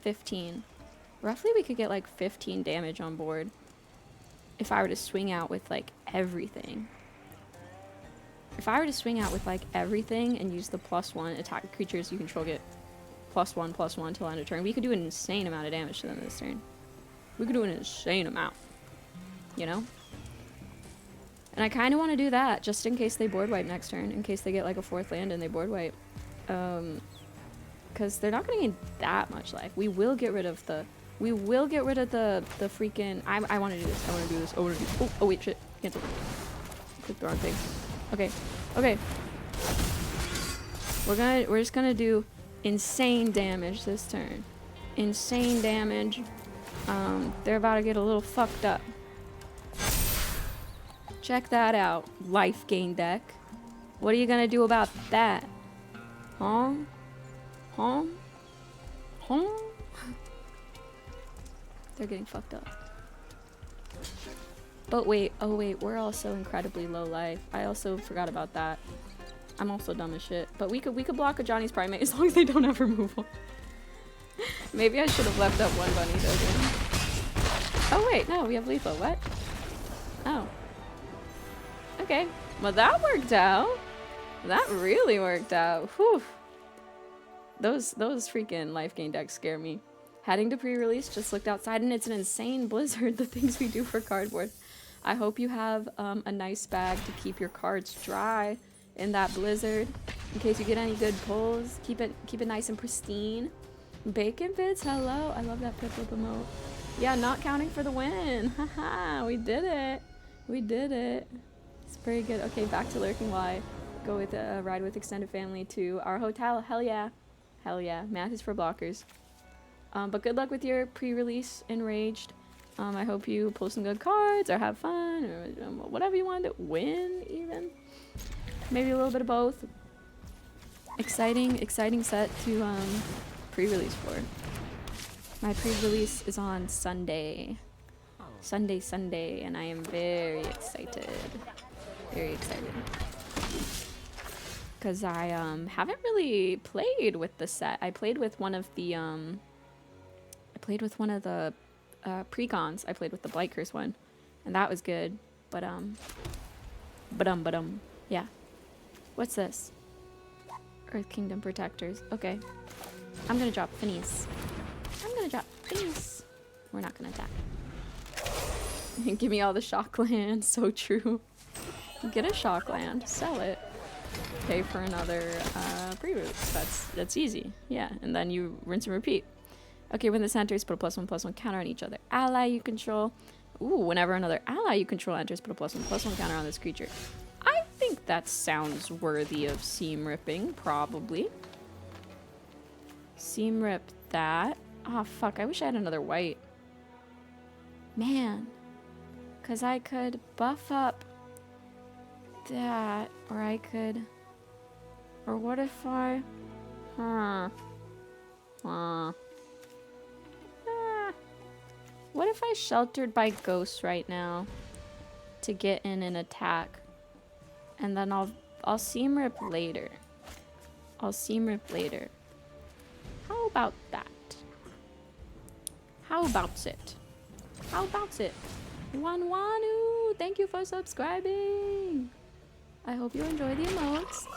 15. Roughly we could get like 15 damage on board if I were to swing out with like everything. If I were to swing out with like everything and use the +1 attack creatures you control get +1/+1 till end of turn, we could do an insane amount of damage to them this turn. We could do an insane amount. You know? And I kind of want to do that just in case they board wipe next turn, in case they get like a 4th land and they board wipe. Because they're not going to gain that much life. We will get rid of the freaking... I want to do this. I want to do this. Oh, wait, shit. Cancel. Click the wrong thing. Okay. Okay. We're just gonna do insane damage this turn. Insane damage. They're about to get a little fucked up. Check that out, life gain deck. What are you gonna do about that? Huh? Huh? Huh? They're getting fucked up. But wait, oh wait, we're also incredibly low life. I also forgot about that. I'm also dumb as shit. But we could block a Johnny's Primate as long as they don't have removal. Maybe I should have left up 1 bunny token. Oh wait, no, we have lethal. What? Oh. Okay. Well, that worked out. That really worked out. Whew. Those freaking life gain decks scare me. Heading to pre-release, just looked outside and it's an insane blizzard, the things we do for cardboard. I hope you have a nice bag to keep your cards dry in that blizzard. In case you get any good pulls, keep it nice and pristine. Bacon Bits, hello. I love that purple emote. Yeah, not counting for the win. Haha, we did it. We did it. It's very good. Okay, back to lurking while I go with a ride with extended family to our hotel. Hell yeah. Hell yeah. Math is for blockers. But good luck with your pre-release Enraged. I hope you pull some good cards or have fun or whatever you want to win even. Maybe a little bit of both. Exciting set to pre-release for. My pre-release is on Sunday. Sunday, and I am very excited. Very excited. Because I haven't really played with the set. I played with one of the precons. I played with the Blight Curse one, and that was good. But yeah. What's this? Earth Kingdom Protectors. Okay. I'm gonna drop Phineas. We're not gonna attack. Give me all the shock lands. So true. Get a shock land, sell it, pay for another pre-roots. That's easy. Yeah, and then you rinse and repeat. Okay, when this enters, put a +1/+1 counter on each other ally you control. Ooh, whenever another ally you control enters, put a +1/+1 counter on this creature. I think that sounds worthy of seam ripping, probably. Seam rip that. Oh, fuck, I wish I had another white. Man. Because I could buff up that, or I could... Or what if I... What if I sheltered by ghosts right now to get in an attack? And then I'll seam rip later. I'll seam rip later. How about that? How about it? How about it? Wanwanu, thank you for subscribing. I hope you enjoy the emotes.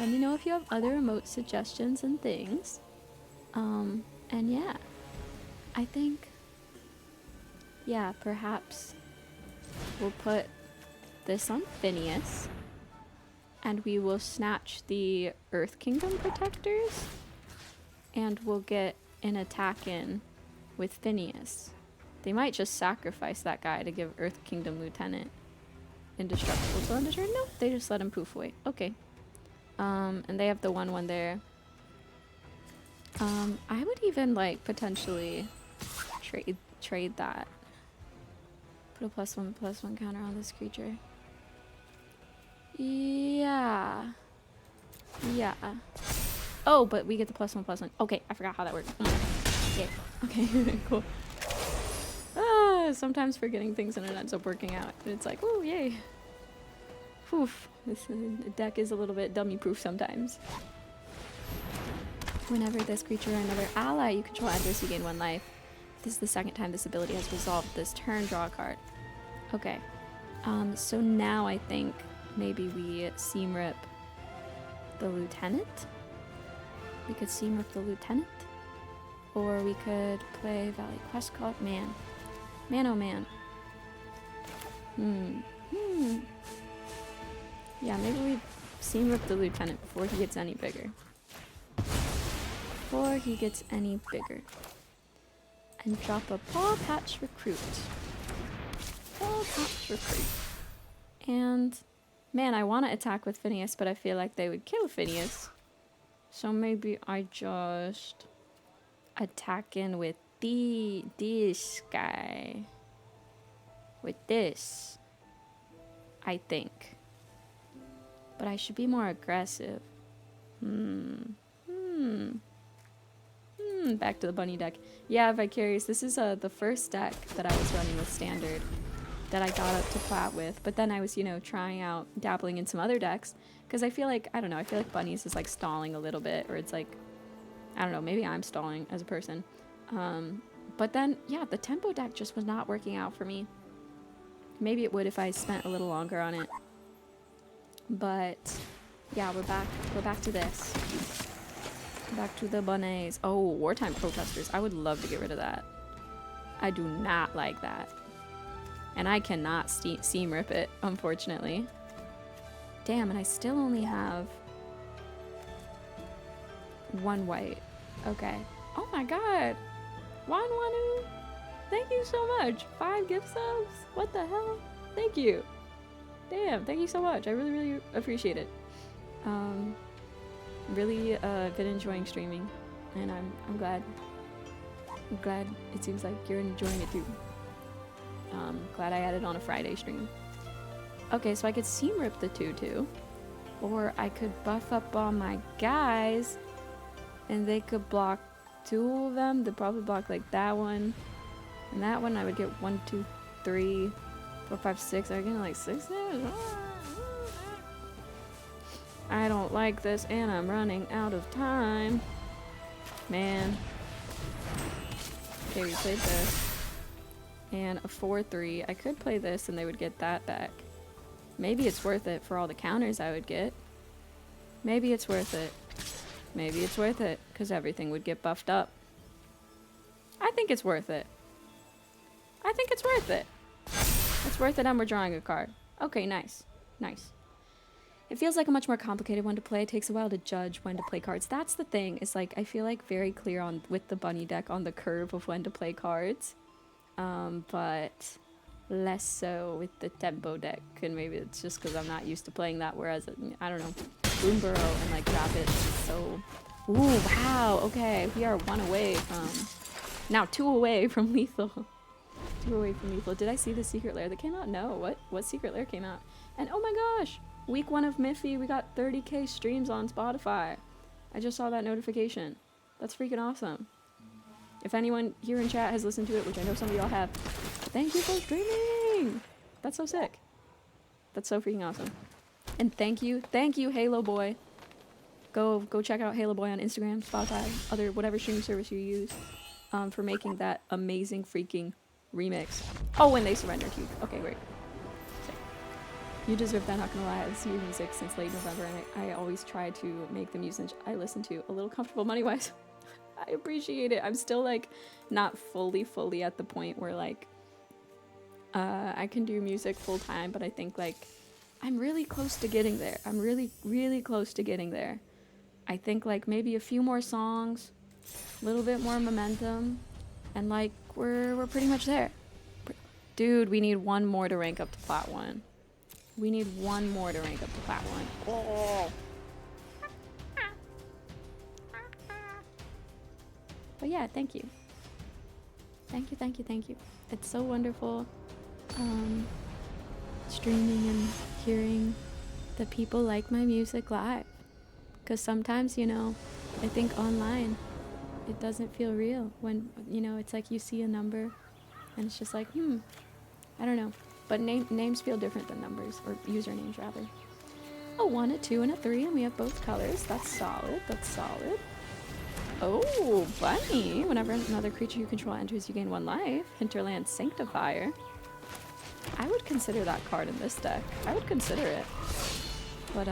Let me know if you have other emote suggestions and things. And yeah, I think, yeah, perhaps we'll put this on Phineas, and we will snatch the Earth Kingdom Protectors, and we'll get an attack in with Phineas. They might just sacrifice that guy to give Earth Kingdom Lieutenant indestructible till end of turn. No, they just let him poof away. Okay. And they have the 1/1 there. I would even like potentially trade that. Put a +1/+1 counter on this creature. Yeah. Yeah. Oh, but we get the +1/+1. Okay, I forgot how that works. Yeah. Okay, cool. Sometimes forgetting things and it ends up working out. And it's like, oh, yay. Oof. This deck is a little bit dummy-proof sometimes. Whenever this creature or another ally you control enters, you gain 1 life. This is the second time this ability has resolved this turn. Draw a card. Okay. So now I think maybe we seam rip the Lieutenant. We could seam rip the Lieutenant. Or we could play Valley Quest Call. Man. Man, oh man. Yeah, maybe we seam rip the Lieutenant before he gets any bigger. Before he gets any bigger. And drop a Paw Patch Recruit. Paw Patch Recruit. And, man, I want to attack with Phineas, but I feel like they would kill Phineas. So maybe I just attack in with this guy. With this. I think. But I should be more aggressive. Back to the bunny deck. Yeah, Vicarious, this is the first deck that I was running with Standard that I got up to plat with. But then I was, you know, trying out, dabbling in some other decks. Because I feel like, I don't know, I feel like Bunnies is like stalling a little bit. Or it's like, I don't know, maybe I'm stalling as a person. But then, yeah, the tempo deck just was not working out for me. Maybe it would if I spent a little longer on it. But yeah, we're back to this. Back to the bunnies. Oh, Wartime Protesters. I would love to get rid of that. I do not like that. And I cannot seam rip it, unfortunately. Damn, and I still only have 1 white. Okay. Oh my god. Wanwanu. Thank you so much. 5 gift subs? What the hell? Thank you. Damn, thank you so much. I really, really appreciate it. Really been enjoying streaming, and I'm glad. I'm glad it seems like you're enjoying it too. Glad I added on a Friday stream. Okay, so I could seam rip the 2/2, or I could buff up all my guys, and they could block 2 of them. They'd probably block like that one, and that one. I would get 1, 2, 3, 4, 5, 6. I get like 6 there. I don't like this, and I'm running out of time. Man. Okay, we played this. And a 4/3. I could play this, and they would get that back. Maybe it's worth it for all the counters I would get. Maybe it's worth it. Maybe it's worth it, because everything would get buffed up. I think it's worth it. I think it's worth it. It's worth it, and we're drawing a card. Okay, nice. Nice. It feels like a much more complicated one to play. It takes a while to judge when to play cards. That's the thing. Is like I feel like very clear on with the bunny deck on the curve of when to play cards, but less so with the tempo deck. And maybe it's just because I'm not used to playing that. Whereas I don't know, Boomburrow and like Rabbit is so. Ooh, wow. Okay, we are 1 away from. Now 2 away from lethal. 2 away from lethal. Did I see the secret lair that came out? No. What secret lair came out? And oh my gosh. Week 1 of Miffy, we got 30k streams on Spotify. I just saw that notification. That's freaking awesome. If anyone here in chat has listened to it, which I know some of y'all have, thank you for streaming! That's so sick. That's so freaking awesome. And thank you, Halo Boy. Go check out Halo Boy on Instagram, Spotify, other whatever streaming service you use, for making that amazing freaking remix. Oh, and they surrendered you. Okay, great. You deserve that, not gonna lie. I've listened to music since late November, and I always try to make the music I listen to a little comfortable money-wise. I appreciate it. I'm still, like, not fully at the point where, like, I can do music full-time, but I think, like, I'm really close to getting there. I'm really close to getting there. I think, like, maybe a few more songs, a little bit more momentum, and, like, we're pretty much there. Dude, we need 1 more to rank up to Plat 1. We need 1 more to rank up to Plat 1. Oh. But yeah, thank you. Thank you. It's so wonderful streaming and hearing that people like my music live. Because sometimes, you know, I think online it doesn't feel real when, you know, it's like you see a number and it's just like, I don't know. But names feel different than numbers, or usernames rather. A 1, a 2, and a 3, and we have both colors. That's solid. Oh, bunny. Whenever another creature you control enters, you gain 1 life. Hinterland Sanctifier. I would consider that card in this deck. I would consider it. But,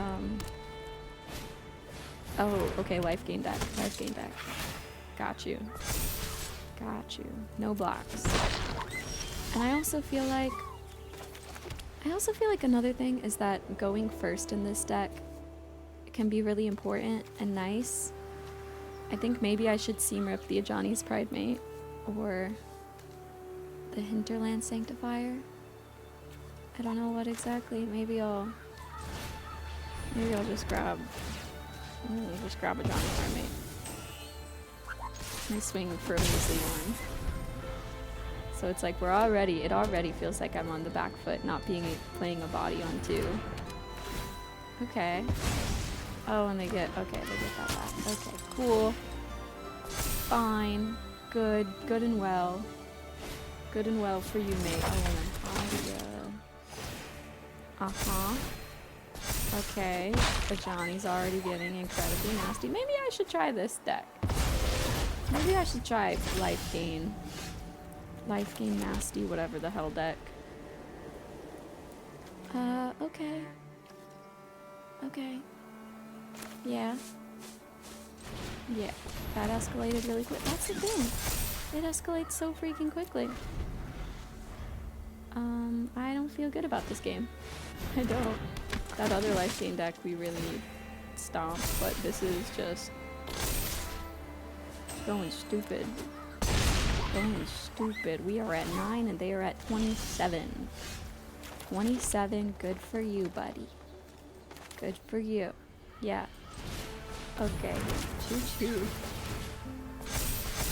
oh, okay, life gain deck. Got you. No blocks. And I also feel like another thing is that going first in this deck can be really important and nice. I think maybe I should seam rip the Ajani's Pridemate or the Hinterland Sanctifier. I don't know what exactly. Maybe I'll just grab Ajani's Pridemate. I swing frivolously one. So it's like it already feels like I'm on the back foot, not playing a body on 2. Okay. Oh, and they get that back. Okay, cool. Fine. Good and well. Good and well for you, mate. Okay. But Johnny's already getting incredibly nasty. Maybe I should try this deck. Maybe I should try Life Gain nasty, whatever the hell deck. Okay. Yeah. That escalated really quick. That's the thing. It escalates so freaking quickly. I don't feel good about this game. I don't. That other life gain deck we really stomped, but this is just going stupid. We are at 9 and they are at 27. 27, good for you, buddy. Good for you. Yeah. Okay. Choo-choo.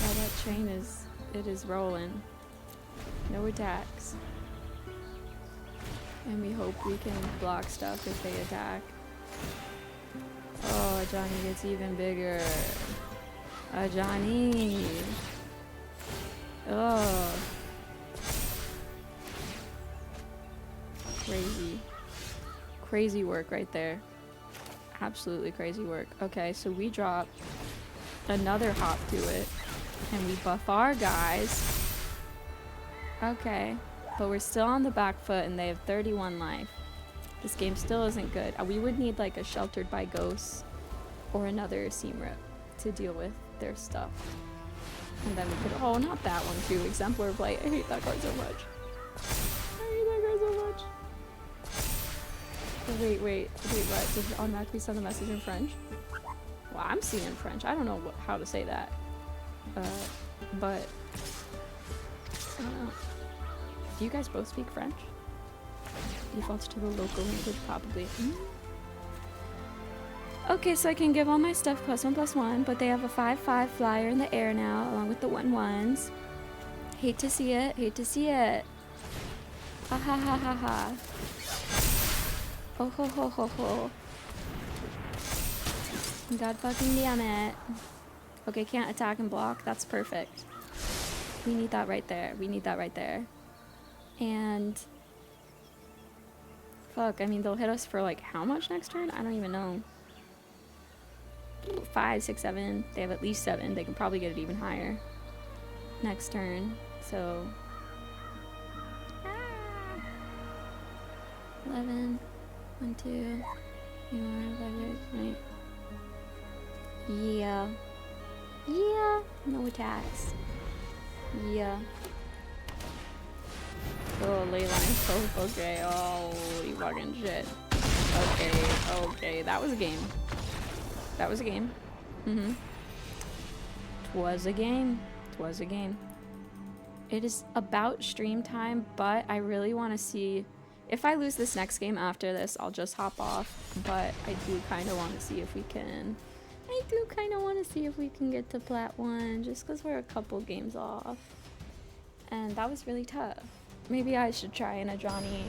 Yeah, that train is rolling. No attacks. And we hope we can block stuff if they attack. Oh, Johnny gets even bigger. Johnny. Oh. Crazy work right there. Absolutely crazy work. Okay, so we drop another hop to it. And we buff our guys. Okay. But we're still on the back foot and they have 31 life. This game still isn't good. We would need like a Sheltered by Ghosts or another Seam Rip to deal with their stuff. And then we could, oh, not that one too. Exemplar Blight. I hate that card so much. Wait, what? Did it automatically send the message in French? Well, I'm seeing in French. I don't know how to say that. But I don't know. Do you guys both speak French? Defaults to the local language, probably. Okay, so I can give all my stuff +1/+1, but they have a 5/5 flyer in the air now, along with the 1/1s. Hate to see it. Hate to see it. Ha ha ha ha ha. Oh ho ho ho ho. God fucking damn it. Okay, can't attack and block. That's perfect. We need that right there. We need that right there. And fuck, I mean, they'll hit us for like how much next turn? I don't even know. 5, 6, 7. They have at least 7. They can probably get it even higher next turn. So 11, 1, 2, 5, 6, yeah. Yeah. No attacks. Yeah. Oh, Leyline so okay. Holy fucking shit. Okay. That was a game. That was a game. Twas a game. Twas a game. It is about stream time, but I really want to see... If I lose this next game after this, I'll just hop off. But I do kind of want to see if we can... I do kind of want to see if we can get to Plat 1, just because we're a couple games off. And that was really tough. Maybe I should try in a Johnny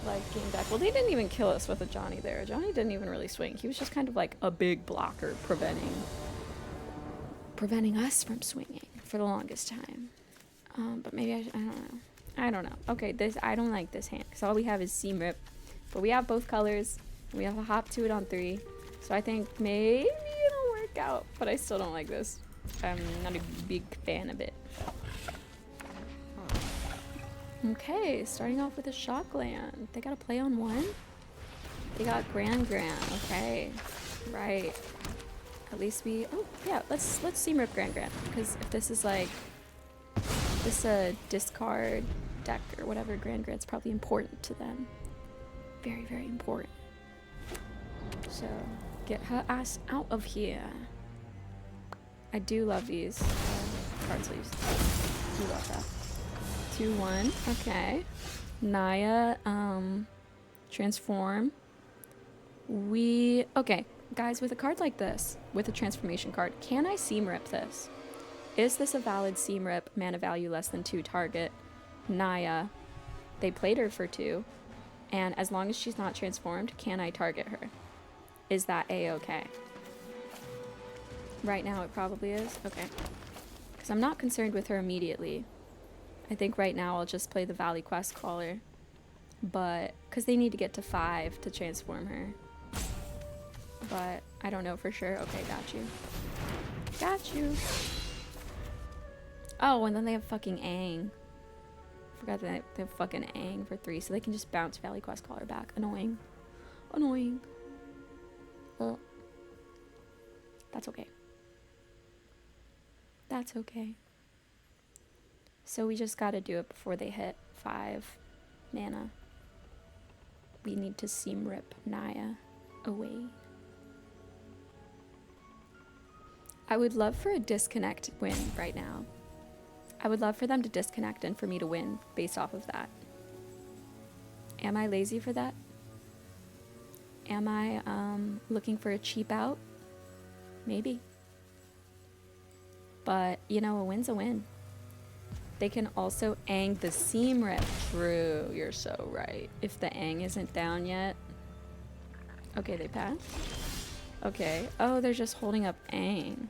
like game deck. Well, they didn't even kill us with a Johnny there. Johnny didn't even really swing. He was just kind of like a big blocker preventing us from swinging for the longest time. But maybe I don't know. I don't know. Okay, I don't like this hand because all we have is Seam Rip, but we have both colors. We have a hop to it on 3, so I think maybe it'll work out. But I still don't like this. I'm not a big fan of it. Okay, starting off with a shock land. They got a play on 1. They got Grand. Okay, right. At least we. Oh yeah, let's Seam Rip Grand because if this is like this discard deck or whatever, Grand's probably important to them. Very, very important. So get her ass out of here. I do love these card sleeves. Do love that. 2/1. Okay. Naya, transform. Okay, guys, with a card like this, with a transformation card, can I Seam Rip this? Is this a valid Seam Rip, mana value less than 2 target? Naya, they played her for 2, and as long as she's not transformed, can I target her? Is that a-okay? Right now it probably is? Okay. Because I'm not concerned with her immediately. I think right now I'll just play the Valley Quest Caller. But, because they need to get to 5 to transform her. But, I don't know for sure. Okay, got you. Got you. Oh, and then they have fucking Aang. Forgot that they have fucking Aang for 3, so they can just bounce Valley Quest Caller back. Annoying. Annoying. Well, that's okay. That's okay. So we just gotta do it before they hit 5 mana. We need to Seam Rip Naya away. I would love for a disconnect win right now. I would love for them to disconnect and for me to win based off of that. Am I lazy for that? Am I looking for a cheap out? Maybe. But, you know, a win's a win. They can also Aang the Seam Rip. True, you're so right. If the Aang isn't down yet. Okay, they pass. Okay. Oh, they're just holding up Aang.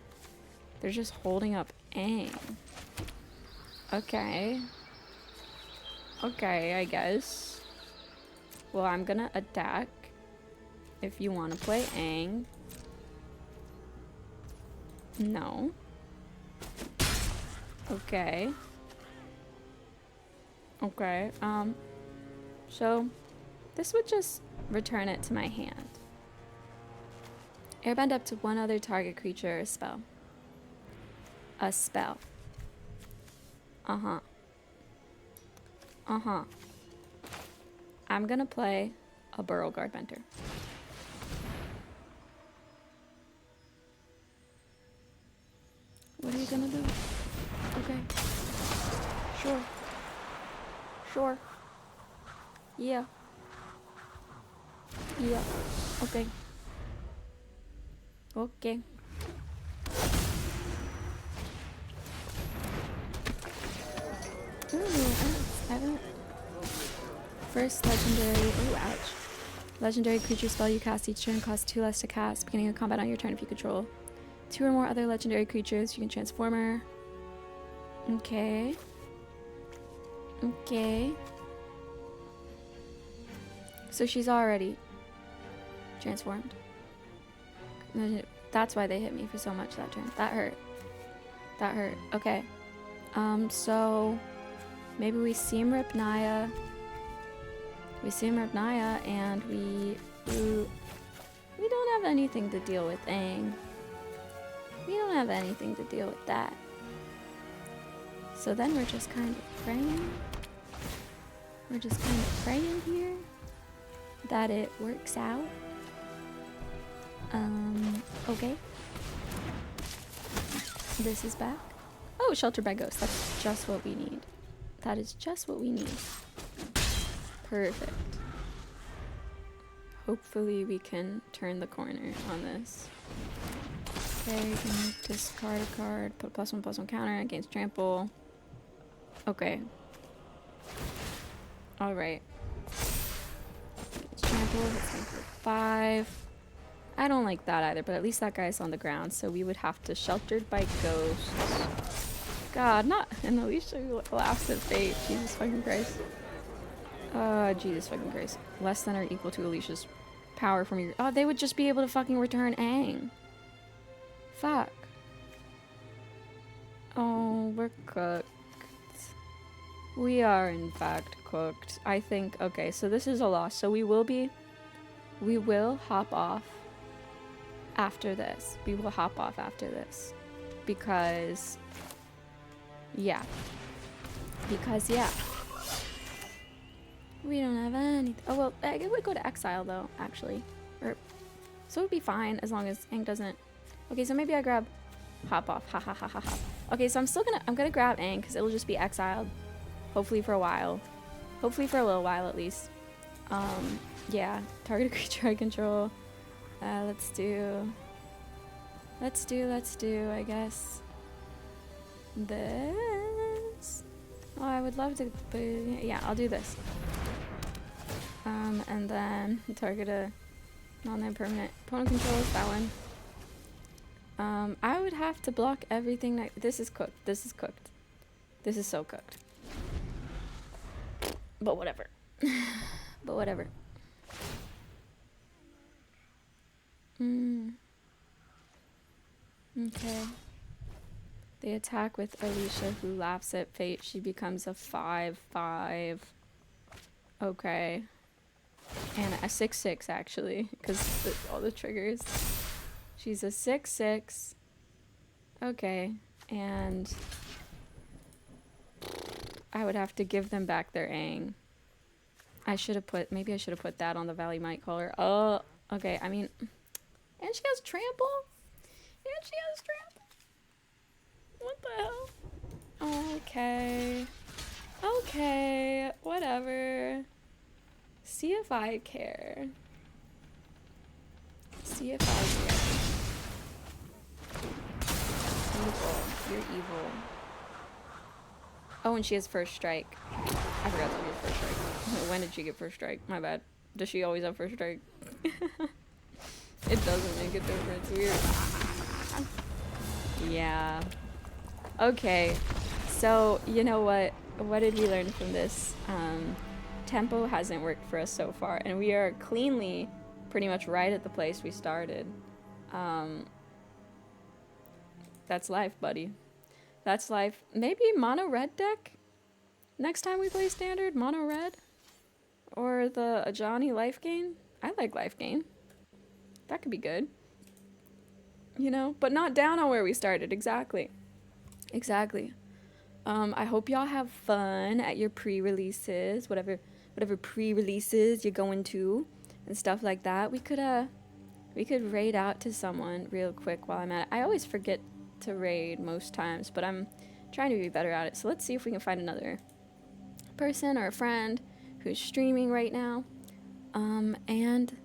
They're just holding up Aang. Okay. Okay, I guess. Well, I'm gonna attack. If you want to play Aang. No. Okay. Okay, so this would just return it to my hand. Airbend up to 1 other target creature or spell. A spell. I'm gonna play a Burrow Guard Mentor. What are you gonna do? Okay. Sure. Sure. Yeah. Yeah. Okay. Okay. Ooh, I haven't. First legendary. Ooh, ouch. Legendary creature spell you cast each turn costs 2 less to cast, beginning of combat on your turn if you control 2 or more other legendary creatures. You can transform her. Okay. Okay. So she's already transformed. That's why they hit me for so much that turn. That hurt. That hurt. Okay. So maybe we Seam Rip Naya. We Seam Rip Naya and we don't have anything to deal with Aang. We don't have anything to deal with that. So then we're just kind of praying. We're just kind of praying here that it works out. Okay. This is back. Oh, Shelter by Ghost. That's just what we need. That is just what we need. Perfect. Hopefully we can turn the corner on this. Okay, you can discard a card, put a +1/+1 counter against trample. Okay. Alright. Trample, hits me for 5. I don't like that either, but at least that guy's on the ground, so we would have to Sheltered by Ghosts. God, not an Alicia who laughs at fate. Jesus fucking Christ. Jesus fucking Christ. Less than or equal to Alicia's power from your... Oh, they would just be able to fucking return Aang. Fuck. Oh, we're cooked. We are, in fact, cooked. I think... Okay, so this is a loss. So we will hop off after this. We will hop off after this. Because... Yeah. Because, yeah. We don't have anything. Oh, well, I would go to exile, though, actually. So it would be fine, as long as Aang doesn't... Okay, so maybe I grab... Hop off. Ha ha ha ha ha. Okay, so I'm gonna grab Aang, because it'll just be exiled. Hopefully for a while. Hopefully for a little while, at least. Yeah. Target a creature I control. Let's do, I guess, this. Oh, I would love to, but yeah, I'll do this. And then target a non-land permanent. Opponent controls that one. I would have to block everything. This is cooked. This is cooked. This is so cooked. But whatever. But whatever. Okay. They attack with Alicia, who laughs at fate. She becomes a 5/5. Okay. And a 6/6 actually, because all the triggers. She's a 6/6. Okay. And I would have to give them back their Aang. Maybe I should have put that on the Valley Might Caller. Oh, okay. I mean, and she has trample? And she has trample? What the hell? Okay. Okay. Whatever. See if I care. See if I care. Evil. You're evil. Oh, and she has first strike. I forgot that she has first strike. When did she get first strike? My bad. Does she always have first strike? It doesn't make a difference. Weird. Yeah. Okay. So, you know what? What did we learn from this? Tempo hasn't worked for us so far, and we are cleanly pretty much right at the place we started. That's life, buddy. That's life. Maybe mono red deck? Next time we play standard, mono red? Or the Ajani life gain? I like life gain. That could be good. You know? But not down on where we started. Exactly. Exactly. I hope y'all have fun at your pre-releases. Whatever pre-releases you're going to. and stuff like that. We could raid out to someone real quick while I'm at it. I always forget to raid most times, but I'm trying to be better at it. So let's see if we can find another person or a friend who's streaming right now. And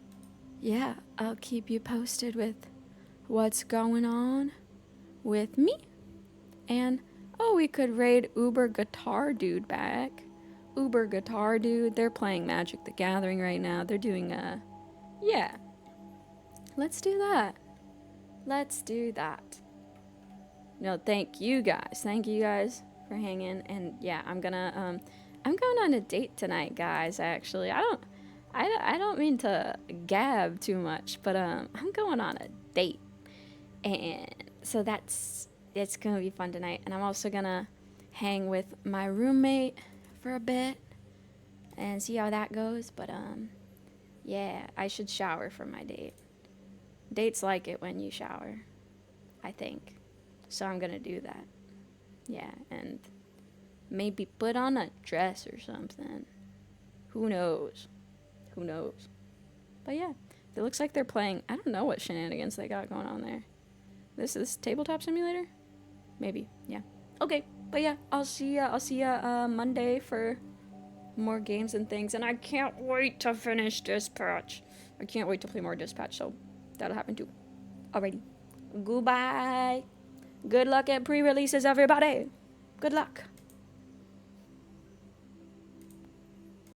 yeah, I'll keep you posted with what's going on with me. And oh, we could raid Uber Guitar Dude back. Uber Guitar Dude, they're playing Magic the Gathering right now. They're doing yeah. Let's do that. Let's do that. No, thank you guys. Thank you guys for hanging. And yeah, I'm going on a date tonight, guys, actually. I don't mean to gab too much, but I'm going on a date. And so it's going to be fun tonight. And I'm also going to hang with my roommate for a bit and see how that goes. But yeah, I should shower for my date. Dates like it when you shower, I think. So I'm going to do that. Yeah, and maybe put on a dress or something. Who knows? Who knows? But yeah, it looks like they're playing. I don't know what shenanigans they got going on there. This is Tabletop Simulator? Maybe, yeah. Okay, but yeah, I'll see ya Monday for more games and things. And I can't wait to finish Dispatch. I can't wait to play more Dispatch, so that'll happen too. Alrighty. Goodbye. Good luck at pre-releases, everybody. Good luck.